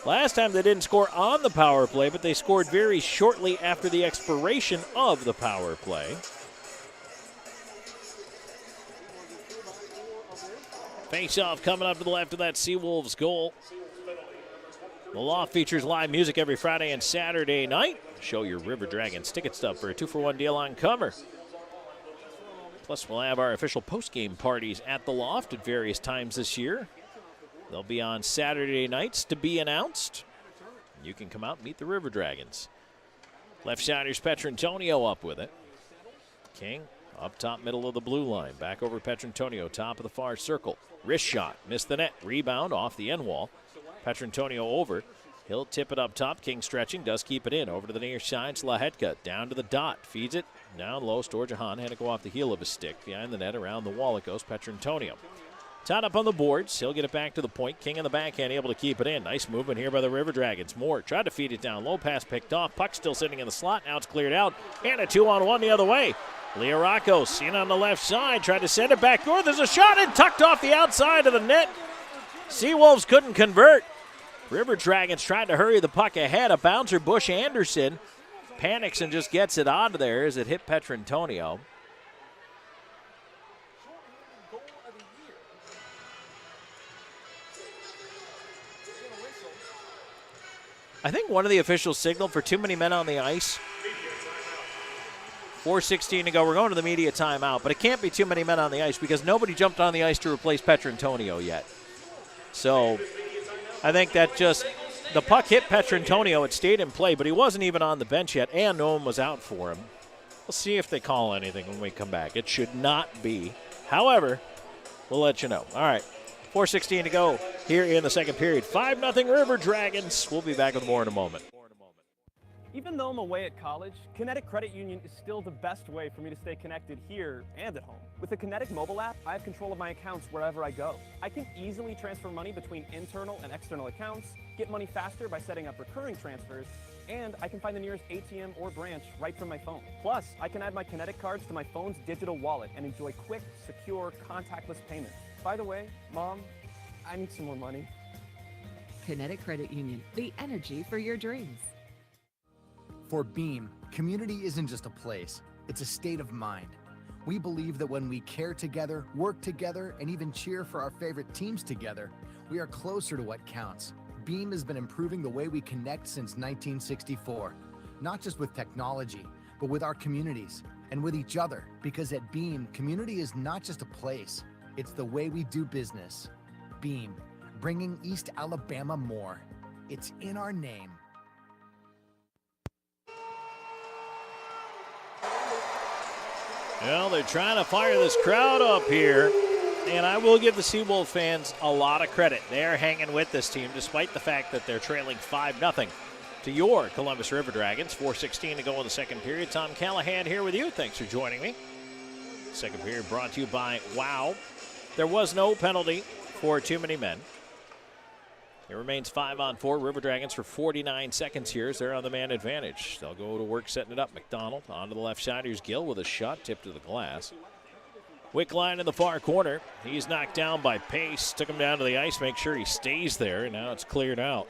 Last time they didn't score on the power play, but they scored very shortly after the expiration of the power play. Face-off coming up to the left of that SeaWolves goal. The Loft features live music every Friday and Saturday night. Show your River Dragons ticket stub for a 2-for-1 deal on cover. Plus, we'll have our official post-game parties at the Loft at various times this year. They'll be on Saturday nights to be announced. You can come out and meet the River Dragons. Left sider's Petrantonio up with it. King up top middle of the blue line. Back over Petrantonio, top of the far circle. Wrist shot, missed the net. Rebound off the end wall. Petrantonio over. He'll tip it up top. King stretching, does keep it in. Over to the near side, Slahetka down to the dot. Feeds it down low. Storjahan had to go off the heel of his stick. Behind the net, around the wall it goes. Petrantonio. Tied up on the boards. He'll get it back to the point. King in the backhand, able to keep it in. Nice movement here by the River Dragons. Moore tried to feed it down low. Pass picked off. Puck still sitting in the slot. Now it's cleared out. And a 2-on-1 the other way. Leorakos in on the left side. Tried to send it back north. There's a shot and tucked off the outside of the net. SeaWolves couldn't convert. River Dragons tried to hurry the puck ahead. A bouncer, Bush Anderson, panics and just gets it out of there as it hit Petrantonio. I think one of the officials signaled for too many men on the ice. 4:16 to go. We're going to the media timeout, but it can't be too many men on the ice because nobody jumped on the ice to replace Petrantonio yet. So I think that just the puck hit Petrantonio. It stayed in play, but he wasn't even on the bench yet, and no one was out for him. We'll see if they call anything when we come back. It should not be. However, we'll let you know. All right. 4:16 to go here in the second period. 5-0 River Dragons. We'll be back with more in a moment. Even though I'm away at college, Kinetic Credit Union is still the best way for me to stay connected here and at home. With the Kinetic mobile app, I have control of my accounts wherever I go. I can easily transfer money between internal and external accounts, get money faster by setting up recurring transfers, and I can find the nearest ATM or branch right from my phone. Plus, I can add my Kinetic cards to my phone's digital wallet and enjoy quick, secure, contactless payments. By the way, Mom, I need some more money. Kinetic Credit Union, the energy for your dreams. For Beam, community isn't just a place, it's a state of mind. We believe that when we care together, work together, and even cheer for our favorite teams together, we are closer to what counts. Beam has been improving the way we connect since 1964, not just with technology, but with our communities and with each other, because at Beam, community is not just a place, it's the way we do business. Beam, bringing East Alabama more. It's in our name. Well, they're trying to fire this crowd up here, and I will give the SeaWolves fans a lot of credit. They're hanging with this team despite the fact that they're trailing 5-0 to your Columbus River Dragons. 4:16 to go in the second period. Tom Calahan here with you. Thanks for joining me. Second period brought to you by WOW. There was no penalty for too many men. It remains 5-on-4. River Dragons for 49 seconds here as they're on the man advantage. They'll go to work setting it up. McDonald onto the left side. Here's Gill with a shot tipped to the glass. Wickline in the far corner. He's knocked down by Peirce. Took him down to the ice. Make sure he stays there. And now it's cleared out.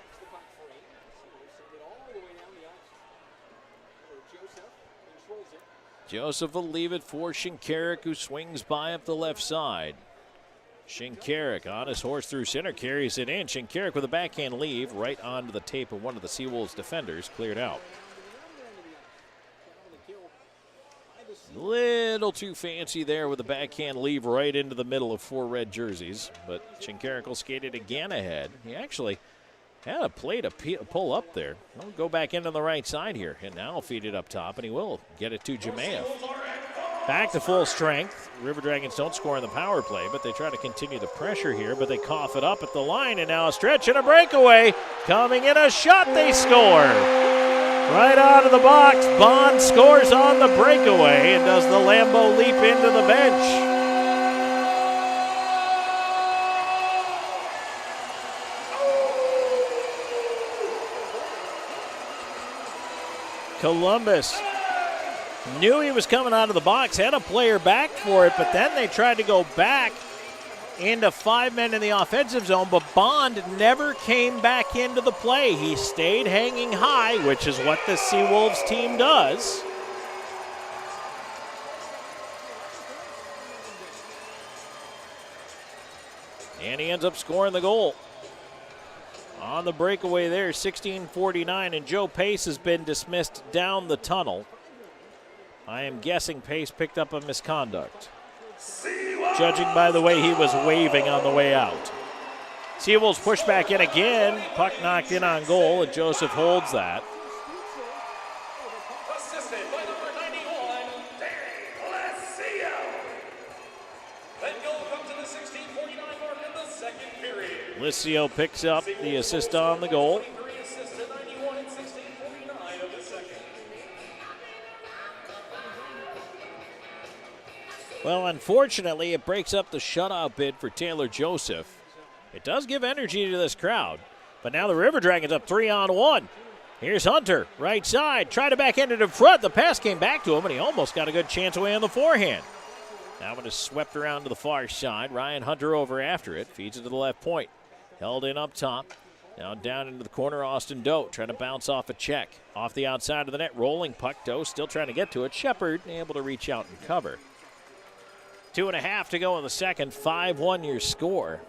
Joseph will leave it for Shinkarik, who swings by up the left side. Shinkarik on his horse through center, carries it in. Shinkarik with a backhand leave right onto the tape of one of the SeaWolves defenders, cleared out. Little too fancy there with a backhand leave right into the middle of 4 red jerseys, but Shinkarik will skate it again ahead. He actually had a play to pull up there. He'll go back into the right side here, and now he'll feed it up top, and he will get it to Jemayev. Back to full strength. River Dragons don't score on the power play, but they try to continue the pressure here, but they cough it up at the line, and now a stretch and a breakaway. Coming in a shot, they score. Right out of the box, Bond scores on the breakaway and does the Lambo leap into the bench. Columbus knew he was coming out of the box, had a player back for it, but then they tried to go back into 5 men in the offensive zone, but Bond never came back into the play. He stayed hanging high, which is what the SeaWolves team does. And he ends up scoring the goal. On the breakaway there, 16:49, and Joe Peirce has been dismissed down the tunnel. I am guessing Peirce picked up a misconduct, judging by the way he was waving on the way out. SeaWolves push back in again. Puck knocked in on goal, and Joseph holds that. Assisted by number 91, Then goal comes to the 16:49 mark in the second period. Licio picks up the assist on the goal. Well, unfortunately, it breaks up the shutout bid for Taylor Joseph. It does give energy to this crowd, but now the River Dragons up 3-on-1. Here's Hunter, right side, tried to backhand it in front. The pass came back to him, and he almost got a good chance away on the forehand. That one is swept around to the far side. Ryan Hunter over after it, feeds it to the left point. Held in up top. Now down into the corner, Austin Doe trying to bounce off a check. Off the outside of the net, rolling puck. Doe still trying to get to it. Shepard able to reach out and cover. 2.5 to go in the second. 5-1 your score.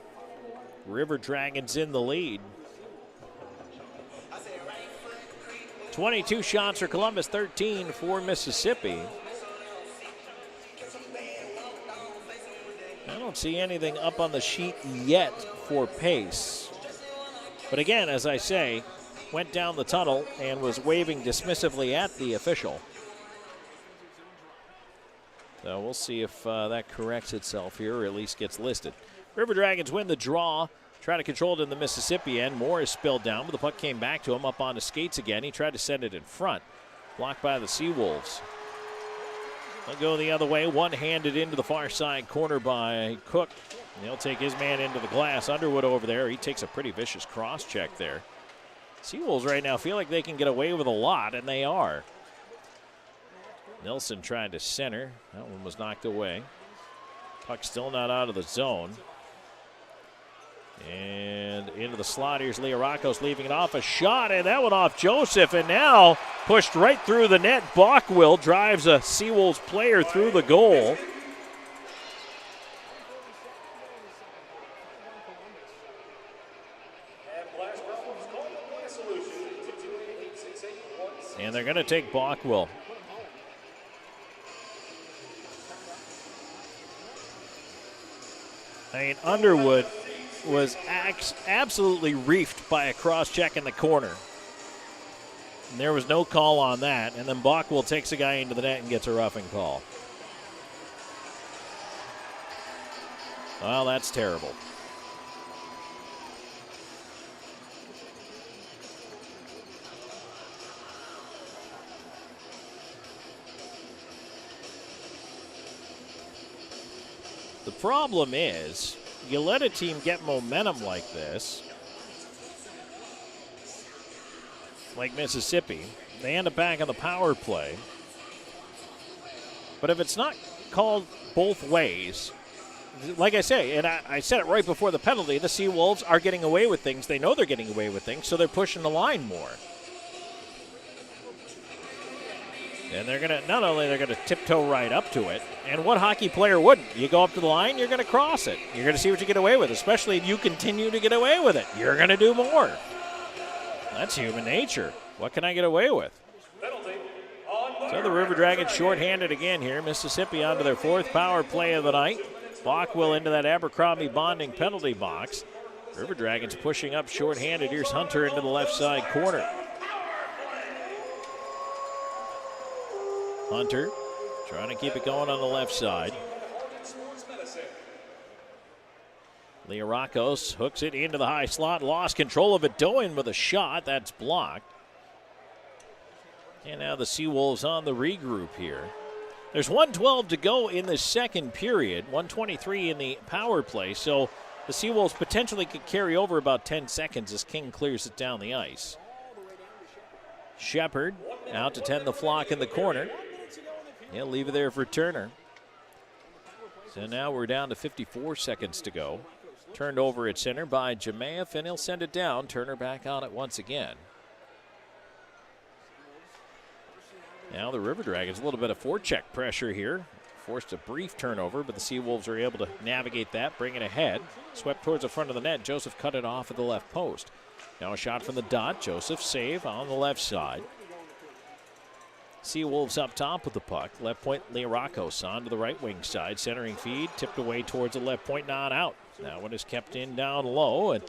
River Dragons in the lead. 22 shots for Columbus, 13 for Mississippi. I don't see anything up on the sheet yet for Peirce. But again, as I say, went down the tunnel and was waving dismissively at the official. So we'll see if that corrects itself here, or at least gets listed. River Dragons win the draw. Try to control it in the Mississippi end. Moore is spilled down, but the puck came back to him up on his skates again. He tried to send it in front. Blocked by the SeaWolves. They'll go the other way. One-handed into the far side corner by Cook. And he'll take his man into the glass. Underwood over there. He takes a pretty vicious cross-check there. SeaWolves right now feel like they can get away with a lot, and they are. Nilsson tried to center. That one was knocked away. Puck still not out of the zone. And into the slot. Here's Learakos leaving it off. A shot, and that one off Joseph. And now pushed right through the net. Bockwell drives a SeaWolves player through the goal. And they're going to take Bockwell. I mean, Underwood was absolutely reefed by a cross-check in the corner. And there was no call on that. And then Bockwell takes a guy into the net and gets a roughing call. Well, that's terrible. The problem is, you let a team get momentum like this, like Mississippi, they end up back on the power play. But if it's not called both ways, like I say, and I said it right before the penalty, the SeaWolves are getting away with things. They know they're getting away with things, so they're pushing the line more. And they're going to, not only they're going to tiptoe right up to it, and what hockey player wouldn't? You go up to the line, you're going to cross it. You're going to see what you get away with, especially if you continue to get away with it. You're going to do more. That's human nature. What can I get away with? So the River Dragons shorthanded again here. Mississippi onto their fourth power play of the night. Bockwell into that Abercrombie bonding penalty box. River Dragons pushing up shorthanded. Here's Hunter into the left side corner. Hunter trying to keep it going on the left side. Leorakos hooks it into the high slot. Lost control of it. Doan with a shot. That's blocked. And now the SeaWolves on the regroup here. There's 1:12 to go in the second period. 1:23 in the power play. So the SeaWolves potentially could carry over about 10 seconds as King clears it down the ice. Shepard out to tend the flock in the corner. He'll leave it there for Turner. So now we're down to 54 seconds to go. Turned over at center by Jemayev, and he'll send it down. Turner back on it once again. Now the River Dragons, a little bit of forecheck pressure here. Forced a brief turnover, but the SeaWolves are able to navigate that, bring it ahead. Swept towards the front of the net. Joseph cut it off at the left post. Now a shot from the dot. Joseph save on the left side. SeaWolves up top with the puck. Left point, Leorakos on to the right wing side. Centering feed, tipped away towards the left point, not out. That one is kept in down low and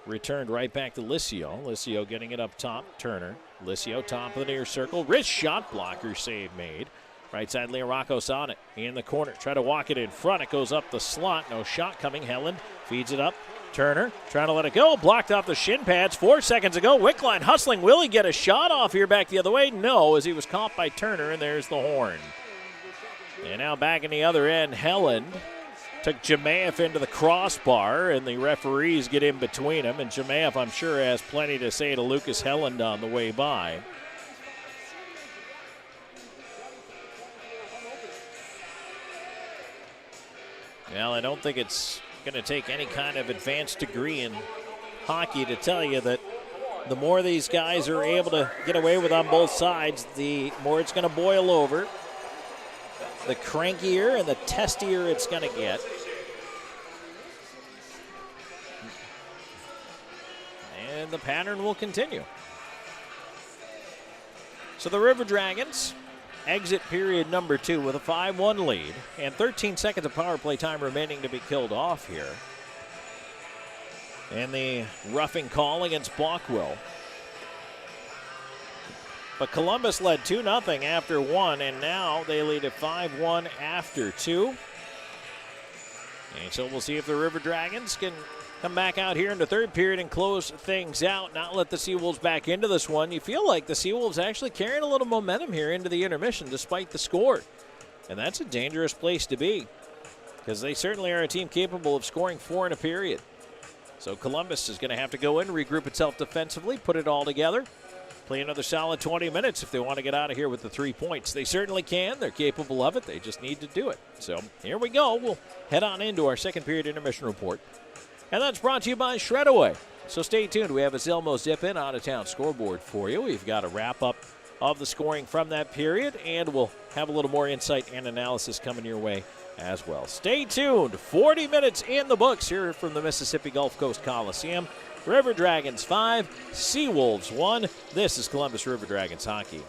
returned right back to Licio. Licio getting it up top, Turner. Licio top of the near circle. Wrist shot, blocker save made. Right side, Leorakos on it. In the corner, try to walk it in front. It goes up the slot. No shot coming. Helland feeds it up. Turner trying to let it go. Blocked off the shin pads 4 seconds ago. Wickline hustling. Will he get a shot off here back the other way? No, as he was caught by Turner, and there's the horn. And now back in the other end, Helland took Jemayev into the crossbar, and the referees get in between them. And Jemayev, I'm sure, has plenty to say to Lucas Helland on the way by. Well, I don't think it's going to take any kind of advanced degree in hockey to tell you that the more these guys are able to get away with on both sides, the more it's going to boil over. The crankier and the testier it's going to get. And the pattern will continue. So the River Dragons exit period number 2 with a 5-1 lead and 13 seconds of power play time remaining to be killed off here. And the roughing call against Bockwell. But Columbus led 2-0 after 1, and now they lead at 5-1 after 2. And so we'll see if the River Dragons can come back out here in the third period and close things out, not let the SeaWolves back into this one. You feel like the SeaWolves actually carrying a little momentum here into the intermission despite the score. And that's a dangerous place to be because they certainly are a team capable of scoring 4 in a period. So Columbus is going to have to go in, regroup itself defensively, put it all together, play another solid 20 minutes if they want to get out of here with the 3 points. They certainly can. They're capable of it. They just need to do it. So here we go. We'll head on into our second period intermission report. And that's brought to you by Shredaway. So stay tuned. We have a Zelmo Zip-In out-of-town scoreboard for you. We've got a wrap-up of the scoring from that period, and we'll have a little more insight and analysis coming your way as well. Stay tuned. 40 minutes in the books here from the Mississippi Gulf Coast Coliseum. River Dragons 5, SeaWolves 1. This is Columbus River Dragons hockey.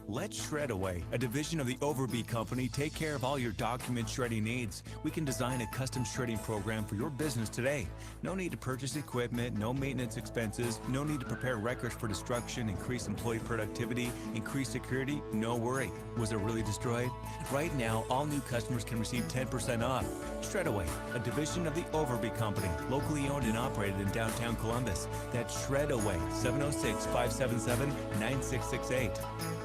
Let Shredaway, a division of the Overby Company, take care of all your document shredding needs. We can design a custom shredding program for your business today. No need to purchase equipment, no maintenance expenses, no need to prepare records for destruction, increase employee productivity, increase security, no worry. Was it really destroyed? Right now, all new customers can receive 10% off. Shredaway, a division of the Overby Company, locally owned and operated in downtown Columbus. That's Shredaway, 706-577-9668.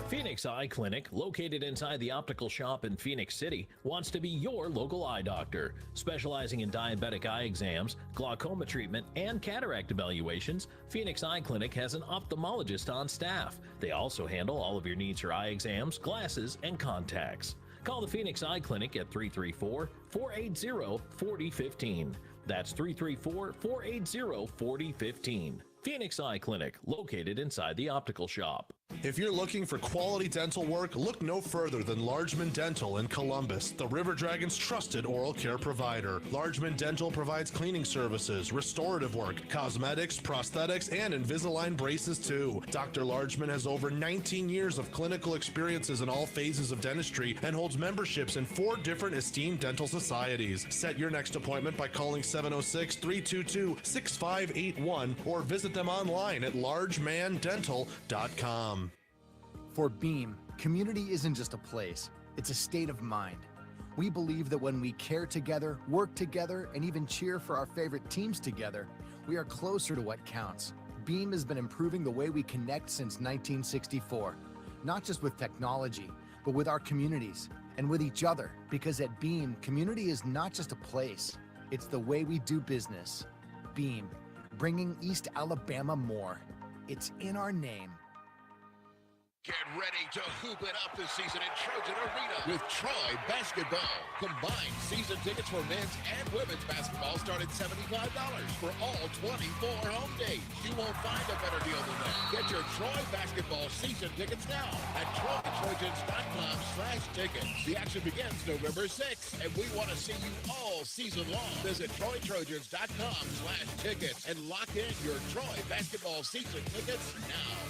Phoenix Eye Clinic, located inside the optical shop in Phoenix City, wants to be your local eye doctor. Specializing in diabetic eye exams, glaucoma treatment, and cataract evaluations, Phoenix Eye Clinic has an ophthalmologist on staff. They also handle all of your needs for eye exams, glasses, and contacts. Call the Phoenix Eye Clinic at 334-480-4015. That's 334-480-4015. Phoenix Eye Clinic, located inside the optical shop. If you're looking for quality dental work, look no further than Largeman Dental in Columbus, the River Dragon's trusted oral care provider. Largeman Dental provides cleaning services, restorative work, cosmetics, prosthetics, and Invisalign braces too. Dr. Largeman has over 19 years of clinical experiences in all phases of dentistry and holds memberships in 4 different esteemed dental societies. Set your next appointment by calling 706-322-6581 or visit them online at largemandental.com. For Beam, community isn't just a place, it's a state of mind. We believe that when we care together, work together, and even cheer for our favorite teams together, we are closer to what counts. Beam has been improving the way we connect since 1964, not just with technology, but with our communities and with each other, because at Beam, community is not just a place, it's the way we do business. Beam, bringing East Alabama more. It's in our name. Get ready to hoop it up this season in Trojan Arena with Troy Basketball. Combined season tickets for men's and women's basketball start at $75 for all 24 home days. You won't find a better deal than that. Get your Troy Basketball season tickets now at TroyTrojans.com/tickets. The action begins November 6th, and we want to see you all season long. Visit TroyTrojans.com/tickets and lock in your Troy Basketball season tickets now.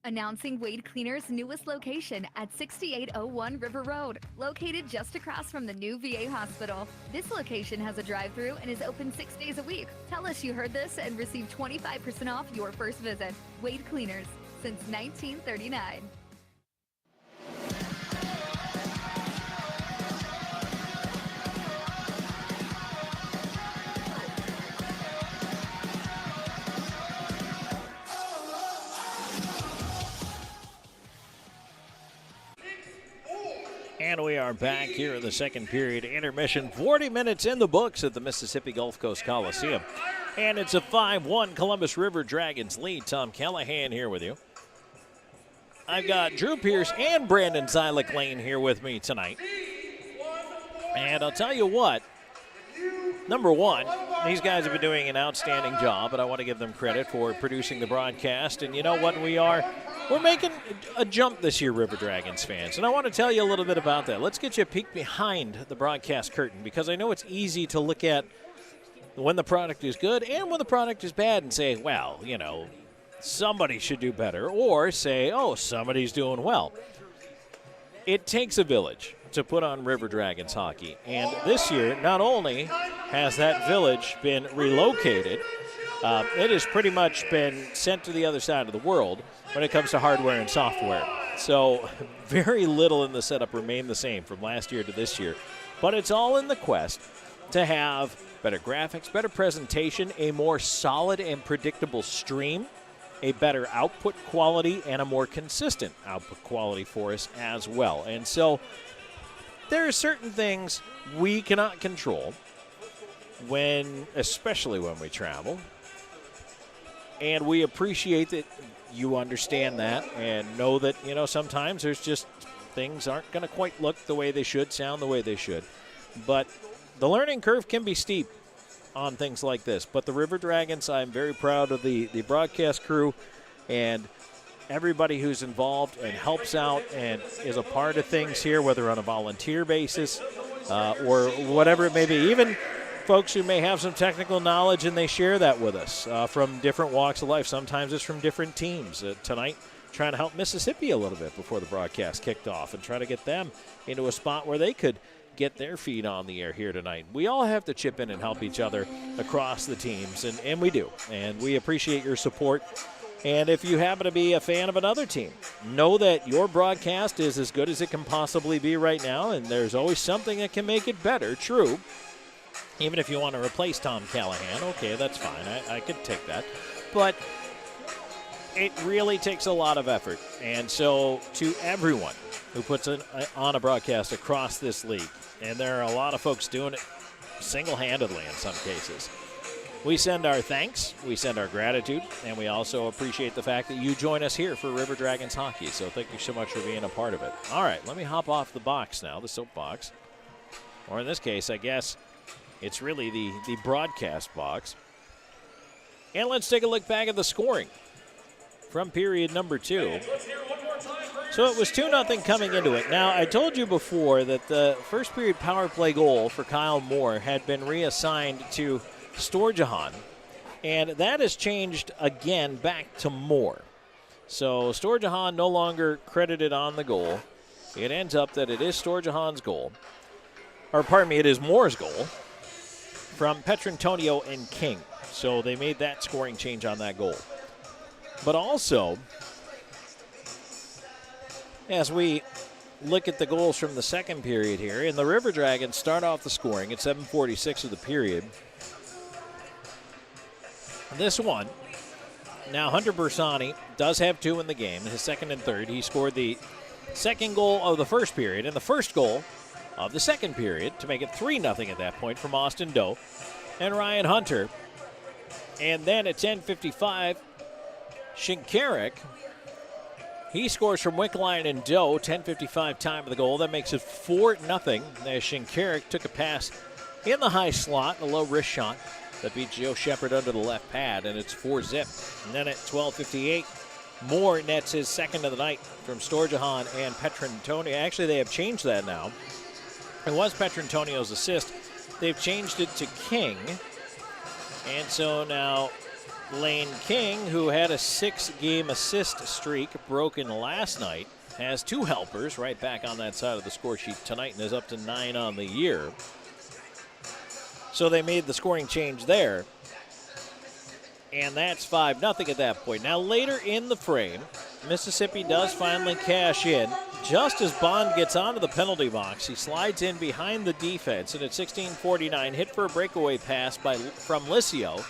Announcing Wade Cleaner's newest location at 6801 River Road, located just across from the new VA hospital. This location has a drive-thru and is open 6 days a week. Tell us you heard this and receive 25% off your first visit. Wade Cleaners, since 1939. And we are back here in the second period intermission. 40 minutes in the books at the Mississippi Gulf Coast Coliseum. And it's a 5-1 Columbus River Dragons lead. Tom Calahan here with you. I've got Drew Peirce and Brandon Zylec Lane here with me tonight. And I'll tell you what, number one, these guys have been doing an outstanding job, and I want to give them credit for producing the broadcast. And you know what we're making a jump this year, River Dragons fans, and I want to tell you a little bit about that. Let's get you a peek behind the broadcast curtain, because I know it's easy to look at when the product is good and when the product is bad and say, well, somebody should do better, or say, oh, somebody's doing well. It takes a village to put on River Dragons hockey, and this year, not only has that village been relocated, it has pretty much been sent to the other side of the world when it comes to hardware and software. So very little in the setup remained the same from last year to this year. But it's all in the quest to have better graphics, better presentation, a more solid and predictable stream, a better output quality, and a more consistent output quality for us as well. And so there are certain things we cannot control, especially when we travel. And we appreciate that you understand that and know that, sometimes there's just things aren't going to quite look the way they should, sound the way they should. But the learning curve can be steep on things like this. But the River Dragons, I'm very proud of the broadcast crew and everybody who's involved and helps out and is a part of things here, whether on a volunteer basis or whatever it may be. Even folks who may have some technical knowledge, and they share that with us from different walks of life. Sometimes it's from different teams. Tonight trying to help Mississippi a little bit before the broadcast kicked off and try to get them into a spot where they could get their feet on the air here tonight. We all have to chip in and help each other across the teams, and we do. And we appreciate your support. And if you happen to be a fan of another team, know that your broadcast is as good as it can possibly be right now, and there's always something that can make it better, true. Even if you want to replace Tom Calahan, okay, that's fine. I could take that. But it really takes a lot of effort. And so to everyone who puts on a broadcast across this league, and there are a lot of folks doing it single-handedly in some cases, we send our thanks, we send our gratitude, and we also appreciate the fact that you join us here for River Dragons hockey. So thank you so much for being a part of it. All right, let me hop off the box now, the soapbox. Or in this case, I guess it's really the broadcast box. And let's take a look back at the scoring from period number 2. So it was 2-0 coming into it. Now, I told you before that the first period power play goal for Kyle Moore had been reassigned to Storjahan, and that has changed again back to Moore. So Storjahan no longer credited on the goal. It ends up that it is Storjahan's goal. Or pardon me, it is Moore's goal from Petrantonio and King. So they made that scoring change on that goal. But also, as we look at the goals from the second period here, and the River Dragons start off the scoring at 7:46 of the period. This one, now Hunter Bersani does have 2 in the game, his second and third. He scored the second goal of the first period and the first goal of the second period to make it 3-0 at that point from Austin Doe and Ryan Hunter. And then at 10:55, Shinkarik, he scores from Wickline and Doe, 10:55 time of the goal. That makes it 4-0 as Shinkarik took a pass in the high slot, a low wrist shot that beat Joe Shepard under the left pad, and it's 4-0. And then at 12:58, Moore nets his second of the night from Storjahan and Petrantonio. Actually, they have changed that now. It was Petrantonio's assist. They've changed it to King. And so now Lane King, who had a 6-game assist streak broken last night, has 2 helpers right back on that side of the score sheet tonight and is up to 9 on the year. So they made the scoring change there. And that's 5-0 at that point. Now later in the frame, Mississippi does finally cash in. Just as Bond gets onto the penalty box, he slides in behind the defense, and at 16:49, hit for a breakaway pass from Licio.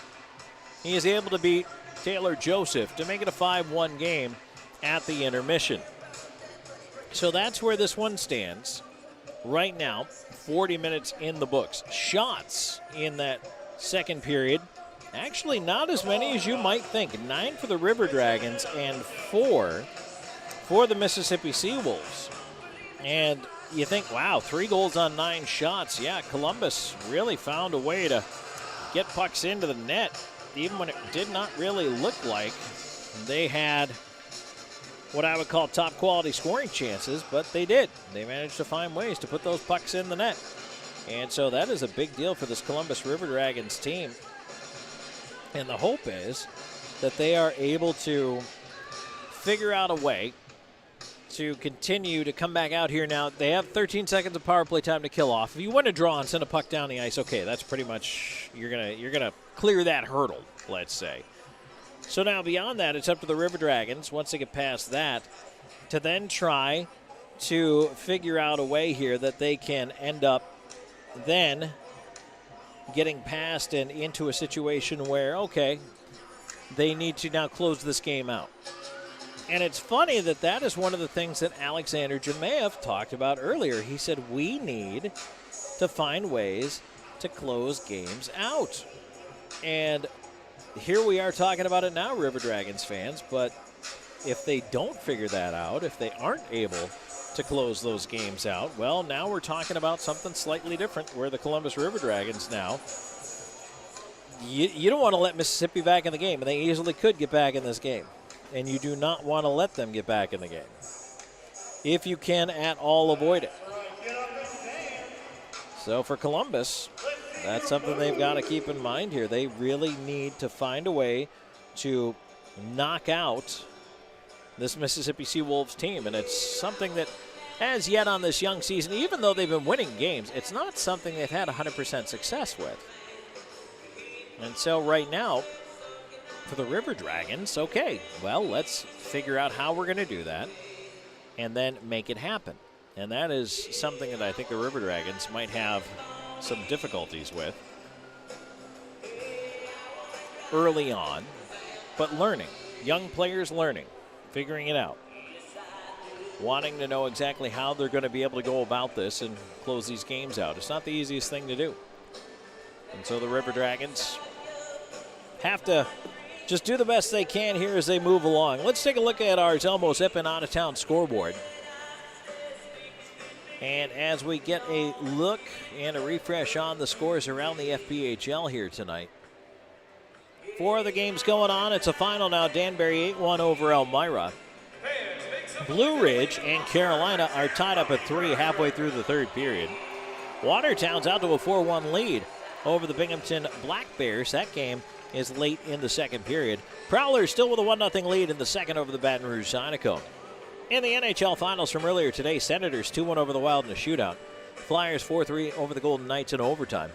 He is able to beat Taylor Joseph to make it a 5-1 game at the intermission. So that's where this one stands right now, 40 minutes in the books. Shots in that second period, actually not as many as you might think. 9 for the River Dragons and 4 for the Mississippi SeaWolves. And you think, wow, 3 goals on 9 shots. Yeah, Columbus really found a way to get pucks into the net, even when it did not really look like they had what I would call top quality scoring chances, but they did. They managed to find ways to put those pucks in the net. And so that is a big deal for this Columbus River Dragons team. And the hope is that they are able to figure out a way to continue to come back out here. Now, they have 13 seconds of power play time to kill off. If you win a draw and send a puck down the ice, okay, that's pretty much, you're gonna clear that hurdle, let's say. So now beyond that, it's up to the River Dragons, once they get past that, to then try to figure out a way here that they can end up then getting past and into a situation where, okay, they need to now close this game out. And it's funny that that is one of the things that Alexander Jemayev talked about earlier. He said, we need to find ways to close games out. And here we are talking about it now, River Dragons fans, but if they don't figure that out, if they aren't able to close those games out, well, now we're talking about something slightly different where the Columbus River Dragons now, you don't want to let Mississippi back in the game, and they easily could get back in this game. And you do not want to let them get back in the game if you can at all avoid it. So for Columbus, that's something they've got to keep in mind here. They really need to find a way to knock out this Mississippi SeaWolves team, and it's something that as yet on this young season, even though they've been winning games, it's not something they've had 100% success with. And so right now, for the River Dragons, okay, well, let's figure out how we're going to do that and then make it happen. And that is something that I think the River Dragons might have some difficulties with early on, but learning. Young players learning, figuring it out, wanting to know exactly how they're going to be able to go about this and close these games out. It's not the easiest thing to do. And so the River Dragons have to just do the best they can here as they move along. Let's take a look at our Zelmo-Zippin out-of-town scoreboard. And as we get a look and a refresh on the scores around the FPHL here tonight. 4 of the games going on. It's a final now. Danbury 8-1 over Elmira. Blue Ridge and Carolina are tied up at 3 halfway through the third period. Watertown's out to a 4-1 lead over the Binghamton Black Bears. That game is late in the second period. Prowlers still with a 1-0 lead in the second over the Baton Rouge Zyneco. In the NHL Finals from earlier today, Senators 2-1 over the Wild in a shootout. Flyers 4-3 over the Golden Knights in overtime.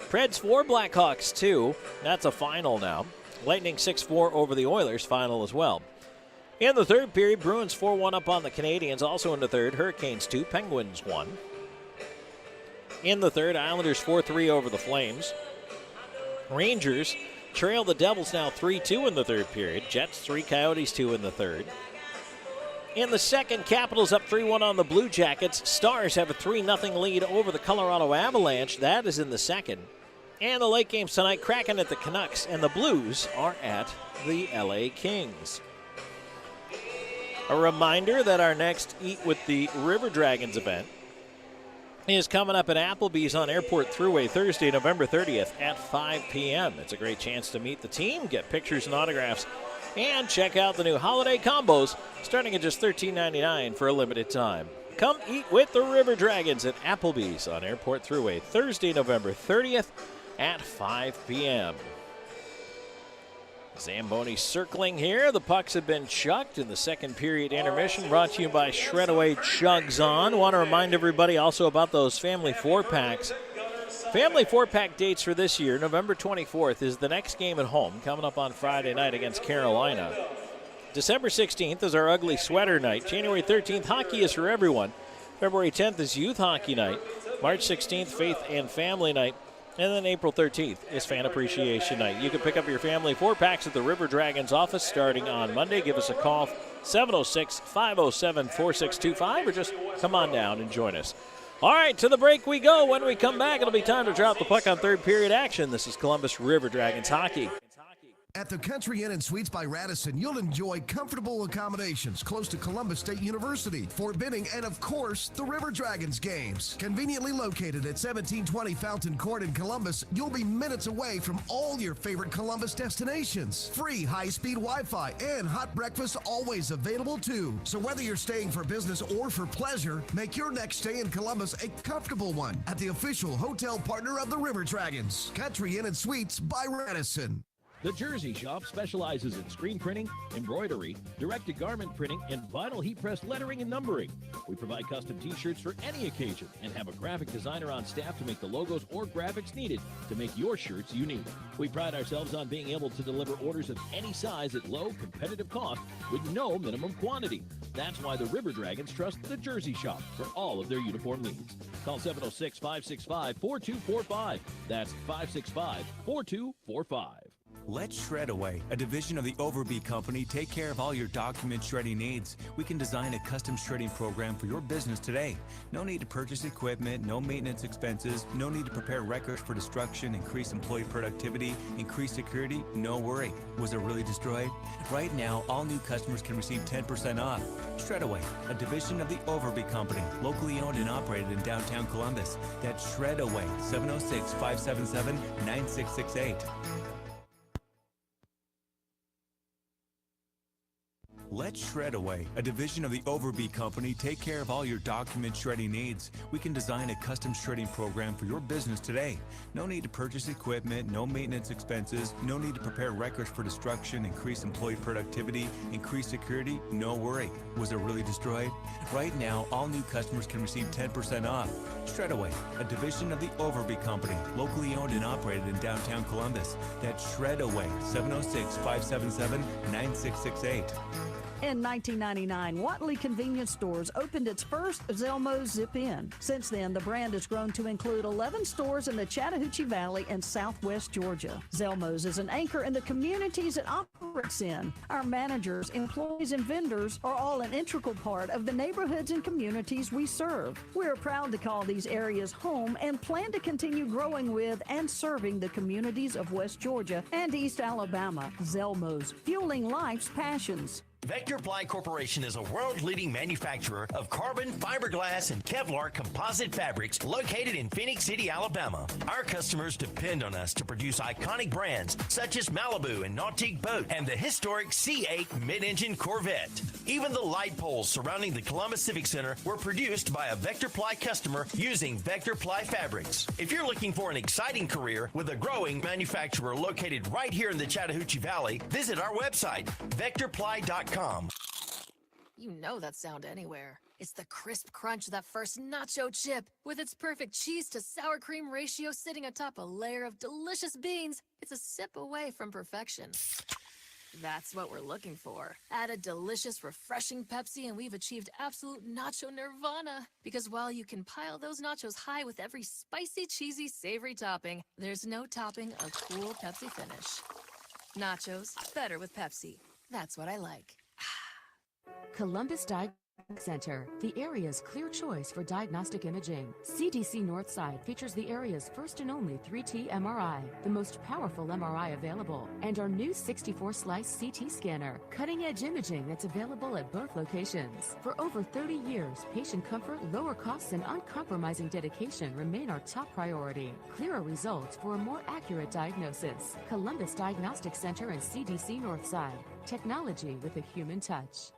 Preds 4, Blackhawks 2. That's a final now. Lightning 6-4 over the Oilers, final as well. In the third period, Bruins 4-1 up on the Canadiens. Also in the third, Hurricanes 2, Penguins 1. In the third, Islanders 4-3 over the Flames. Rangers trail the Devils now 3-2 in the third period. Jets 3, Coyotes 2 in the third. In the second, Capitals up 3-1 on the Blue Jackets. Stars have a 3-0 lead over the Colorado Avalanche. That is in the second. And the late games tonight, Kraken at the Canucks, and the Blues are at the LA Kings. A reminder that our next Eat with the River Dragons event is coming up at Applebee's on Airport Thruway Thursday, November 30th at 5 p.m. It's a great chance to meet the team, get pictures and autographs, and check out the new holiday combos starting at just $13.99 for a limited time. Come eat with the River Dragons at Applebee's on Airport Thruway Thursday, November 30th at 5 p.m. Zamboni circling here. The pucks have been chucked in the second period intermission, brought to you by Shredaway Chugs On. Want to remind everybody also about those family 4-packs. Family 4-pack dates for this year, November 24th is the next game at home, coming up on Friday night against Carolina. December 16th is our ugly sweater night. January 13th, hockey is for everyone. February 10th is youth hockey night. March 16th, faith and family night. And then April 13th is Fan Appreciation Night. You can pick up your family 4-packs at the River Dragons office starting on Monday. Give us a call, 706-507-4625, or just come on down and join us. All right, to the break we go. When we come back, it'll be time to drop the puck on third period action. This is Columbus River Dragons hockey. At the Country Inn & Suites by Radisson, you'll enjoy comfortable accommodations close to Columbus State University, Fort Benning, and of course, the River Dragons games. Conveniently located at 1720 Fountain Court in Columbus, you'll be minutes away from all your favorite Columbus destinations. Free high-speed Wi-Fi and hot breakfast always available too. So whether you're staying for business or for pleasure, make your next stay in Columbus a comfortable one at the official hotel partner of the River Dragons, Country Inn & Suites by Radisson. The Jersey Shop specializes in screen printing, embroidery, direct-to-garment printing, and vinyl heat-press lettering and numbering. We provide custom t-shirts for any occasion and have a graphic designer on staff to make the logos or graphics needed to make your shirts unique. We pride ourselves on being able to deliver orders of any size at low, competitive cost with no minimum quantity. That's why the River Dragons trust the Jersey Shop for all of their uniform needs. Call 706-565-4245. That's 565-4245. Let Shredaway, a division of the Overby Company, take care of all your document shredding needs. We can design a custom shredding program for your business today. No need to purchase equipment, no maintenance expenses, no need to prepare records for destruction, increase employee productivity, increase security, no worry. Was it really destroyed? Right now, all new customers can receive 10% off. Shredaway, a division of the Overby Company, locally owned and operated in downtown Columbus. That's Shredaway, 706-577-9668. Let Shredaway, a division of the Overbee Company, take care of all your document shredding needs. We can design a custom shredding program for your business today. No need to purchase equipment, no maintenance expenses, no need to prepare records for destruction, increase employee productivity, increase security, no worry. Was it really destroyed? Right now, all new customers can receive 10% off. Shredaway, a division of the Overbee Company, locally owned and operated in downtown Columbus. That's Shredaway, 706-577-9668. In 1999, Watley Convenience Stores opened its first Zylec Zip-In. Since then, the brand has grown to include 11 stores in the Chattahoochee Valley and southwest Georgia. Zylec is an anchor in the communities it operates in. Our managers, employees, and vendors are all an integral part of the neighborhoods and communities we serve. We're proud to call these areas home and plan to continue growing with and serving the communities of West Georgia and East Alabama. Zylec, fueling life's passions. Vector Ply Corporation is a world-leading manufacturer of carbon, fiberglass, and Kevlar composite fabrics located in Phoenix City, Alabama. Our customers depend on us to produce iconic brands such as Malibu and Nautique Boat and the historic C8 mid-engine Corvette. Even the light poles surrounding the Columbus Civic Center were produced by a Vector Ply customer using Vector Ply fabrics. If you're looking for an exciting career with a growing manufacturer located right here in the Chattahoochee Valley, visit our website, vectorply.com. You know that sound anywhere. It's the crisp crunch of that first nacho chip. With its perfect cheese to sour cream ratio sitting atop a layer of delicious beans, it's a sip away from perfection. That's what we're looking for. Add a delicious, refreshing Pepsi and we've achieved absolute nacho nirvana. Because while you can pile those nachos high with every spicy, cheesy, savory topping, there's no topping a cool Pepsi finish. Nachos, better with Pepsi. That's what I like. Columbus Diagnostic Center, the area's clear choice for diagnostic imaging. CDC Northside features the area's first and only 3T MRI, the most powerful MRI available, and our new 64-slice CT scanner, cutting-edge imaging that's available at both locations. For over 30 years, patient comfort, lower costs, and uncompromising dedication remain our top priority. Clearer results for a more accurate diagnosis. Columbus Diagnostic Center and CDC Northside. Technology with a human touch.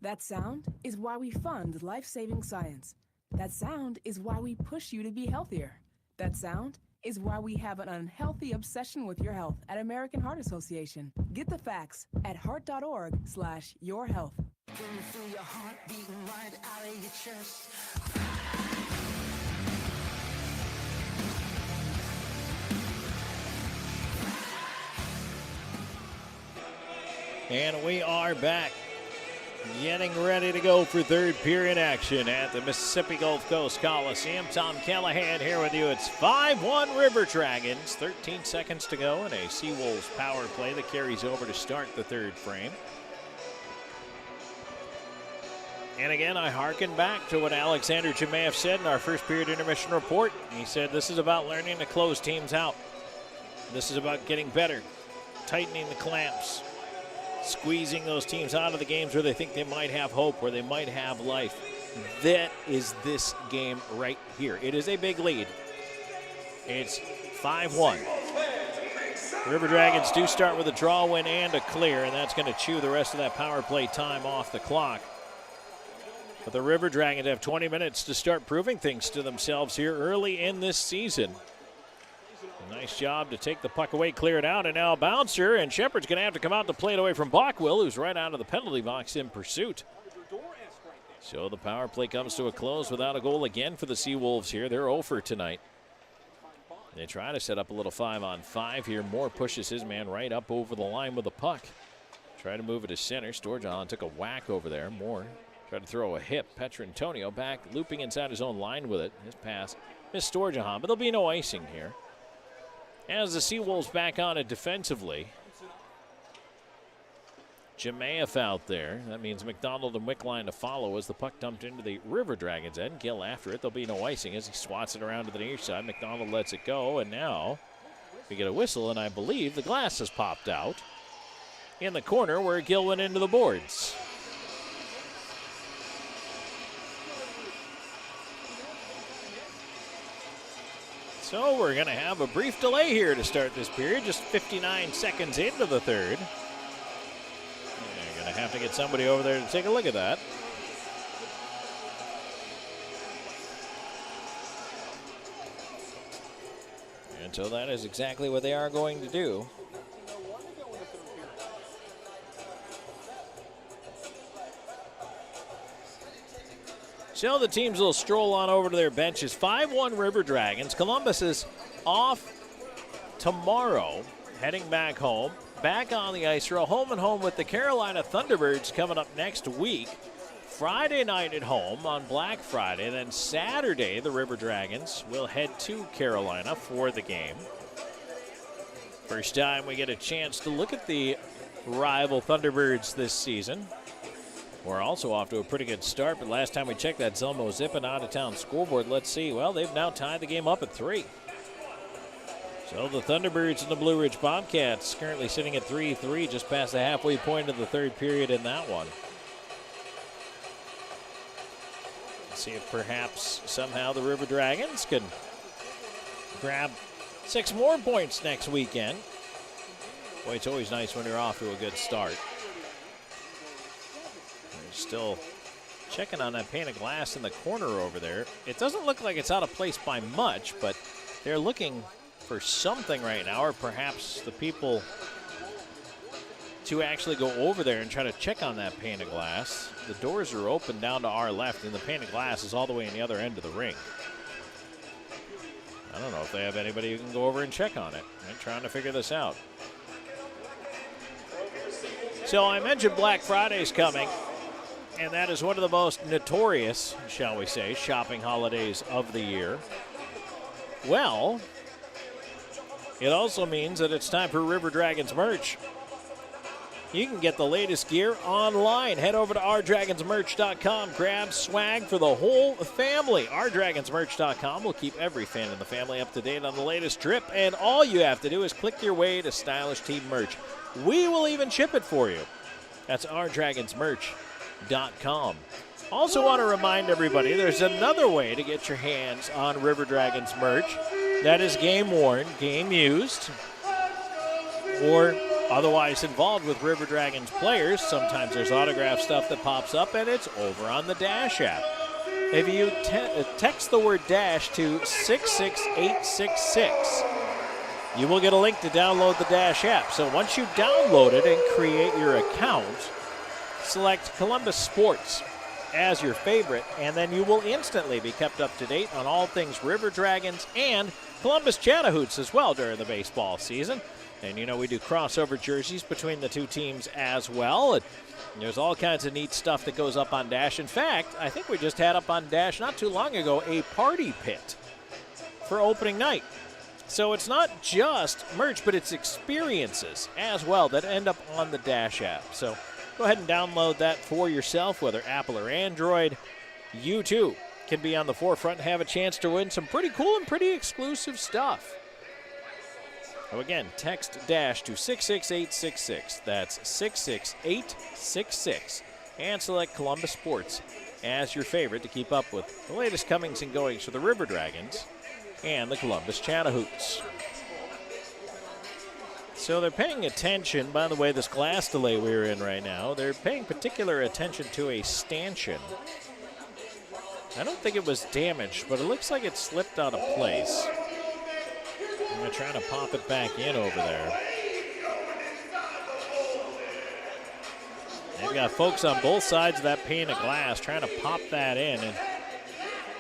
That sound is why we fund life-saving science. That sound is why we push you to be healthier. That sound is why we have an unhealthy obsession with your health at American Heart Association. Get the facts at heart.org/yourhealth. Feel your heart beating right out of your chest. And we are back. Getting ready to go for third period action at the Mississippi Gulf Coast Coliseum. Tom Calahan here with you. It's 5-1 River Dragons. 13 seconds to go and a SeaWolves power play that carries over to start the third frame. And again, I hearken back to what Alexander Jemayev said in our first period intermission report. He said this is about learning to close teams out. This is about getting better, tightening the clamps, squeezing those teams out of the games where they think they might have hope, where they might have life. That is this game right here. It is a big lead. It's 5-1. River Dragons do start with a draw win and a clear, and that's going to chew the rest of that power play time off the clock. But the River Dragons have 20 minutes to start proving things to themselves here early in this season. Nice job to take the puck away, clear it out, and now a bouncer, and Shepard's going to have to come out to play it away from Bockwell, who's right out of the penalty box in pursuit. So the power play comes to a close without a goal again for the SeaWolves here. They're 0 for tonight. They try to set up a little 5-on-5 here. Moore pushes his man right up over the line with the puck. Try to move it to center. Storjahan took a whack over there. Moore tried to throw a hip. Petrantonio back, looping inside his own line with it. His pass missed Storjahan, but there'll be no icing here. As the SeaWolves back on it defensively. Jemayev out there. That means McDonald and Wickline to follow as the puck dumped into the River Dragons end. Gill after it. There'll be no icing as he swats it around to the near side. McDonald lets it go, and now we get a whistle, and I believe the glass has popped out in the corner where Gill went into the boards. So we're going to have a brief delay here to start this period, just 59 seconds into the third. They're going to have have to get somebody over there to take a look at that. And so that is exactly what they are going to do. So the teams will stroll on over to their benches. 5-1 River Dragons. Columbus is off tomorrow, heading back home. Back on the ice row, home and home with the Carolina Thunderbirds coming up next week. Friday night at home on Black Friday. Then Saturday, the River Dragons will head to Carolina for the game. First time we get a chance to look at the rival Thunderbirds this season. We're also off to a pretty good start, but last time we checked that Zelmo Zippin out-of-town scoreboard, let's see. Well, they've now tied the game up at 3. So the Thunderbirds and the Blue Ridge Bobcats currently sitting at 3-3, just past the halfway point of the third period in that one. Let's see if perhaps somehow the River Dragons can grab 6 more points next weekend. Boy, it's always nice when you're off to a good start. Still checking on that pane of glass in the corner over there. It doesn't look like it's out of place by much, but they're looking for something right now, or perhaps the people to actually go over there and try to check on that pane of glass. The doors are open down to our left, and the pane of glass is all the way on the other end of the rink. I don't know if they have anybody who can go over and check on it. They're trying to figure this out. So I mentioned Black Friday's coming. And that is one of the most notorious, shall we say, shopping holidays of the year. Well, it also means that it's time for River Dragons merch. You can get the latest gear online. Head over to ourdragonsmerch.com. Grab swag for the whole family. Ourdragonsmerch.com will keep every fan in the family up to date on the latest drip. And all you have to do is click your way to stylish team merch. We will even ship it for you. That's ourdragonsmerch.com. Also want to remind everybody there's another way to get your hands on River Dragons merch that is game worn, game used, or otherwise involved with River Dragons players. Sometimes there's autograph stuff that pops up, and it's over on the Dash app. If you text the word Dash to 66866, you will get a link to download the Dash app. So once you download it and create your account, select Columbus Sports as your favorite, and then you will instantly be kept up to date on all things River Dragons and Columbus Chatahoots as well during the baseball season. And you know, we do crossover jerseys between the two teams as well. And there's all kinds of neat stuff that goes up on Dash. In fact, I think we just had up on Dash not too long ago a party pit for opening night. So it's not just merch, but it's experiences as well that end up on the Dash app. So go ahead and download that for yourself, whether Apple or Android. You too can be on the forefront and have a chance to win some pretty cool and pretty exclusive stuff. So again, text Dash to 66866. That's 66866. And select Columbus Sports as your favorite to keep up with the latest comings and goings for the River Dragons and the Columbus Chatahoots. So they're paying attention, by the way, this glass delay we're in right now, they're paying particular attention to a stanchion. I don't think it was damaged, but it looks like it slipped out of place. And they're trying to pop it back in over there. They've got folks on both sides of that pane of glass trying to pop that in and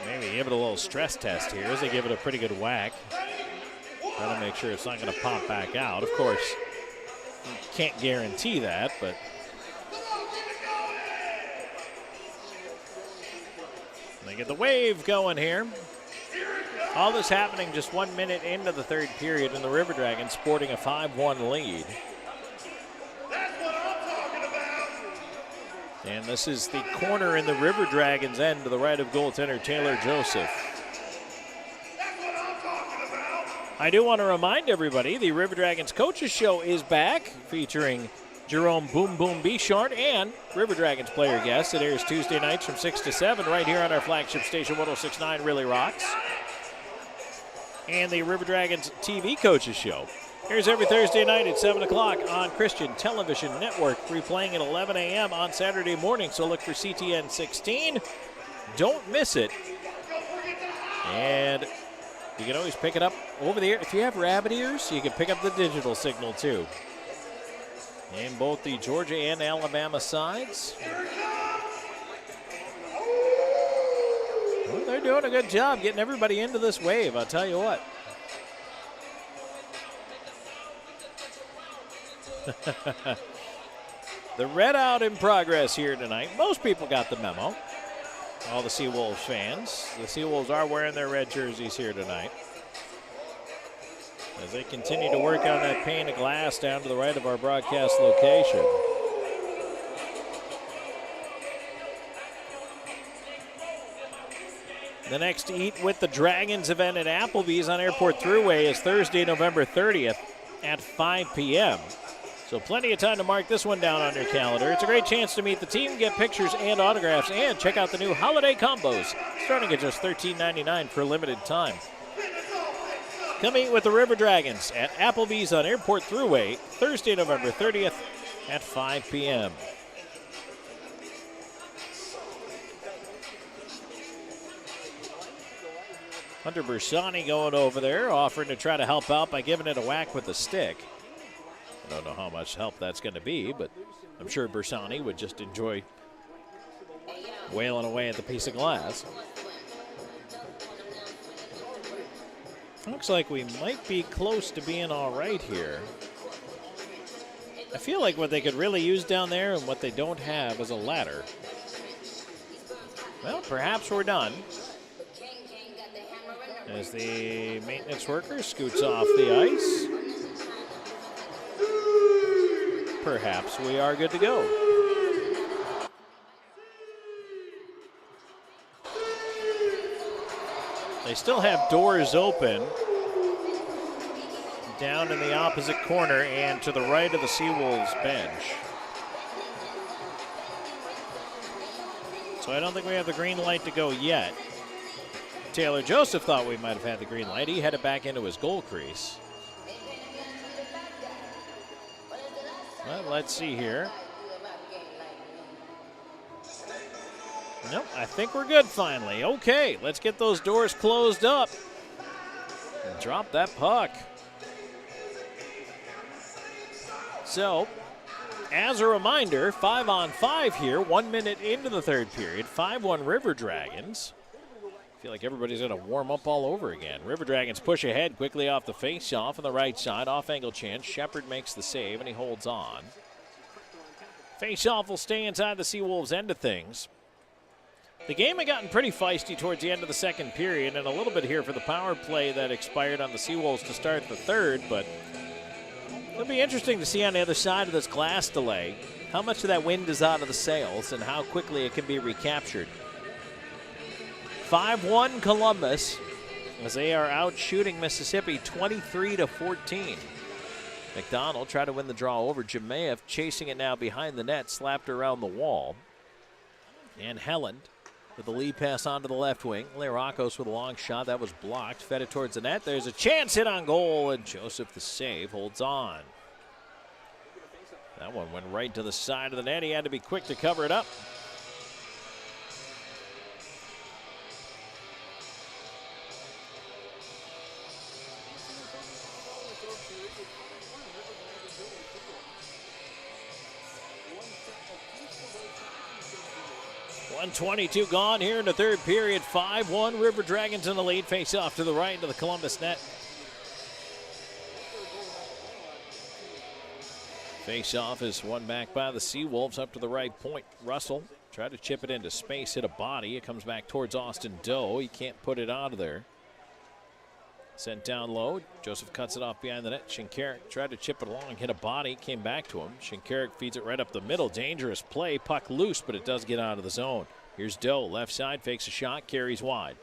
maybe give it a little stress test here as they give it a pretty good whack. Trying to make sure it's not going to pop back out. Of course, you can't guarantee that, but they get the wave going here. All this happening just 1 minute into the third period, and the River Dragons sporting a 5-1 lead. And this is the corner in the River Dragons end to the right of goaltender Taylor Joseph. I do want to remind everybody the River Dragons Coaches Show is back, featuring Jerome Boom Boom Bichard and River Dragons player guests. It airs Tuesday nights from 6 to 7 right here on our flagship station, 106.9 Really Rocks. And the River Dragons TV Coaches Show Here's every Thursday night at 7 o'clock on Christian Television Network, replaying at 11 a.m. on Saturday morning, so look for CTN 16. Don't miss it. And you can always pick it up over the air. If you have rabbit ears, you can pick up the digital signal too. In both the Georgia and Alabama sides. Well, they're doing a good job getting everybody into this wave, I'll tell you what. The red out in progress here tonight. Most people got the memo. All the SeaWolves fans. The SeaWolves are wearing their red jerseys here tonight, as they continue to work on that pane of glass down to the right of our broadcast location. The next Eat with the Dragons event at Applebee's on Airport Thruway is Thursday, November 30th at 5 p.m. So plenty of time to mark this one down on your calendar. It's a great chance to meet the team, get pictures and autographs, and check out the new holiday combos, starting at just $13.99 for a limited time. Come eat with the River Dragons at Applebee's on Airport Thruway, Thursday, November 30th at 5 p.m. Hunter Bersani going over there, offering to try to help out by giving it a whack with a stick. I don't know how much help that's going to be, but I'm sure Bersani would just enjoy wailing away at the piece of glass. Looks like we might be close to being all right here. I feel like what they could really use down there and what they don't have is a ladder. Well, perhaps we're done, as the maintenance worker scoots off the ice. Perhaps we are good to go. They still have doors open down in the opposite corner and to the right of the SeaWolves bench. So I don't think we have the green light to go yet. Taylor Joseph thought we might have had the green light. He headed back into his goal crease. Well, let's see here. Nope, I think we're good finally. Okay, let's get those doors closed up and drop that puck. So, as a reminder, 5-on-5 here, 1 minute into the third period, 5-1 River Dragons. I feel like everybody's going to warm up all over again. River Dragons push ahead quickly off the face-off on the right side. Off-angle chance. Shepard makes the save, and he holds on. Face-off will stay inside the SeaWolves' end of things. The game had gotten pretty feisty towards the end of the second period, and a little bit here for the power play that expired on the SeaWolves to start the third, but it'll be interesting to see on the other side of this glass delay how much of that wind is out of the sails and how quickly it can be recaptured. 5-1 Columbus, as they are out shooting Mississippi 23-14. McDonald tried to win the draw over Jemayev, chasing it now behind the net, slapped around the wall. And Helland with the lead pass onto the left wing. Lerakos with a long shot, that was blocked, fed it towards the net. There's a chance hit on goal, and Joseph, the save, holds on. That one went right to the side of the net. He had to be quick to cover it up. .122 gone here in the third period. 5-1 River Dragons in the lead. Face off to the right into the Columbus net. Face off is won back by the SeaWolves up to the right point. Russell tried to chip it into space, hit a body. It comes back towards Austin Doe. He can't put it out of there. Sent down low. Joseph cuts it off behind the net. Shinkarik tried to chip it along, hit a body, came back to him. Shinkarik feeds it right up the middle. Dangerous play. Puck loose, but it does get out of the zone. Here's Doe. Left side, fakes a shot, carries wide.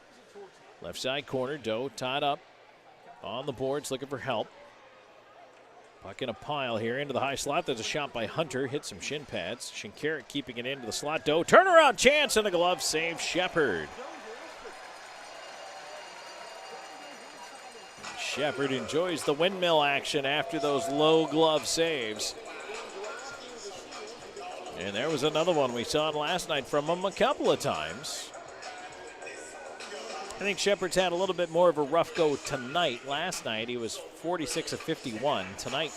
Left side corner. Doe tied up on the boards, looking for help. Puck in a pile here into the high slot. There's a shot by Hunter. Hit some shin pads. Shinkarik keeping it into the slot. Doe turnaround chance and a glove save. Shepard. Shepard enjoys the windmill action after those low glove saves. And there was another one we saw last night from him a couple of times. I think Shepard's had a little bit more of a rough go tonight. Last night he was 46 of 51. Tonight,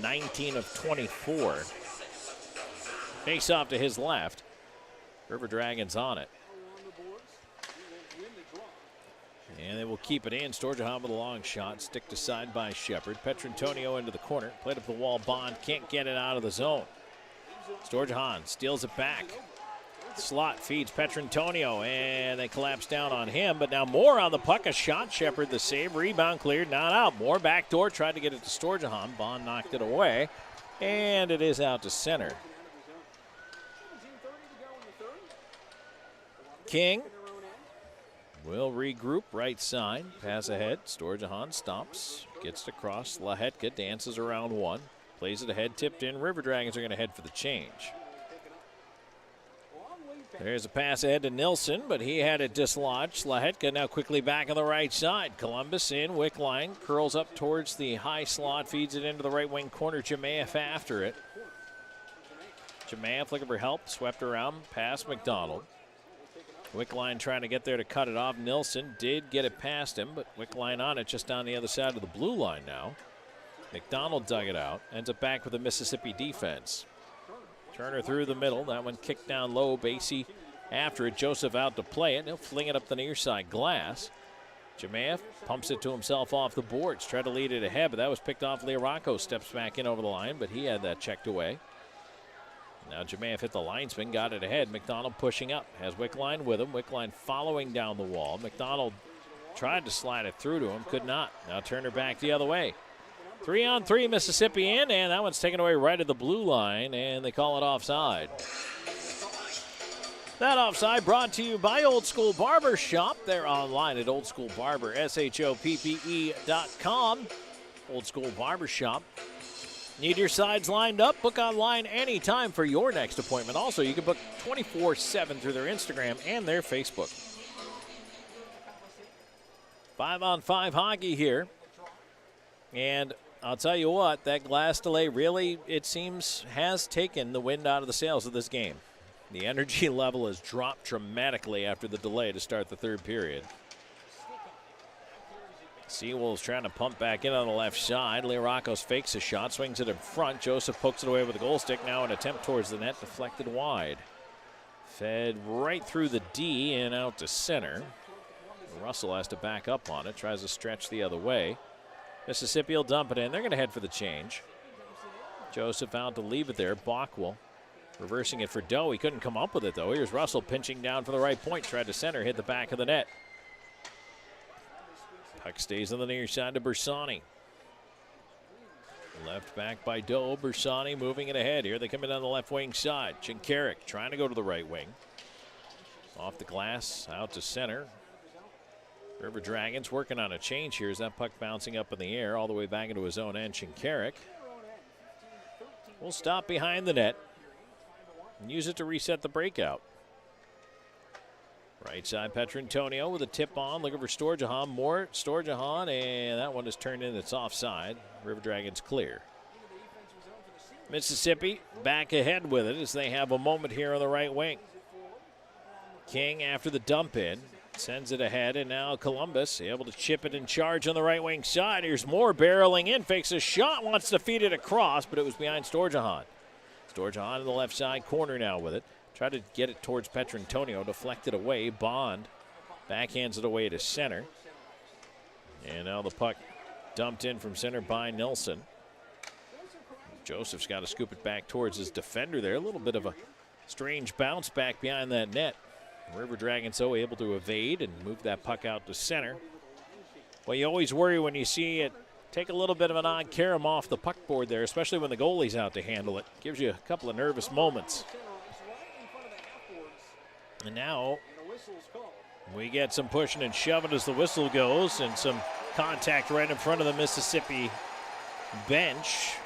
19 of 24. Face off to his left. River Dragons on it. And they will keep it in. Storjahan with a long shot. Stick to side by Shepard. Petrantonio into the corner. Played up the wall. Bond can't get it out of the zone. Storjahan steals it back. Slot feeds Petrantonio, and they collapse down on him. But now Moore on the puck. A shot. Shepard the save. Rebound cleared. Not out. Moore backdoor. Tried to get it to Storjahan. Bond knocked it away. And it is out to center. King will regroup right side. Pass ahead. Storjahan stops. Gets it across. Lahetka dances around one. Plays it ahead. Tipped in. River Dragons are going to head for the change. There's a pass ahead to Nilsson, but he had it dislodged. Lahetka now quickly back on the right side. Columbus in. Wickline curls up towards the high slot. Feeds it into the right wing corner. Jemayev after it. Jemayev looking for help. Swept around. Past McDonald. Wickline trying to get there to cut it off. Nilsson did get it past him, but Wickline on it just on the other side of the blue line now. McDonald dug it out. Ends up back with the Mississippi defense. Turner through the middle. That one kicked down low. Basie after it. Joseph out to play it. He'll fling it up the near side glass. Jemayev pumps it to himself off the boards. Tried to lead it ahead, but that was picked off. Leoracco steps back in over the line, but he had that checked away. Now Jemayev hit the linesman, got it ahead. McDonald pushing up, has Wickline with him. Wickline following down the wall. McDonald tried to slide it through to him, could not. Now Turner back the other way. 3-on-3 Mississippi in, and that one's taken away right at the blue line, and they call it offside. That offside brought to you by Old School Barber Shop. They're online at oldschoolbarber.com. Old School Barber Shop. Need your sides lined up? Book online anytime for your next appointment. Also, you can book 24/7 through their Instagram and their Facebook. 5-on-5 hockey here. And I'll tell you what, that glass delay really, it seems, has taken the wind out of the sails of this game. The energy level has dropped dramatically after the delay to start the third period. SeaWolves trying to pump back in on the left side. Leoracco fakes a shot, swings it in front. Joseph pokes it away with a goal stick. Now an attempt towards the net, deflected wide. Fed right through the D and out to center. Russell has to back up on it, tries to stretch the other way. Mississippi will dump it in. They're going to head for the change. Joseph out to leave it there. Bockwell reversing it for Doe. He couldn't come up with it, though. Here's Russell pinching down for the right point. Tried to center, hit the back of the net. Puck stays on the near side to Bersani. Left back by Doe. Bersani moving it ahead. Here they come in on the left wing side. Chinkarik trying to go to the right wing. Off the glass, out to center. River Dragons working on a change here as that puck bouncing up in the air all the way back into his own end. Chinkarik will stop behind the net and use it to reset the breakout. Right side, Petrantonio with a tip on, looking for Storjahan. More Storjahan, and that one is turned in. It's offside. River Dragons clear. Mississippi back ahead with it as they have a moment here on the right wing. King after the dump in. Sends it ahead, and now Columbus able to chip it in charge on the right wing side. Here's Moore barreling in, fakes a shot, wants to feed it across, but it was behind Storjahan. Storjahan in the left side corner now with it. Tried to get it towards Petrantonio, deflected away. Bond backhands it away to center. And now the puck dumped in from center by Nilsson. Joseph's got to scoop it back towards his defender there. A little bit of a strange bounce back behind that net. River Dragons, though, able to evade and move that puck out to center. Well, you always worry when you see it take a little bit of an odd carom off the puck board there, especially when the goalie's out to handle it. Gives you a couple of nervous moments. And now we get some pushing and shoving as the whistle goes, and some contact right in front of the Mississippi bench.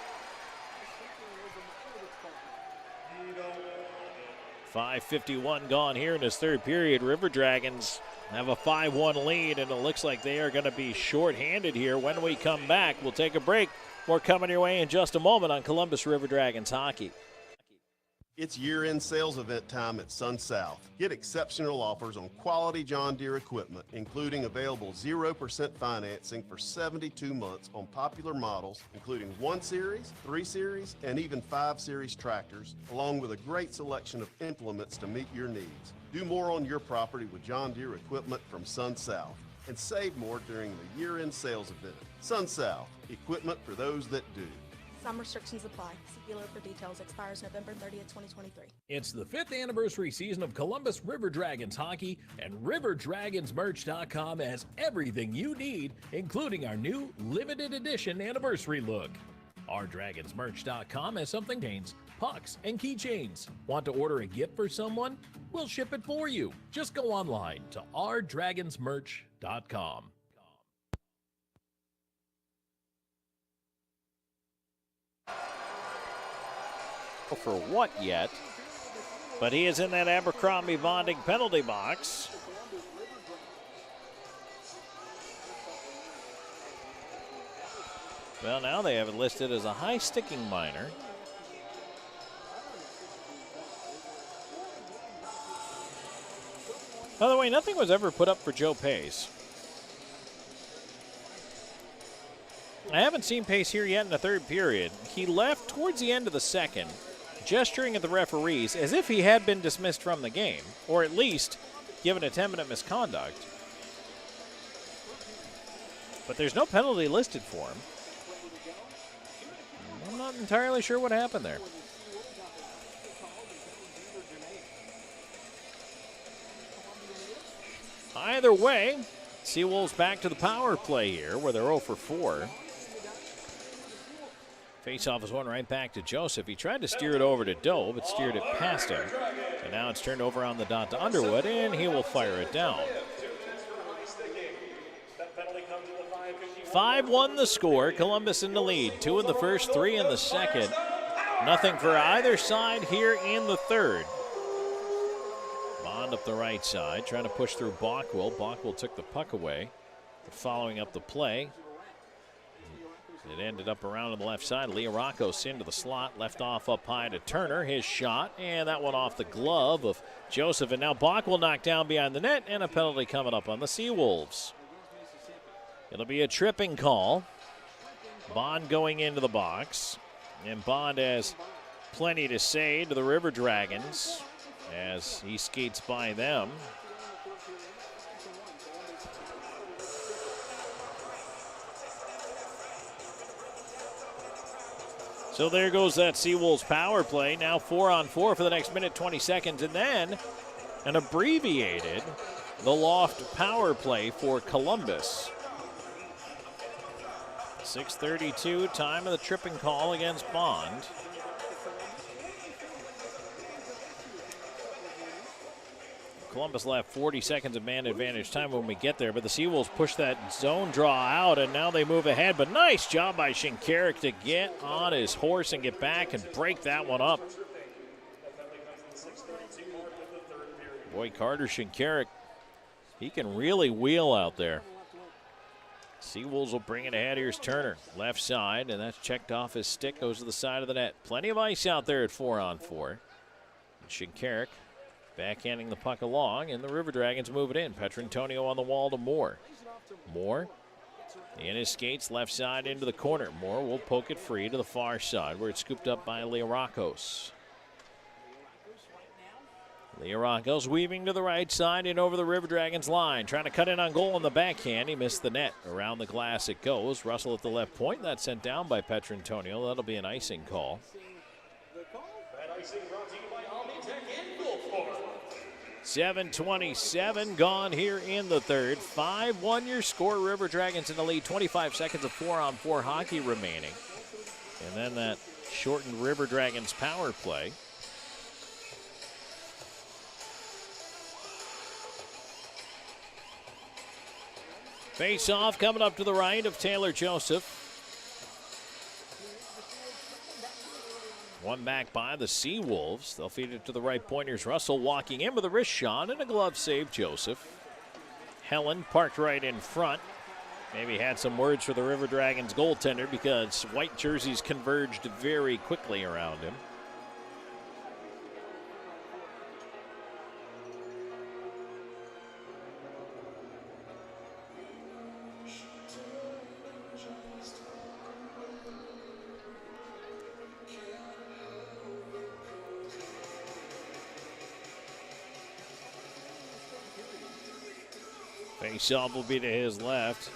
5:51 gone here in this third period. River Dragons have a 5-1 lead, and it looks like they are going to be shorthanded here. When we come back, we'll take a break. More coming your way in just a moment on Columbus River Dragons Hockey. It's year-end sales event time at Sun South. Get exceptional offers on quality John Deere equipment, including available 0% financing for 72 months on popular models, including 1 Series, 3 Series, and even 5 Series tractors, along with a great selection of implements to meet your needs. Do more on your property with John Deere equipment from Sun South, and save more during the year-end sales event. Sun South, equipment for those that do. Some restrictions apply. See dealer for details. Expires November 30th, 2023. It's the 5th anniversary season of Columbus River Dragons hockey, and RiverDragonsMerch.com has everything you need, including our new limited edition anniversary look. OurDragonsMerch.com has something chains, pucks, and keychains. Want to order a gift for someone? We'll ship it for you. Just go online to OurDragonsMerch.com. For what yet? But he is in that Abercrombie bonding penalty box. Well, now they have it listed as a high sticking minor. By the way, nothing was ever put up for Joe Peirce. I haven't seen Peirce here yet in the third period. He left towards the end of the second, gesturing at the referees as if he had been dismissed from the game, or at least given a 10-minute misconduct. But there's no penalty listed for him. I'm not entirely sure what happened there. Either way, SeaWolves back to the power play here, where they're 0 for 4. Face-off is one right back to Joseph. He tried to steer it over to Doe, but steered it past him. And now it's turned over on the dot to Underwood, and he will fire it down. 5-1 the score. Columbus in the lead. 2 in the first, 3 in the second. Nothing for either side here in the third. Bond up the right side, trying to push through Bockwell. Bockwell took the puck away. Following up the play. It ended up around on the left side. Learakos into the slot, left off up high to Turner. His shot, and that one off the glove of Joseph. And now Bockwell knocked down behind the net, and a penalty coming up on the SeaWolves. It'll be a tripping call. Bond going into the box. And Bond has plenty to say to the River Dragons as he skates by them. So there goes that SeaWolves power play. Now 4-on-4 for the next minute, 20 seconds. And then an abbreviated the Loft power play for Columbus. 6:32, time of the tripping call against Bond. Columbus left 40 seconds of man advantage time when we get there, but the SeaWolves push that zone draw out, and now they move ahead. But nice job by Shinkarik to get on his horse and get back and break that one up. Boy, Carter Shinkarik, he can really wheel out there. SeaWolves will bring it ahead. Here's Turner, left side, and that's checked off his stick, goes to the side of the net. Plenty of ice out there at 4-on-4. Shinkarik backhanding the puck along, and the River Dragons move it in. Petrantonio on the wall to Moore. Moore in his skates, left side into the corner. Moore will poke it free to the far side, where it's scooped up by Learakos. Learakos weaving to the right side and over the River Dragons line, trying to cut in on goal on the backhand. He missed the net. Around the glass it goes. Russell at the left point. That's sent down by Petrantonio. That'll be an icing call. 7:27 gone here in the third. 5-1 your score. River Dragons in the lead. 25 seconds of 4-on-4 hockey remaining. And then that shortened River Dragons power play. Face-off coming up to the right of Taylor Joseph. One back by the SeaWolves. They'll feed it to the right point. Here's Russell walking in with a wrist shot and a glove save, Joseph. Helen parked right in front. Maybe had some words for the River Dragons goaltender because white jerseys converged very quickly around him. Faceoff will be to his left.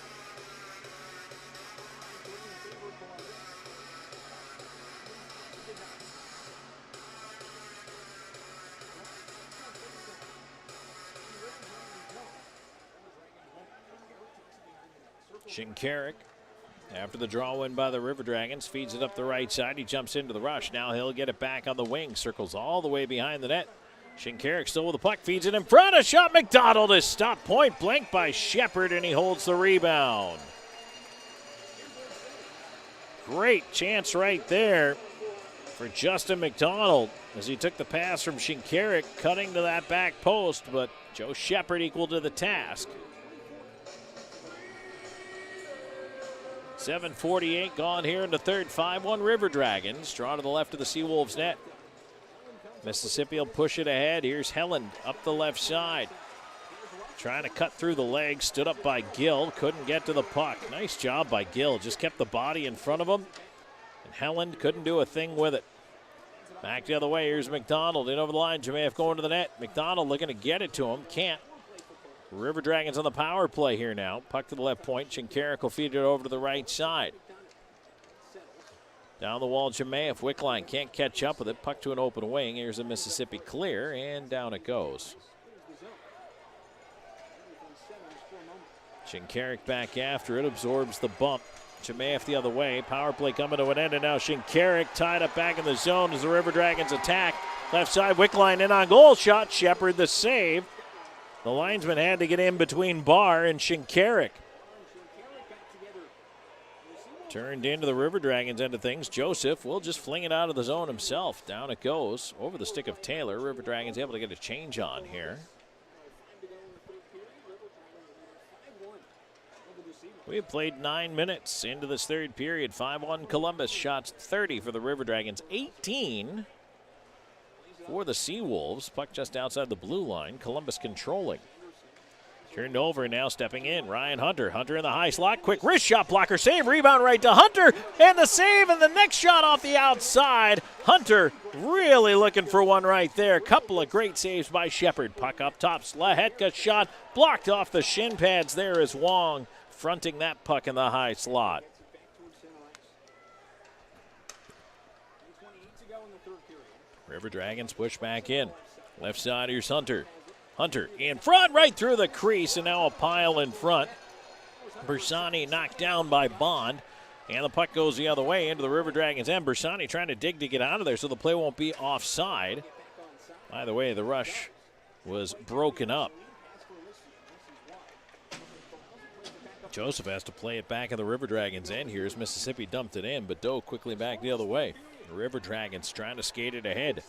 Shinkarik, after the draw win by the River Dragons, feeds it up the right side. He jumps into the rush. Now he'll get it back on the wing. Circles all the way behind the net. Shinkarik still with the puck, feeds it in front. A shot, McDonald is stopped point blank by Shepard, and he holds the rebound. Great chance right there for Justin McDonald as he took the pass from Shinkarik, cutting to that back post, but Joe Shepard equal to the task. 7:48 gone here in the third. 5-1 River Dragons. Draw to the left of the SeaWolves net. Mississippi will push it ahead. Here's Helen up the left side. Trying to cut through the legs. Stood up by Gill. Couldn't get to the puck. Nice job by Gill. Just kept the body in front of him. And Helen couldn't do a thing with it. Back the other way. Here's McDonald in over the line. Jemayev going to the net. McDonald looking to get it to him. Can't. River Dragons on the power play here now. Puck to the left point. Shinkarik will feed it over to the right side. Down the wall, Jemayev. Wickline can't catch up with it. Puck to an open wing. Here's a Mississippi clear, and down it goes. Shinkarik back after it. Absorbs the bump. Jemayev the other way. Power play coming to an end, and now Shinkarik tied up back in the zone as the River Dragons attack. Left side, Wickline in on goal. Shot, Shepard the save. The linesman had to get in between Barr and Shinkarik. Turned into the River Dragons end of things. Joseph will just fling it out of the zone himself. Down it goes over the stick of Taylor. River Dragons able to get a change on here. We have played 9 minutes into this third period. 5-1 Columbus. Shots 30 for the River Dragons. 18 for the SeaWolves. Puck just outside the blue line. Columbus controlling. Turned over, now stepping in. Ryan Hunter. Hunter in the high slot. Quick wrist shot, blocker save. Rebound right to Hunter. And the save, and the next shot off the outside. Hunter really looking for one right there. Couple of great saves by Shepard. Puck up top. Slahetka shot. Blocked off the shin pads there as Wong fronting that puck in the high slot. River Dragons push back in. Left side, here's Hunter. Hunter in front, right through the crease, and now a pile in front. Bersani knocked down by Bond, and the puck goes the other way into the River Dragons end. Bersani trying to dig to get out of there so the play won't be offside. Either way, the rush was broken up. Joseph has to play it back in the River Dragons end here as Mississippi dumped it in, but Doe quickly back the other way. The River Dragons trying to skate it ahead.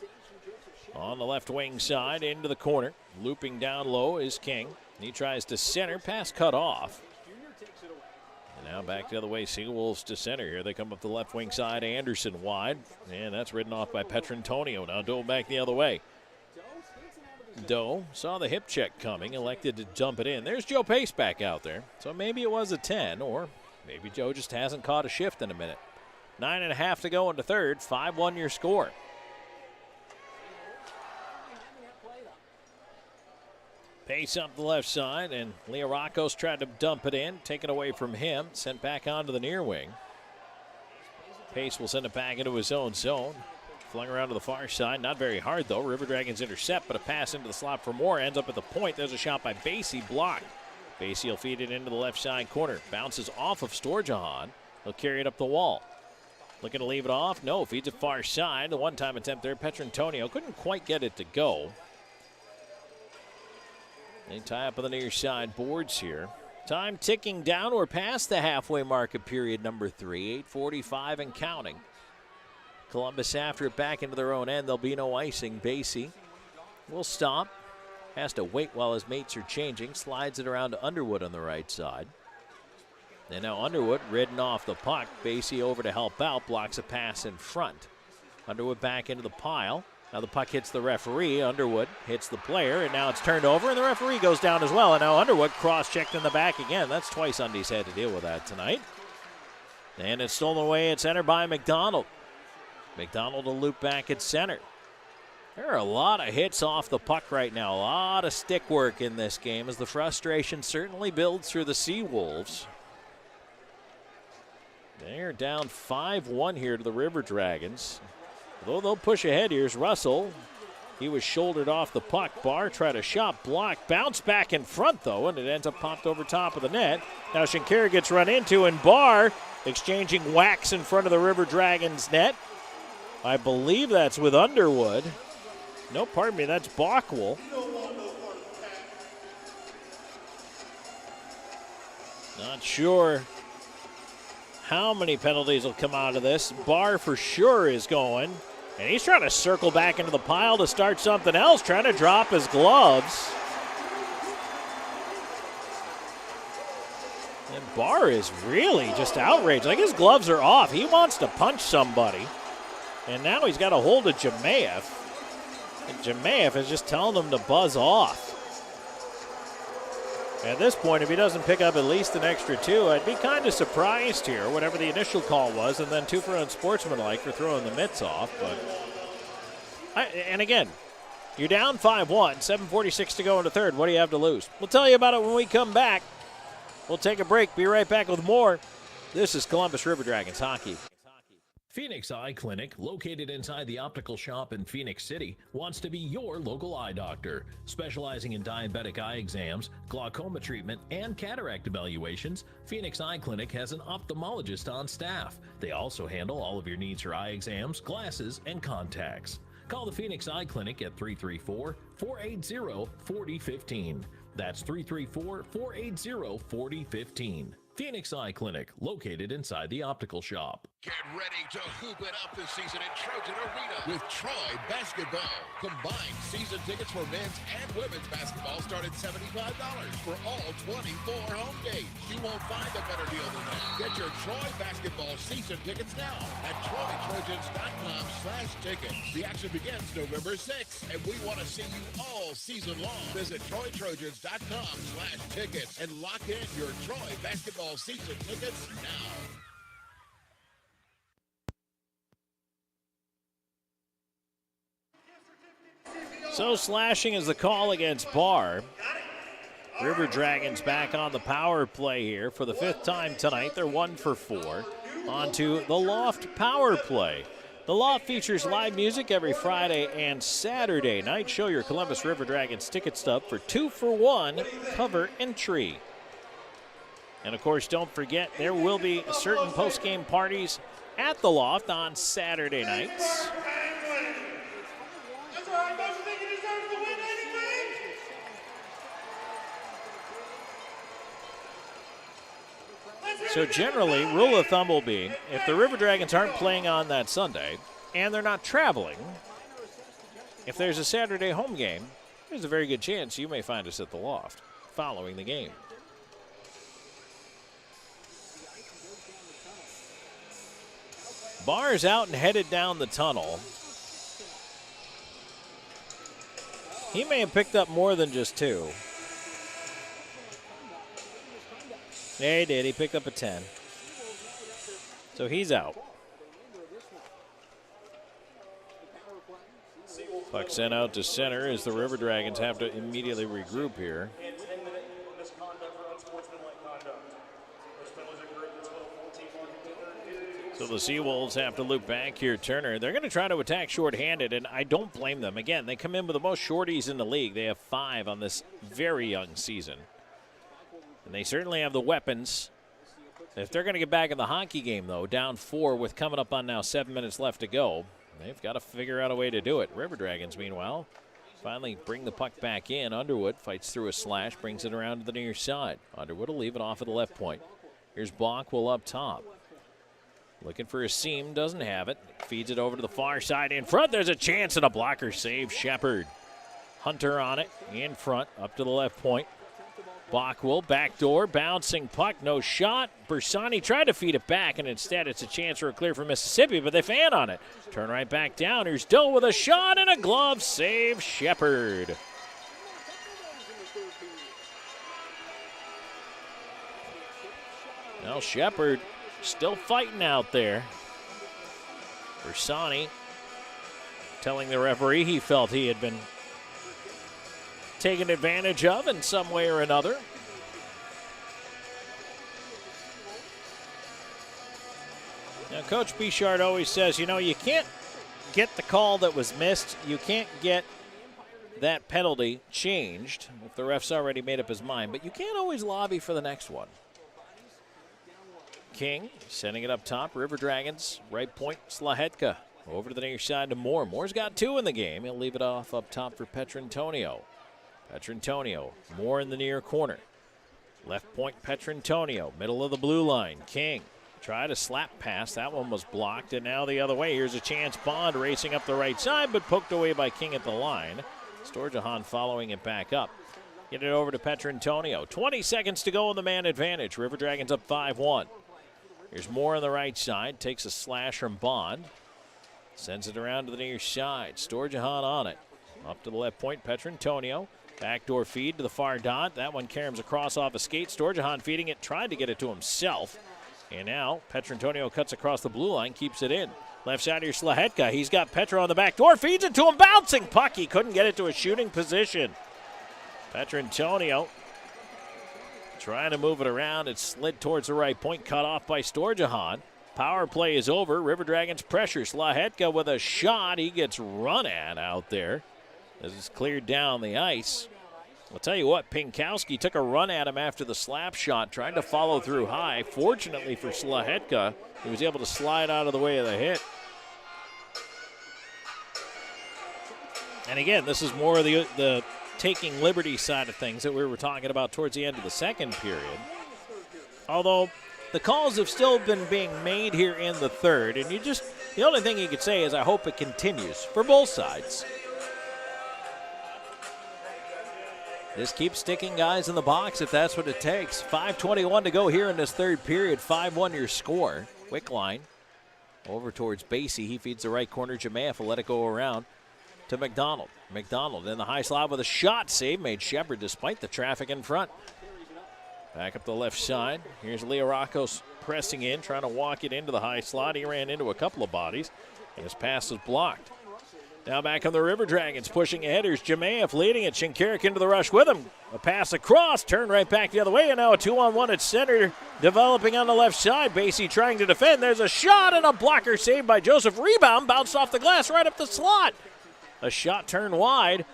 On the left wing side, into the corner. Looping down low is King. He tries to center, pass cut off. And now back the other way, SeaWolves to center. Here they come up the left wing side, Anderson wide. And that's ridden off by Petrantonio. Now Doe back the other way. Doe saw the hip check coming, elected to dump it in. There's Joe Pace back out there. So maybe it was a 10, or maybe Joe just hasn't caught a shift in a minute. 9.5 to go in the third. 5-1 your score. Pace up the left side, and Leorakos tried to dump it in, taken away from him, sent back onto the near wing. Pace will send it back into his own zone. Flung around to the far side, not very hard though. River Dragons intercept, but a pass into the slot for more. Ends up at the point. There's a shot by Basie, blocked. Basie will feed it into the left side corner. Bounces off of Storjahan. He'll carry it up the wall. Looking to leave it off. No, feeds it far side. The one-time attempt there. Petrantonio couldn't quite get it to go. They tie up on the near side boards here. Time ticking down. We're past the halfway mark of period number 3. 8:45 and counting. Columbus after it back into their own end. There'll be no icing. Basie will stop. Has to wait while his mates are changing. Slides it around to Underwood on the right side. And now Underwood ridden off the puck. Basie over to help out. Blocks a pass in front. Underwood back into the pile. Now the puck hits the referee. Underwood hits the player, and now it's turned over, and the referee goes down as well. And now Underwood cross-checked in the back again. That's twice Undy's had to deal with that tonight. And it's stolen away at center by McDonald. McDonald will loop back at center. There are a lot of hits off the puck right now. A lot of stick work in this game as the frustration certainly builds through the SeaWolves. They're down 5-1 here to the River Dragons. Although they'll push ahead, here's Russell. He was shouldered off the puck. Barr tried a shot block. Bounce back in front, though, and it ends up popped over top of the net. Now Shinkara gets run into, and Barr exchanging whacks in front of the River Dragons net. I believe that's with Underwood. No, pardon me, that's Bockwell. Not sure how many penalties will come out of this. Barr for sure is going. And he's trying to circle back into the pile to start something else, trying to drop his gloves. And Barr is really just outraged. Like his gloves are off. He wants to punch somebody. And now he's got a hold of Jemayev. And Jemayev is just telling him to buzz off. At this point, if he doesn't pick up at least an extra two, I'd be kind of surprised here, whatever the initial call was, and then 2 for unsportsmanlike for throwing the mitts off. But and again, you're down 5-1, 7:46 to go in the third. What do you have to lose? We'll tell you about it when we come back. We'll take a break. Be right back with more. This is Columbus River Dragons hockey. Phoenix Eye Clinic, located inside the optical shop in Phoenix City, wants to be your local eye doctor. Specializing in diabetic eye exams, glaucoma treatment, and cataract evaluations, Phoenix Eye Clinic has an ophthalmologist on staff. They also handle all of your needs for eye exams, glasses, and contacts. Call the Phoenix Eye Clinic at 334-480-4015. That's 334-480-4015. Phoenix Eye Clinic, located inside the optical shop. Get ready to hoop it up this season in Trojan Arena with Troy Basketball. Combined season tickets for men's and women's basketball start at $75 for all 24 home games. You won't find a better deal than that. Get your Troy Basketball season tickets now at TroyTrojans.com/tickets. The action begins November 6th, and we want to see you all season long. Visit TroyTrojans.com/tickets and lock in your Troy Basketball season tickets now. So slashing is the call against Barr. River Dragons back on the power play here for the 5th time tonight. They're 1 for 4. On to the Loft power play. The Loft features live music every Friday and Saturday night. Show your Columbus River Dragons ticket stub for 2 for 1 cover entry. And, of course, don't forget, there will be certain post-game parties at the Loft on Saturday nights. So generally, rule of thumb will be, if the River Dragons aren't playing on that Sunday and they're not traveling, if there's a Saturday home game, there's a very good chance you may find us at the Loft following the game. Barr's out and headed down the tunnel. He may have picked up more than just 2. Yeah, he did. He picked up a 10. So he's out. Puck sent out to center as the River Dragons have to immediately regroup here. So the SeaWolves have to loop back here, Turner. They're going to try to attack shorthanded, and I don't blame them. Again, they come in with the most shorties in the league. They have 5 on this very young season. And they certainly have the weapons. If they're going to get back in the hockey game, though, down 4 with coming up on now 7 minutes left to go, they've got to figure out a way to do it. River Dragons, meanwhile, finally bring the puck back in. Underwood fights through a slash, brings it around to the near side. Underwood will leave it off at the left point. Here's Bockwell up top. Looking for a seam, doesn't have it. feeds it over to the far side in front. There's a chance and a blocker save. Shepard. Hunter on it in front, up to the left point. Bockwell, backdoor, bouncing puck, no shot. Bersani tried to feed it back, and instead it's a chance for a clear for Mississippi, but they fan on it. Turn right back down. Here's Doe with a shot and a glove save. Shepard. Now Shepard still fighting out there. Bersani telling the referee he felt he had been taken advantage of in some way or another. Now, Coach Bichard always says, you know, you can't get the call that was missed. You can't get that penalty changed if the ref's already made up his mind, but you can't always lobby for the next one. King sending it up top. River Dragons, right point, Slahetka. Over to the near side to Moore. Moore's got 2 in the game. He'll leave it off up top for Petrantonio. Petrantonio, Moore in the near corner. Left point, Petrantonio, middle of the blue line. King tried a slap pass. That one was blocked, and now the other way. Here's a chance. Bond racing up the right side, but poked away by King at the line. Storjahan following it back up. Get it over to Petrantonio. 20 seconds to go in the man advantage. River Dragons up 5-1. Here's Moore on the right side. Takes a slash from Bond. Sends it around to the near side. Storjahan on it. Up to the left point, Petrantonio. Backdoor feed to the far dot. That one caroms across off a skate. Storjahan feeding it, tried to get it to himself. And now Petrantonio cuts across the blue line, keeps it in. Left side here, Slahetka. He's got Petra on the back door, feeds it to him, bouncing puck. He couldn't get it to a shooting position. Petrantonio trying to move it around. It slid towards the right point, cut off by Storjahan. Power play is over. River Dragons pressure. Slahetka with a shot. He gets run at out there as it's cleared down the ice. I'll tell you what, Pinkowski took a run at him after the slap shot, trying to follow through high. Fortunately for Slahetka, he was able to slide out of the way of the hit. And again, this is more of the taking liberty side of things that we were talking about towards the end of the second period. Although the calls have still been being made here in the third, and the only thing you could say is I hope it continues for both sides. Just keep sticking guys in the box if that's what it takes. 5:21 to go here in this third period. 5-1 your score. Quick line over towards Basie. He feeds the right corner. Jemaeff will let it go around to McDonald. McDonald in the high slot with a shot. Save made Shepard despite the traffic in front. Back up the left side. Here's Leo Rocos pressing in, trying to walk it into the high slot. He ran into a couple of bodies, and his pass was blocked. Now back on the River Dragons, pushing ahead. Here's Jemaeff leading it. Shinkarik into the rush with him. A pass across, turn right back the other way, and now a 2-on-1 at center, developing on the left side. Basie trying to defend. There's a shot and a blocker saved by Joseph. Rebound, bounced off the glass right up the slot. A shot turned wide,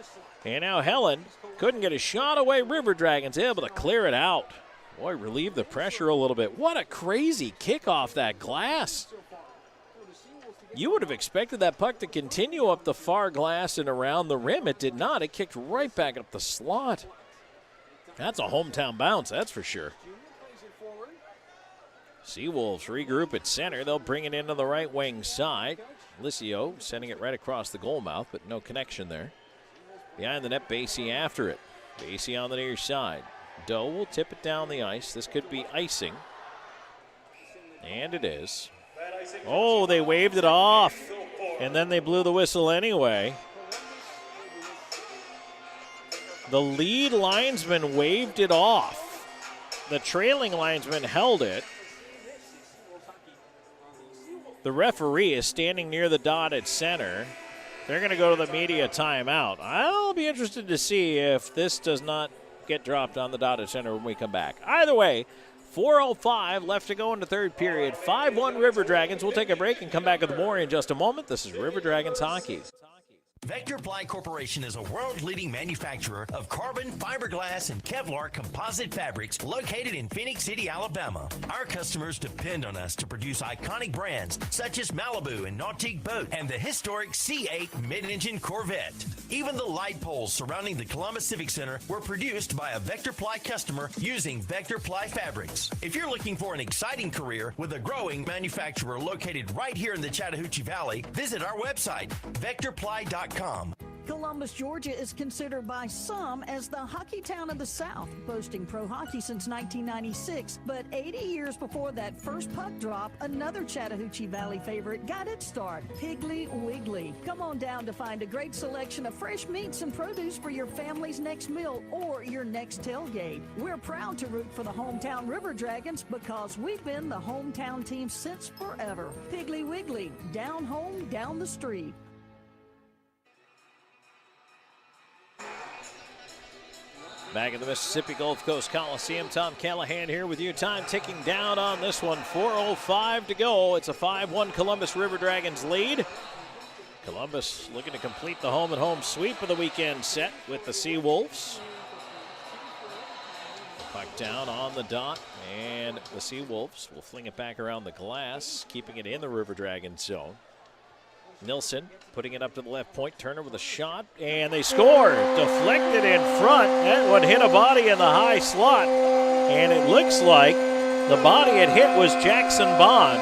and now Helen couldn't get a shot away. River Dragons able to clear it out. Boy, relieve the pressure a little bit. What a crazy kick off that glass. You would have expected that puck to continue up the far glass and around the rim. It did not. It kicked right back up the slot. That's a hometown bounce, that's for sure. SeaWolves regroup at center. They'll bring it into the right wing side. Licio sending it right across the goal mouth, but no connection there. Behind the net, Basie after it. Basie on the near side. Doe will tip it down the ice. This could be icing. And it is. Oh, they waved it off, and then they blew the whistle anyway. The lead linesman waved it off. The trailing linesman held it. The referee is standing near the dot at center. They're going to go to the media timeout. I'll be interested to see if this does not get dropped on the dot at center when we come back. Either way, 4:05 left to go in the third period. 5-1 River Dragons. We'll take a break and come back with more in just a moment. This is River Dragons Hockey. Vector Ply Corporation is a world-leading manufacturer of carbon, fiberglass, and Kevlar composite fabrics located in Phoenix City, Alabama. Our customers depend on us to produce iconic brands such as Malibu and Nautique Boat and the historic C8 mid-engine Corvette. Even the light poles surrounding the Columbus Civic Center were produced by a Vector Ply customer using Vector Ply fabrics. If you're looking for an exciting career with a growing manufacturer located right here in the Chattahoochee Valley, visit our website, vectorply.com. Columbus, Georgia is considered by some as the hockey town of the South, boasting pro hockey since 1996. But 80 years before that first puck drop, another Chattahoochee Valley favorite got its start, Piggly Wiggly. Come on down to find a great selection of fresh meats and produce for your family's next meal or your next tailgate. We're proud to root for the hometown River Dragons because we've been the hometown team since forever. Piggly Wiggly, down home, down the street. Back at the Mississippi Gulf Coast Coliseum, Tom Calahan here with you. Time ticking down on this one. 4:05 to go. It's a 5-1 Columbus River Dragons lead. Columbus looking to complete the home-and-home sweep of the weekend set with the SeaWolves. Puck down on the dot, and the SeaWolves will fling it back around the glass, keeping it in the River Dragons zone. Nilsson putting it up to the left point, Turner with a shot, and they score. Deflected in front. That one hit a body in the high slot, and it looks like the body it hit was Jackson Bond.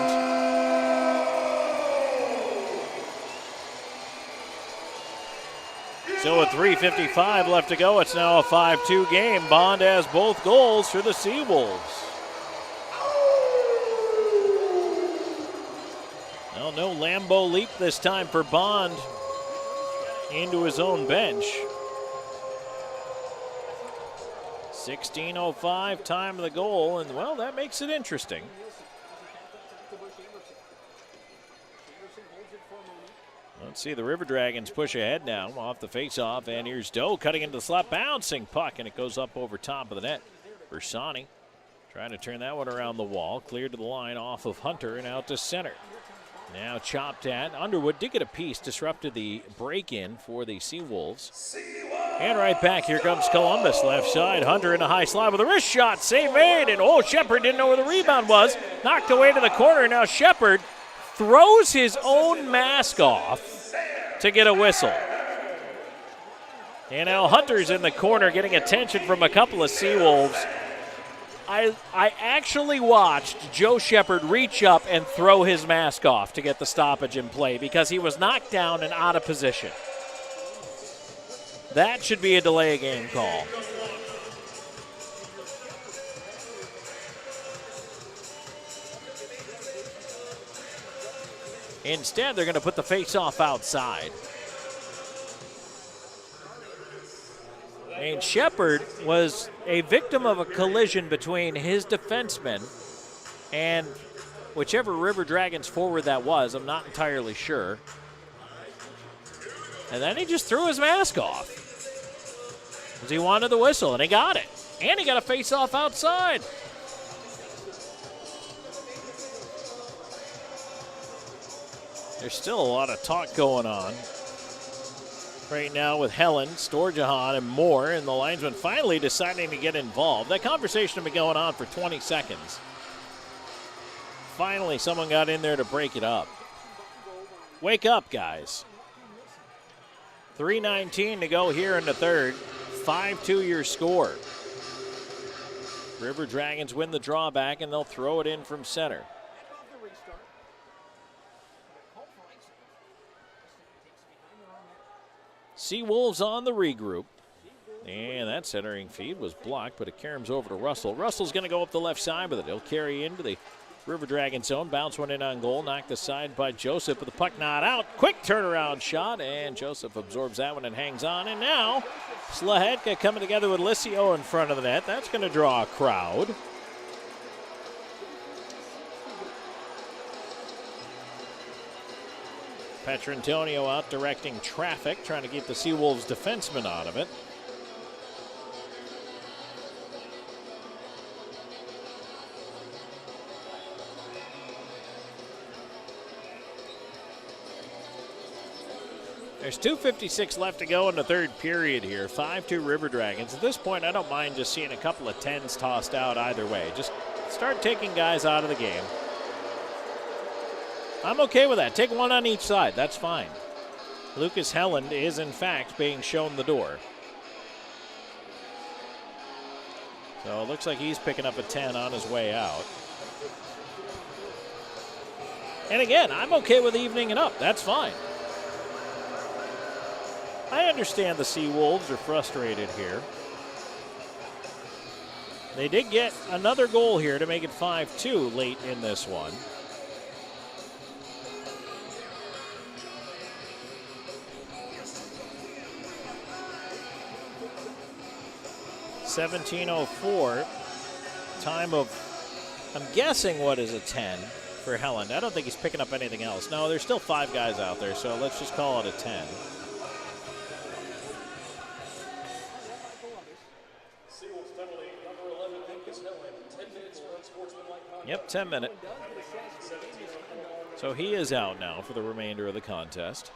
So with 3:55 left to go, it's now a 5-2 game. Bond has both goals for the SeaWolves. No Lambeau leap this time for Bond into his own bench. 16:05 time of the goal, and well, that makes it interesting. Let's see, the River Dragons push ahead now off the faceoff, and here's Doe cutting into the slot, bouncing puck, and it goes up over top of the net. Bersani trying to turn that one around the wall, cleared to the line off of Hunter and out to center. Now chopped at. Underwood did get a piece, disrupted the break-in for the SeaWolves. And right back, here comes Columbus. Left side, Hunter in a high slot with a wrist shot. Save made, and Shepard didn't know where the rebound was. Knocked away to the corner. Now Shepard throws his own mask off to get a whistle. And now Hunter's in the corner getting attention from a couple of SeaWolves. I actually watched Joe Shepard reach up and throw his mask off to get the stoppage in play because he was knocked down and out of position. That should be a delay of game call. Instead, they're going to put the face-off outside. And Shepard was a victim of a collision between his defenseman and whichever River Dragons forward that was. I'm not entirely sure. And then he just threw his mask off because he wanted the whistle, and he got it. And he got a face-off outside. There's still a lot of talk going on right now with Helen, Storjahan, and more, and the linesman finally deciding to get involved. That conversation had been going on for 20 seconds. Finally, someone got in there to break it up. Wake up, guys. 3:19 to go here in the third. 5-2 your score. River Dragons win the drawback, and they'll throw it in from center. SeaWolves on the regroup. And that centering feed was blocked, but it caroms over to Russell. Russell's going to go up the left side with it. He'll carry into the River Dragon zone. Bounce one in on goal. Knocked aside by Joseph, but the puck not out. Quick turnaround shot, and Joseph absorbs that one and hangs on. And now Slahetka coming together with Licio in front of the net. That's going to draw a crowd. Petrantonio out directing traffic, trying to keep the SeaWolves defenseman out of it. There's 2:56 left to go in the third period here. 5-2 River Dragons. At this point, I don't mind just seeing a couple of 10s tossed out either way. Just start taking guys out of the game. I'm okay with that. Take one on each side. That's fine. Lucas Helland is, in fact, being shown the door. So it looks like he's picking up a 10 on his way out. And again, I'm okay with evening it up. That's fine. I understand the SeaWolves are frustrated here. They did get another goal here to make it 5-2 late in this one. .17:04. Time of, I'm guessing, what is a 10 for Helland. I don't think he's picking up anything else. No, there's still 5 guys out there, so let's just call it a 10. Yep, 10 minute. So he is out now for the remainder of the contest.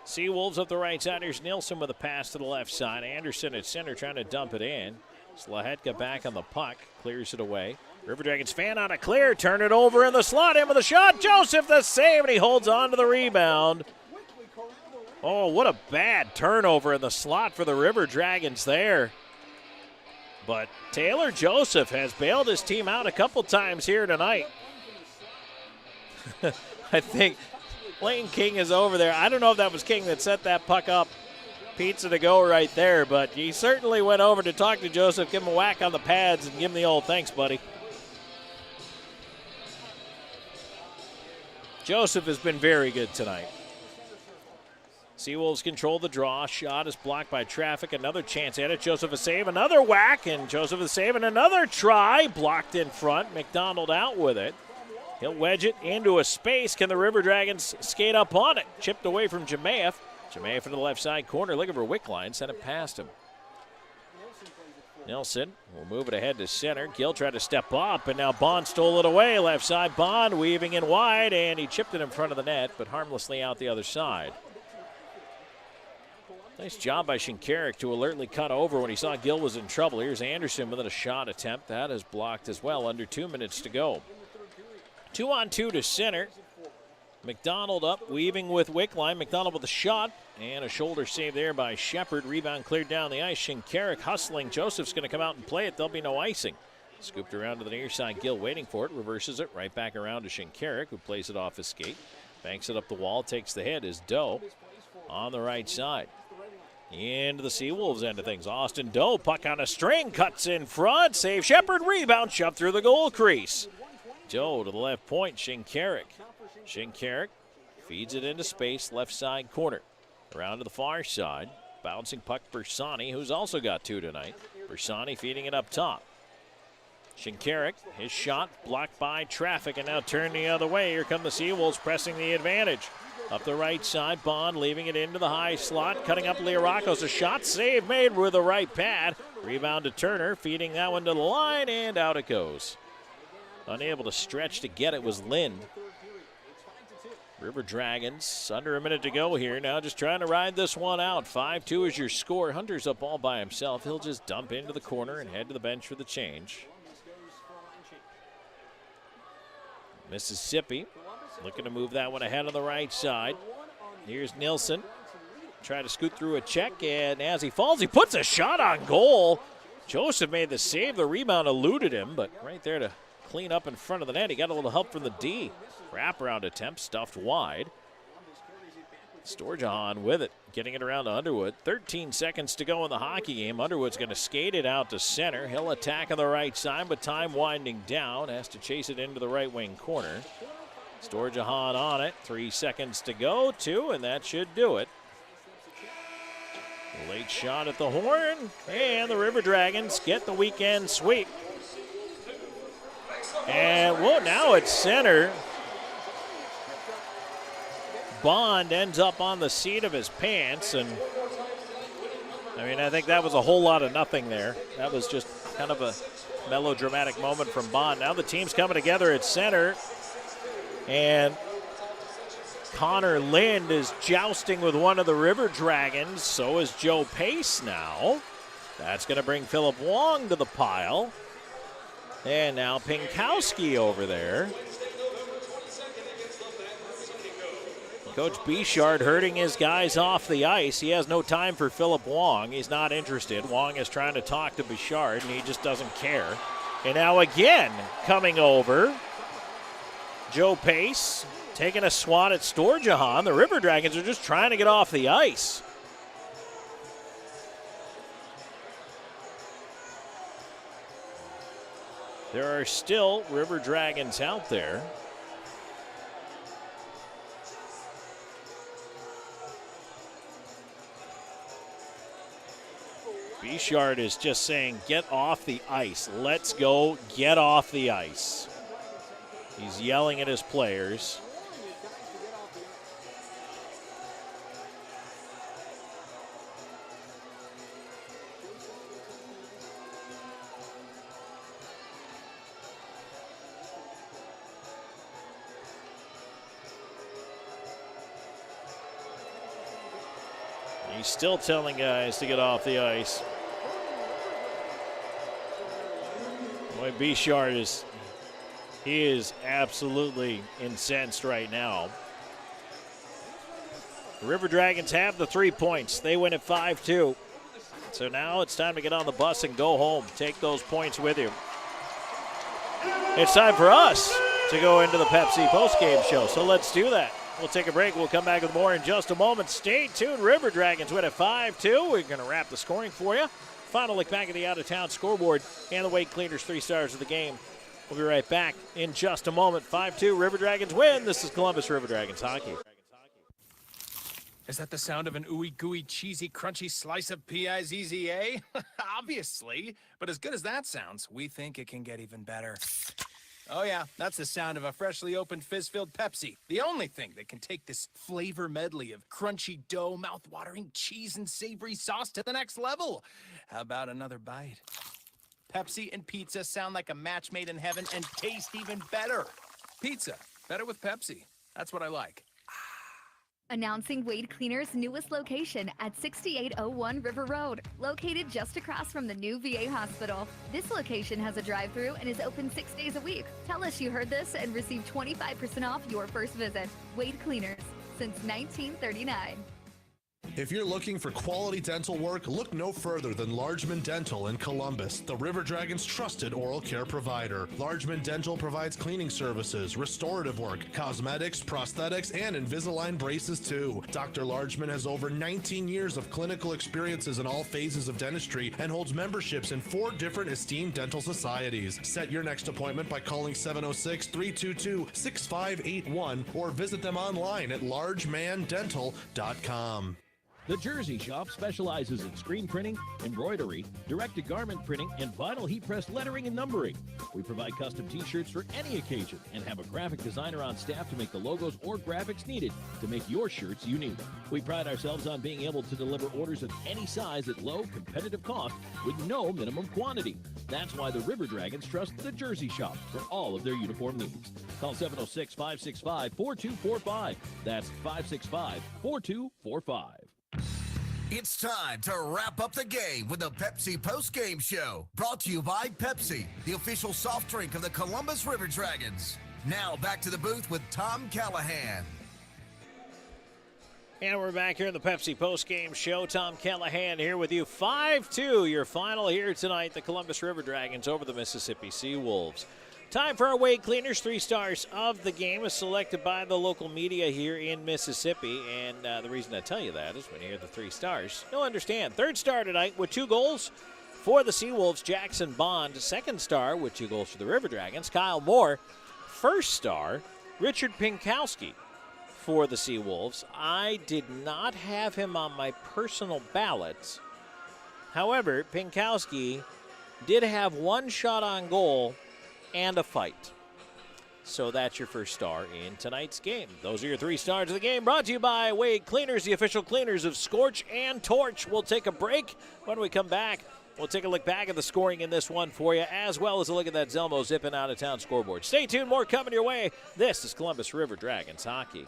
SeaWolves up the right side. Here's Nilsson with a pass to the left side. Anderson at center trying to dump it in. Slahetka back on the puck. Clears it away. River Dragons fan on a clear. Turn it over in the slot. In with the shot. Joseph the save, and he holds on to the rebound. Oh, what a bad turnover in the slot for the River Dragons there. But Taylor Joseph has bailed his team out a couple times here tonight. I think Lane King is over there. I don't know if that was King that set that puck up. Pizza to go right there, but he certainly went over to talk to Joseph, give him a whack on the pads, and give him the old thanks, buddy. Joseph has been very good tonight. SeaWolves control the draw. Shot is blocked by traffic. Another chance at it. Joseph a save. Another whack. And Joseph a save. And another try. Blocked in front. McDonald out with it. He'll wedge it into a space. Can the River Dragons skate up on it? Chipped away from Jamaev. Jamaev into the left side corner. Looking for Wickline. Sent it past him. Nelson will move it ahead to center. Gill tried to step up, and now Bond stole it away. Left side, Bond weaving in wide, and he chipped it in front of the net, but harmlessly out the other side. Nice job by Shinkarik to alertly cut over when he saw Gill was in trouble. Here's Anderson with a shot attempt. That is blocked as well. Under 2 minutes to go. 2-on-2 to center. McDonald up, weaving with Wickline. McDonald with a shot and a shoulder save there by Shepard. Rebound cleared down the ice. Shinkarik hustling. Joseph's going to come out and play it. There'll be no icing. Scooped around to the near side. Gill waiting for it. Reverses it right back around to Shinkarik, who plays it off his skate. Banks it up the wall. Takes the hit. Is Doe on the right side. Into the SeaWolves end of things. Austin Doe, puck on a string, cuts in front, save Shepard, rebound, shoved through the goal crease. Doe to the left point, Shinkarik. Shinkarik feeds it into space, left side corner. Around to the far side, bouncing puck Bersani, who's also got 2 tonight. Bersani feeding it up top. Shinkarik, his shot blocked by traffic and now turned the other way. Here come the SeaWolves pressing the advantage. Up the right side, Bond leaving it into the high slot, cutting up Liarakos. A shot save made with the right pad. Rebound to Turner, feeding that one to the line, and out it goes. Unable to stretch to get it was Lind. River Dragons, under a minute to go here. Now just trying to ride this one out. 5-2 is your score. Hunter's up all by himself. He'll just dump into the corner and head to the bench for the change. Mississippi looking to move that one ahead on the right side. Here's Nilsson. Try to scoot through a check, and as he falls, he puts a shot on goal. Joseph made the save. The rebound eluded him, but right there to clean up in front of the net. He got a little help from the D. Wraparound attempt stuffed wide. Storjahan with it, getting it around to Underwood. 13 seconds to go in the hockey game. Underwood's going to skate it out to center. He'll attack on the right side, but time winding down. Has to chase it into the right wing corner. Storjahan on it. 3 seconds to go, 2, and that should do it. Late shot at the horn, and the River Dragons get the weekend sweep. And whoa, now it's center. Bond ends up on the seat of his pants, and I mean, I think that was a whole lot of nothing there. That was just kind of a melodramatic moment from Bond. Now the team's coming together at center, and Connor Lind is jousting with one of the River Dragons. So is Joe Pace now. That's going to bring Philip Wong to the pile. And now Pinkowski over there. Coach Bichard herding his guys off the ice. He has no time for Philip Wong. He's not interested. Wong is trying to talk to Bichard, and he just doesn't care. And now again, coming over, Joe Pace taking a swat at Storjahan. The River Dragons are just trying to get off the ice. There are still River Dragons out there. Bichard is just saying, get off the ice. Let's go, get off the ice. He's yelling at his players. He's still telling guys to get off the ice. Boy, Bichard is absolutely incensed right now. The River Dragons have the 3 points. They win at 5-2. So now it's time to get on the bus and go home. Take those points with you. It's time for us to go into the Pepsi postgame show. So let's do that. We'll take a break. We'll come back with more in just a moment. Stay tuned. River Dragons win at 5-2. We're going to wrap the scoring for you. Final look back at the out-of-town scoreboard and the Wade Cleaners 3 stars of the game. We'll be right back in just a moment. 5-2, River Dragons win. This is Columbus River Dragons hockey. Is that the sound of an ooey gooey cheesy crunchy slice of P-I-Z-Z-A? Obviously, but as good as that sounds, we think it can get even better. Oh yeah, that's the sound of a freshly opened fizz-filled Pepsi. The only thing that can take this flavor medley of crunchy dough, mouth-watering cheese, and savory sauce to the next level. How about another bite? Pepsi and pizza sound like a match made in heaven and taste even better. Pizza, better with Pepsi. That's what I like. Announcing Wade Cleaner's newest location at 6801 River Road, located just across from the new VA hospital. This location has a drive-thru and is open 6 days a week. Tell us you heard this and receive 25% off your first visit. Wade Cleaners, since 1939. If you're looking for quality dental work, look no further than Largeman Dental in Columbus, the River Dragons' trusted oral care provider. Largeman Dental provides cleaning services, restorative work, cosmetics, prosthetics, and Invisalign braces too. Dr. Largeman has over 19 years of clinical experiences in all phases of dentistry and holds memberships in 4 different esteemed dental societies. Set your next appointment by calling 706-322-6581 or visit them online at largemandental.com. The Jersey Shop specializes in screen printing, embroidery, direct-to-garment printing, and vinyl heat-press lettering and numbering. We provide custom t-shirts for any occasion and have a graphic designer on staff to make the logos or graphics needed to make your shirts unique. We pride ourselves on being able to deliver orders of any size at low, competitive cost with no minimum quantity. That's why the River Dragons trust the Jersey Shop for all of their uniform needs. Call 706-565-4245. That's 565-4245. It's time to wrap up the game with the Pepsi Post-Game Show. Brought to you by Pepsi, the official soft drink of the Columbus River Dragons. Now back to the booth with Tom Calahan. And we're back here in the Pepsi Post-Game Show. Tom Calahan here with you. 5-2, your final here tonight. The Columbus River Dragons over the Mississippi SeaWolves. Time for our Wade Cleaners 3 stars of the game is selected by the local media here in Mississippi. And the reason I tell you that is when you hear the 3 stars, you'll understand. 3rd star tonight with 2 goals for the SeaWolves, Jackson Bond. 2nd star with 2 goals for the River Dragons, Kyle Moore. 1st star, Richard Pinkowski for the SeaWolves. I did not have him on my personal ballots. However, Pinkowski did have 1 shot on goal and a fight. So that's your 1st star in tonight's game. Those are your 3 stars of the game, brought to you by Wade Cleaners, the official cleaners of Scorch and Torch. We'll take a break. When we come back, we'll take a look back at the scoring in this one for you, as well as a look at that Zelmo zipping out of town scoreboard. Stay tuned, more coming your way. This is Columbus River Dragons hockey.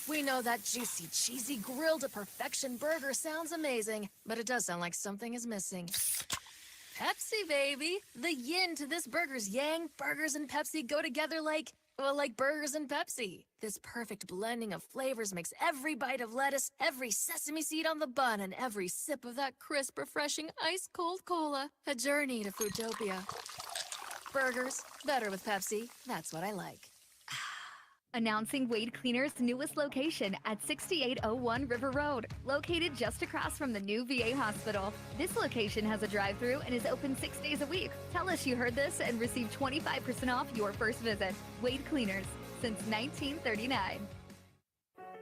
We know that juicy, cheesy, grilled to perfection burger sounds amazing, but it does sound like something is missing. Pepsi, baby! The yin to this burger's yang. Burgers and Pepsi go together like, well, like burgers and Pepsi. This perfect blending of flavors makes every bite of lettuce, every sesame seed on the bun, and every sip of that crisp, refreshing, ice-cold cola a journey to Foodtopia. Burgers, better with Pepsi. That's what I like. Announcing Wade Cleaner's newest location at 6801 River Road, located just across from the new VA hospital. This location has a drive-thru and is open 6 days a week. Tell us you heard this and receive 25% off your first visit. Wade Cleaners, since 1939.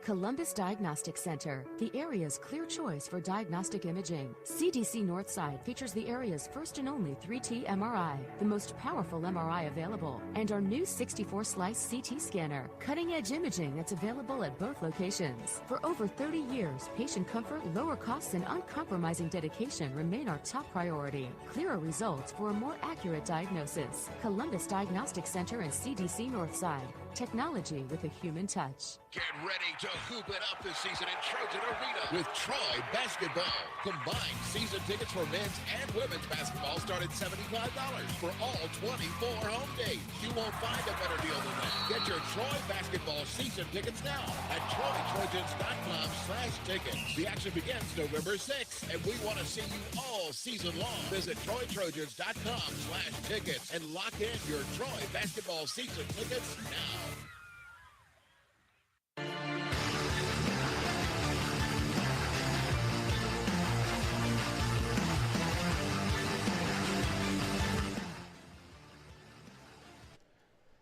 Columbus Diagnostic Center, the area's clear choice for diagnostic imaging. CDC Northside features the area's first and only 3T MRI, the most powerful MRI available, and our new 64-slice CT scanner, cutting-edge imaging that's available at both locations. For over 30 years, patient comfort, lower costs, and uncompromising dedication remain our top priority. Clearer results for a more accurate diagnosis. Columbus Diagnostic Center and CDC Northside. Technology with a human touch. Get ready to hoop it up this season in Trojan Arena with Troy Basketball. Combined season tickets for men's and women's basketball start at $75 for all 24 home games. You won't find a better deal than that. Get your Troy Basketball season tickets now at TroyTrojans.com/tickets. The action begins November 6th, and we want to see you all season long. Visit TroyTrojans.com/tickets and lock in your Troy Basketball season tickets now.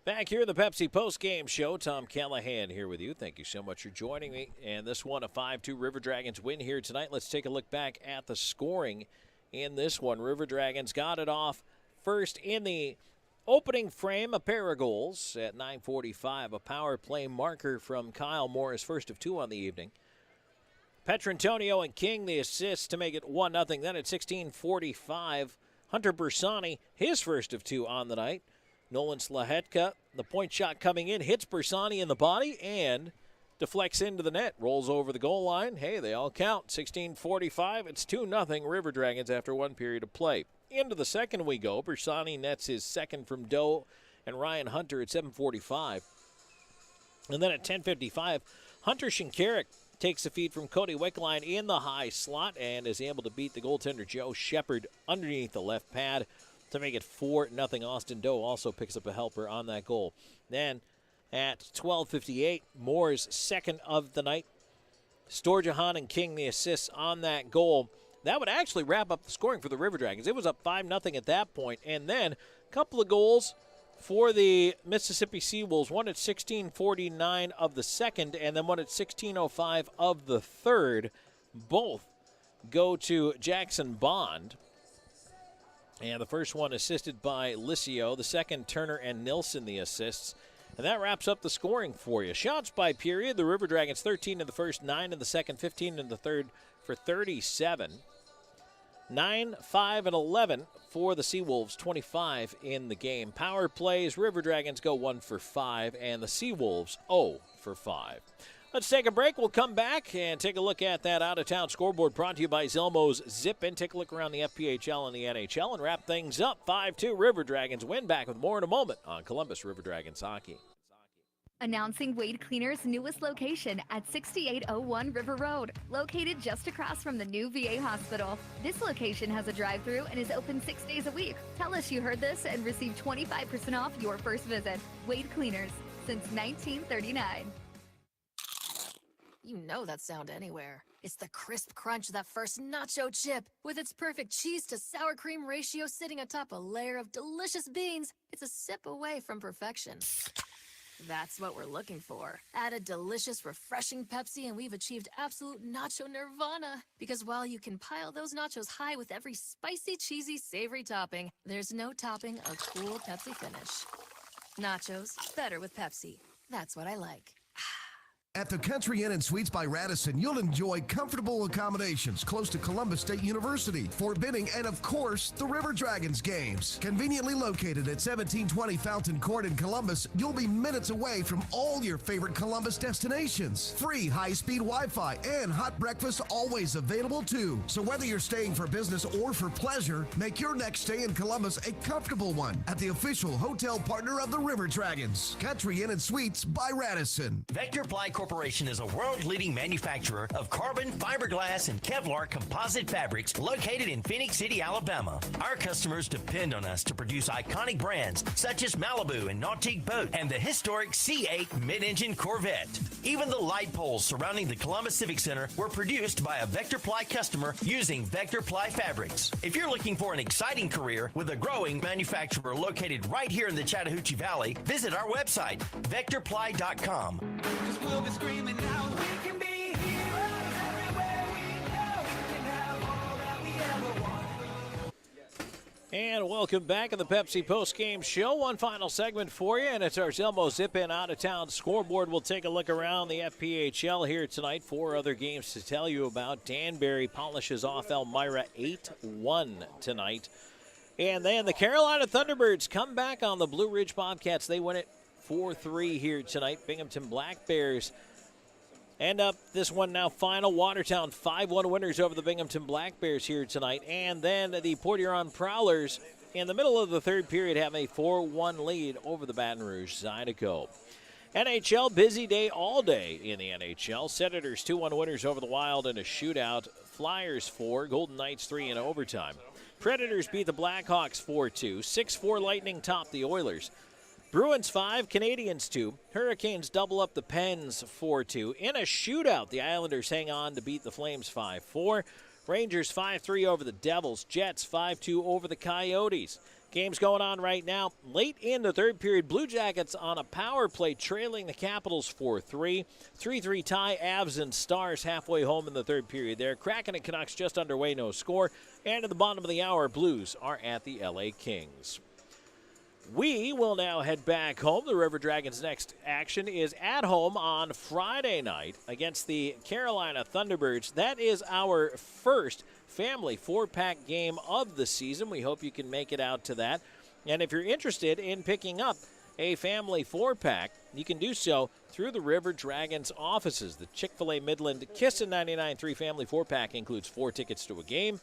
Back here at the Pepsi postgame show, Tom Calahan here with you. Thank you so much for joining me. And this one, a 5-2 River Dragons win here tonight. Let's take a look back at the scoring in this one. River Dragons got it off first in the opening frame, a pair of goals at 9:45. A power play marker from Kyle Morris, first of two on the evening. Petrantonio and King the assists to make it 1-0. Then at 16:45, Hunter Bersani, his first of two on the night. Nolan Slahetka, the point shot coming in, hits Bersani in the body and deflects into the net, rolls over the goal line. Hey, they all count. 16:45, it's 2-0 River Dragons after one period of play. Into the second we go. Bersani nets his second from Doe and Ryan Hunter at 7:45. And then at 10:55, Hunter Shinkarik takes a feed from Cody Wickline in the high slot and is able to beat the goaltender Joe Shepard underneath the left pad to make it 4-0. Austin Doe also picks up a helper on that goal. Then at 12:58, Moore's second of the night. Storjahan and King the assists on that goal. That would actually wrap up the scoring for the River Dragons. It was up 5-0 at that point. And then a couple of goals for the Mississippi SeaWolves, one at 16:49 of the second and then one at 16:05 of the third. Both go to Jackson Bond. And the first one assisted by Licio, the second Turner and Nilsson the assists. And that wraps up the scoring for you. Shots by period, the River Dragons 13 in the first, 9 in the second, 15 in the third for 37. 9, 5, and 11 for the SeaWolves, 25 in the game. Power plays, River Dragons go 1 for 5, and the SeaWolves 0 for 5. Let's take a break. We'll come back and take a look at that out-of-town scoreboard brought to you by Zelmo's Zip-In. Take a look around the FPHL and the NHL and wrap things up. 5-2 River Dragons win. Back with more in a moment on Columbus River Dragons Hockey. Announcing Wade Cleaner's newest location at 6801 River Road, located just across from the new VA hospital. This location has a drive-thru and is open 6 days a week. Tell us you heard this and receive 25% off your first visit. Wade Cleaners, since 1939. You know that sound anywhere. It's the crisp crunch of that first nacho chip. With its perfect cheese to sour cream ratio sitting atop a layer of delicious beans, it's a sip away from perfection. That's what we're looking for. Add a delicious, refreshing Pepsi and we've achieved absolute nacho nirvana. Because while you can pile those nachos high with every spicy, cheesy, savory topping, there's no topping a cool Pepsi finish. Nachos, better with Pepsi. That's what I like. At the Country Inn and Suites by Radisson, you'll enjoy comfortable accommodations close to Columbus State University, Fort Benning, and of course, the River Dragons games. Conveniently located at 1720 Fountain Court in Columbus, you'll be minutes away from all your favorite Columbus destinations. Free high-speed Wi-Fi and hot breakfast always available too. So whether you're staying for business or for pleasure, make your next stay in Columbus a comfortable one at the official hotel partner of the River Dragons, Country Inn and Suites by Radisson. Vector Ply Corporation is a world-leading manufacturer of carbon, fiberglass, and Kevlar composite fabrics located in Phoenix City, Alabama. Our customers depend on us to produce iconic brands such as Malibu and Nautique Boat and the historic C8 mid-engine Corvette. Even the light poles surrounding the Columbus Civic Center were produced by a Vector Ply customer using Vector Ply fabrics. If you're looking for an exciting career with a growing manufacturer located right here in the Chattahoochee Valley, visit our website, vectorply.com. We'll be screaming out, we can be heroes everywhere we go. We can have all that we ever want. And welcome back in the Pepsi post-game show. One final segment for you, and it's our Zelmo Zip-In out-of-town scoreboard. We'll take a look around the FPHL here tonight. 4 other games to tell you about. Danbury polishes off Elmira 8-1 tonight. And then the Carolina Thunderbirds come back on the Blue Ridge Bobcats. They win it 4-3 here tonight. Binghamton Black Bears end up this one now final. Watertown 5-1 winners over the Binghamton Black Bears here tonight. And then the Port Huron Prowlers in the middle of the third period have a 4-1 lead over the Baton Rouge Zydeco. NHL, busy day all day in the NHL. Senators 2-1 winners over the Wild in a shootout. Flyers 4, Golden Knights 3 in overtime. Predators beat the Blackhawks 4-2. 6-4 Lightning top the Oilers. Bruins 5, Canadians 2. Hurricanes double up the Pens 4-2. In a shootout, the Islanders hang on to beat the Flames 5-4. Rangers 5-3 over the Devils. Jets 5-2 over the Coyotes. Games going on right now. Late in the third period, Blue Jackets on a power play trailing the Capitals 4-3. 3-3 tie, Avs and Stars halfway home in the third period there. Kraken and Canucks just underway, no score. And at the bottom of the hour, Blues are at the LA Kings. We will now head back home. The River Dragons' next action is at home on Friday night against the Carolina Thunderbirds. That is our first family 4-pack game of the season. We hope you can make it out to that. And if you're interested in picking up a family 4-pack, you can do so through the River Dragons offices. The Chick-fil-A Midland Kissin' 99.3 family 4-pack includes 4 tickets to a game,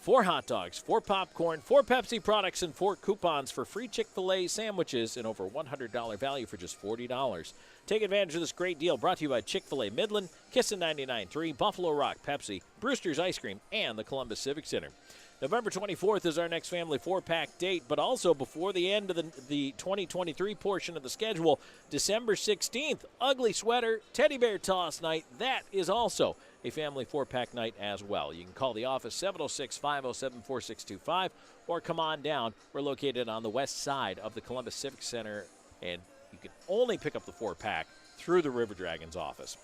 4 hot dogs, 4 popcorn, 4 Pepsi products, and 4 coupons for free Chick-fil-A sandwiches and over $100 value for just $40. Take advantage of this great deal brought to you by Chick-fil-A Midland, Kissin' 99.3, Buffalo Rock Pepsi, Brewster's Ice Cream, and the Columbus Civic Center. November 24th is our next family 4-pack date, but also before the end of the 2023 portion of the schedule, December 16th, Ugly Sweater Teddy Bear Toss Night. That is also a family 4-pack night as well. You can call the office 706-507-4625 or come on down. We're located on the west side of the Columbus Civic Center, and you can only pick up the 4-pack through the River Dragons office.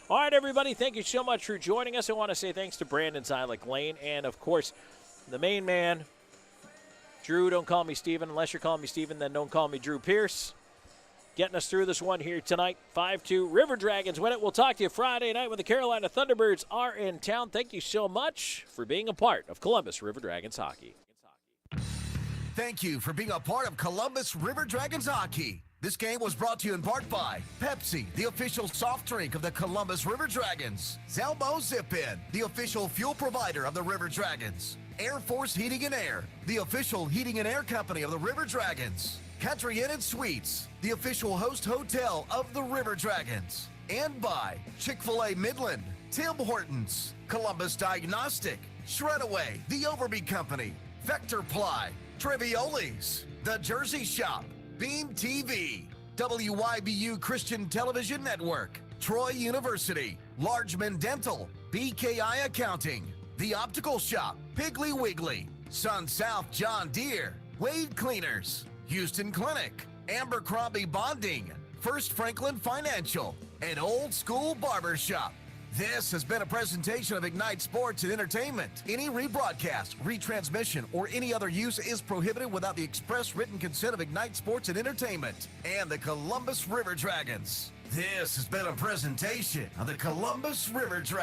All right, everybody, thank you so much for joining us. I want to say thanks to Brandon Zylec Lane and, of course, the main man, Drew. Don't call me Steven. Unless you're calling me Steven, then don't call me Drew Peirce. Getting us through this one here tonight. 5-2 River Dragons win it. We'll talk to you Friday night when the Carolina Thunderbirds are in town. Thank you so much for being a part of Columbus River Dragons hockey. Thank you for being a part of Columbus River Dragons hockey. This game was brought to you in part by Pepsi, the official soft drink of the Columbus River Dragons. Zelmo Zip-In, the official fuel provider of the River Dragons. Air Force Heating and Air, the official heating and air company of the River Dragons. Country Inn and Suites, the official host hotel of the River Dragons. And by Chick-fil-A Midland, Tim Hortons, Columbus Diagnostic, Shredaway, the Overby Company, Vector Ply, Trivioli's, The Jersey Shop, Beam TV, WYBU Christian Television Network, Troy University, Largeman Dental, BKI Accounting, The Optical Shop, Piggly Wiggly, Sun South John Deere, Wade Cleaners, Houston Clinic, Abercrombie Bonding, First Franklin Financial, and Old School Barber Shop. This has been a presentation of Ignite Sports and Entertainment. Any rebroadcast, retransmission, or any other use is prohibited without the express written consent of Ignite Sports and Entertainment and the Columbus River Dragons. This has been a presentation of the Columbus River Dragons.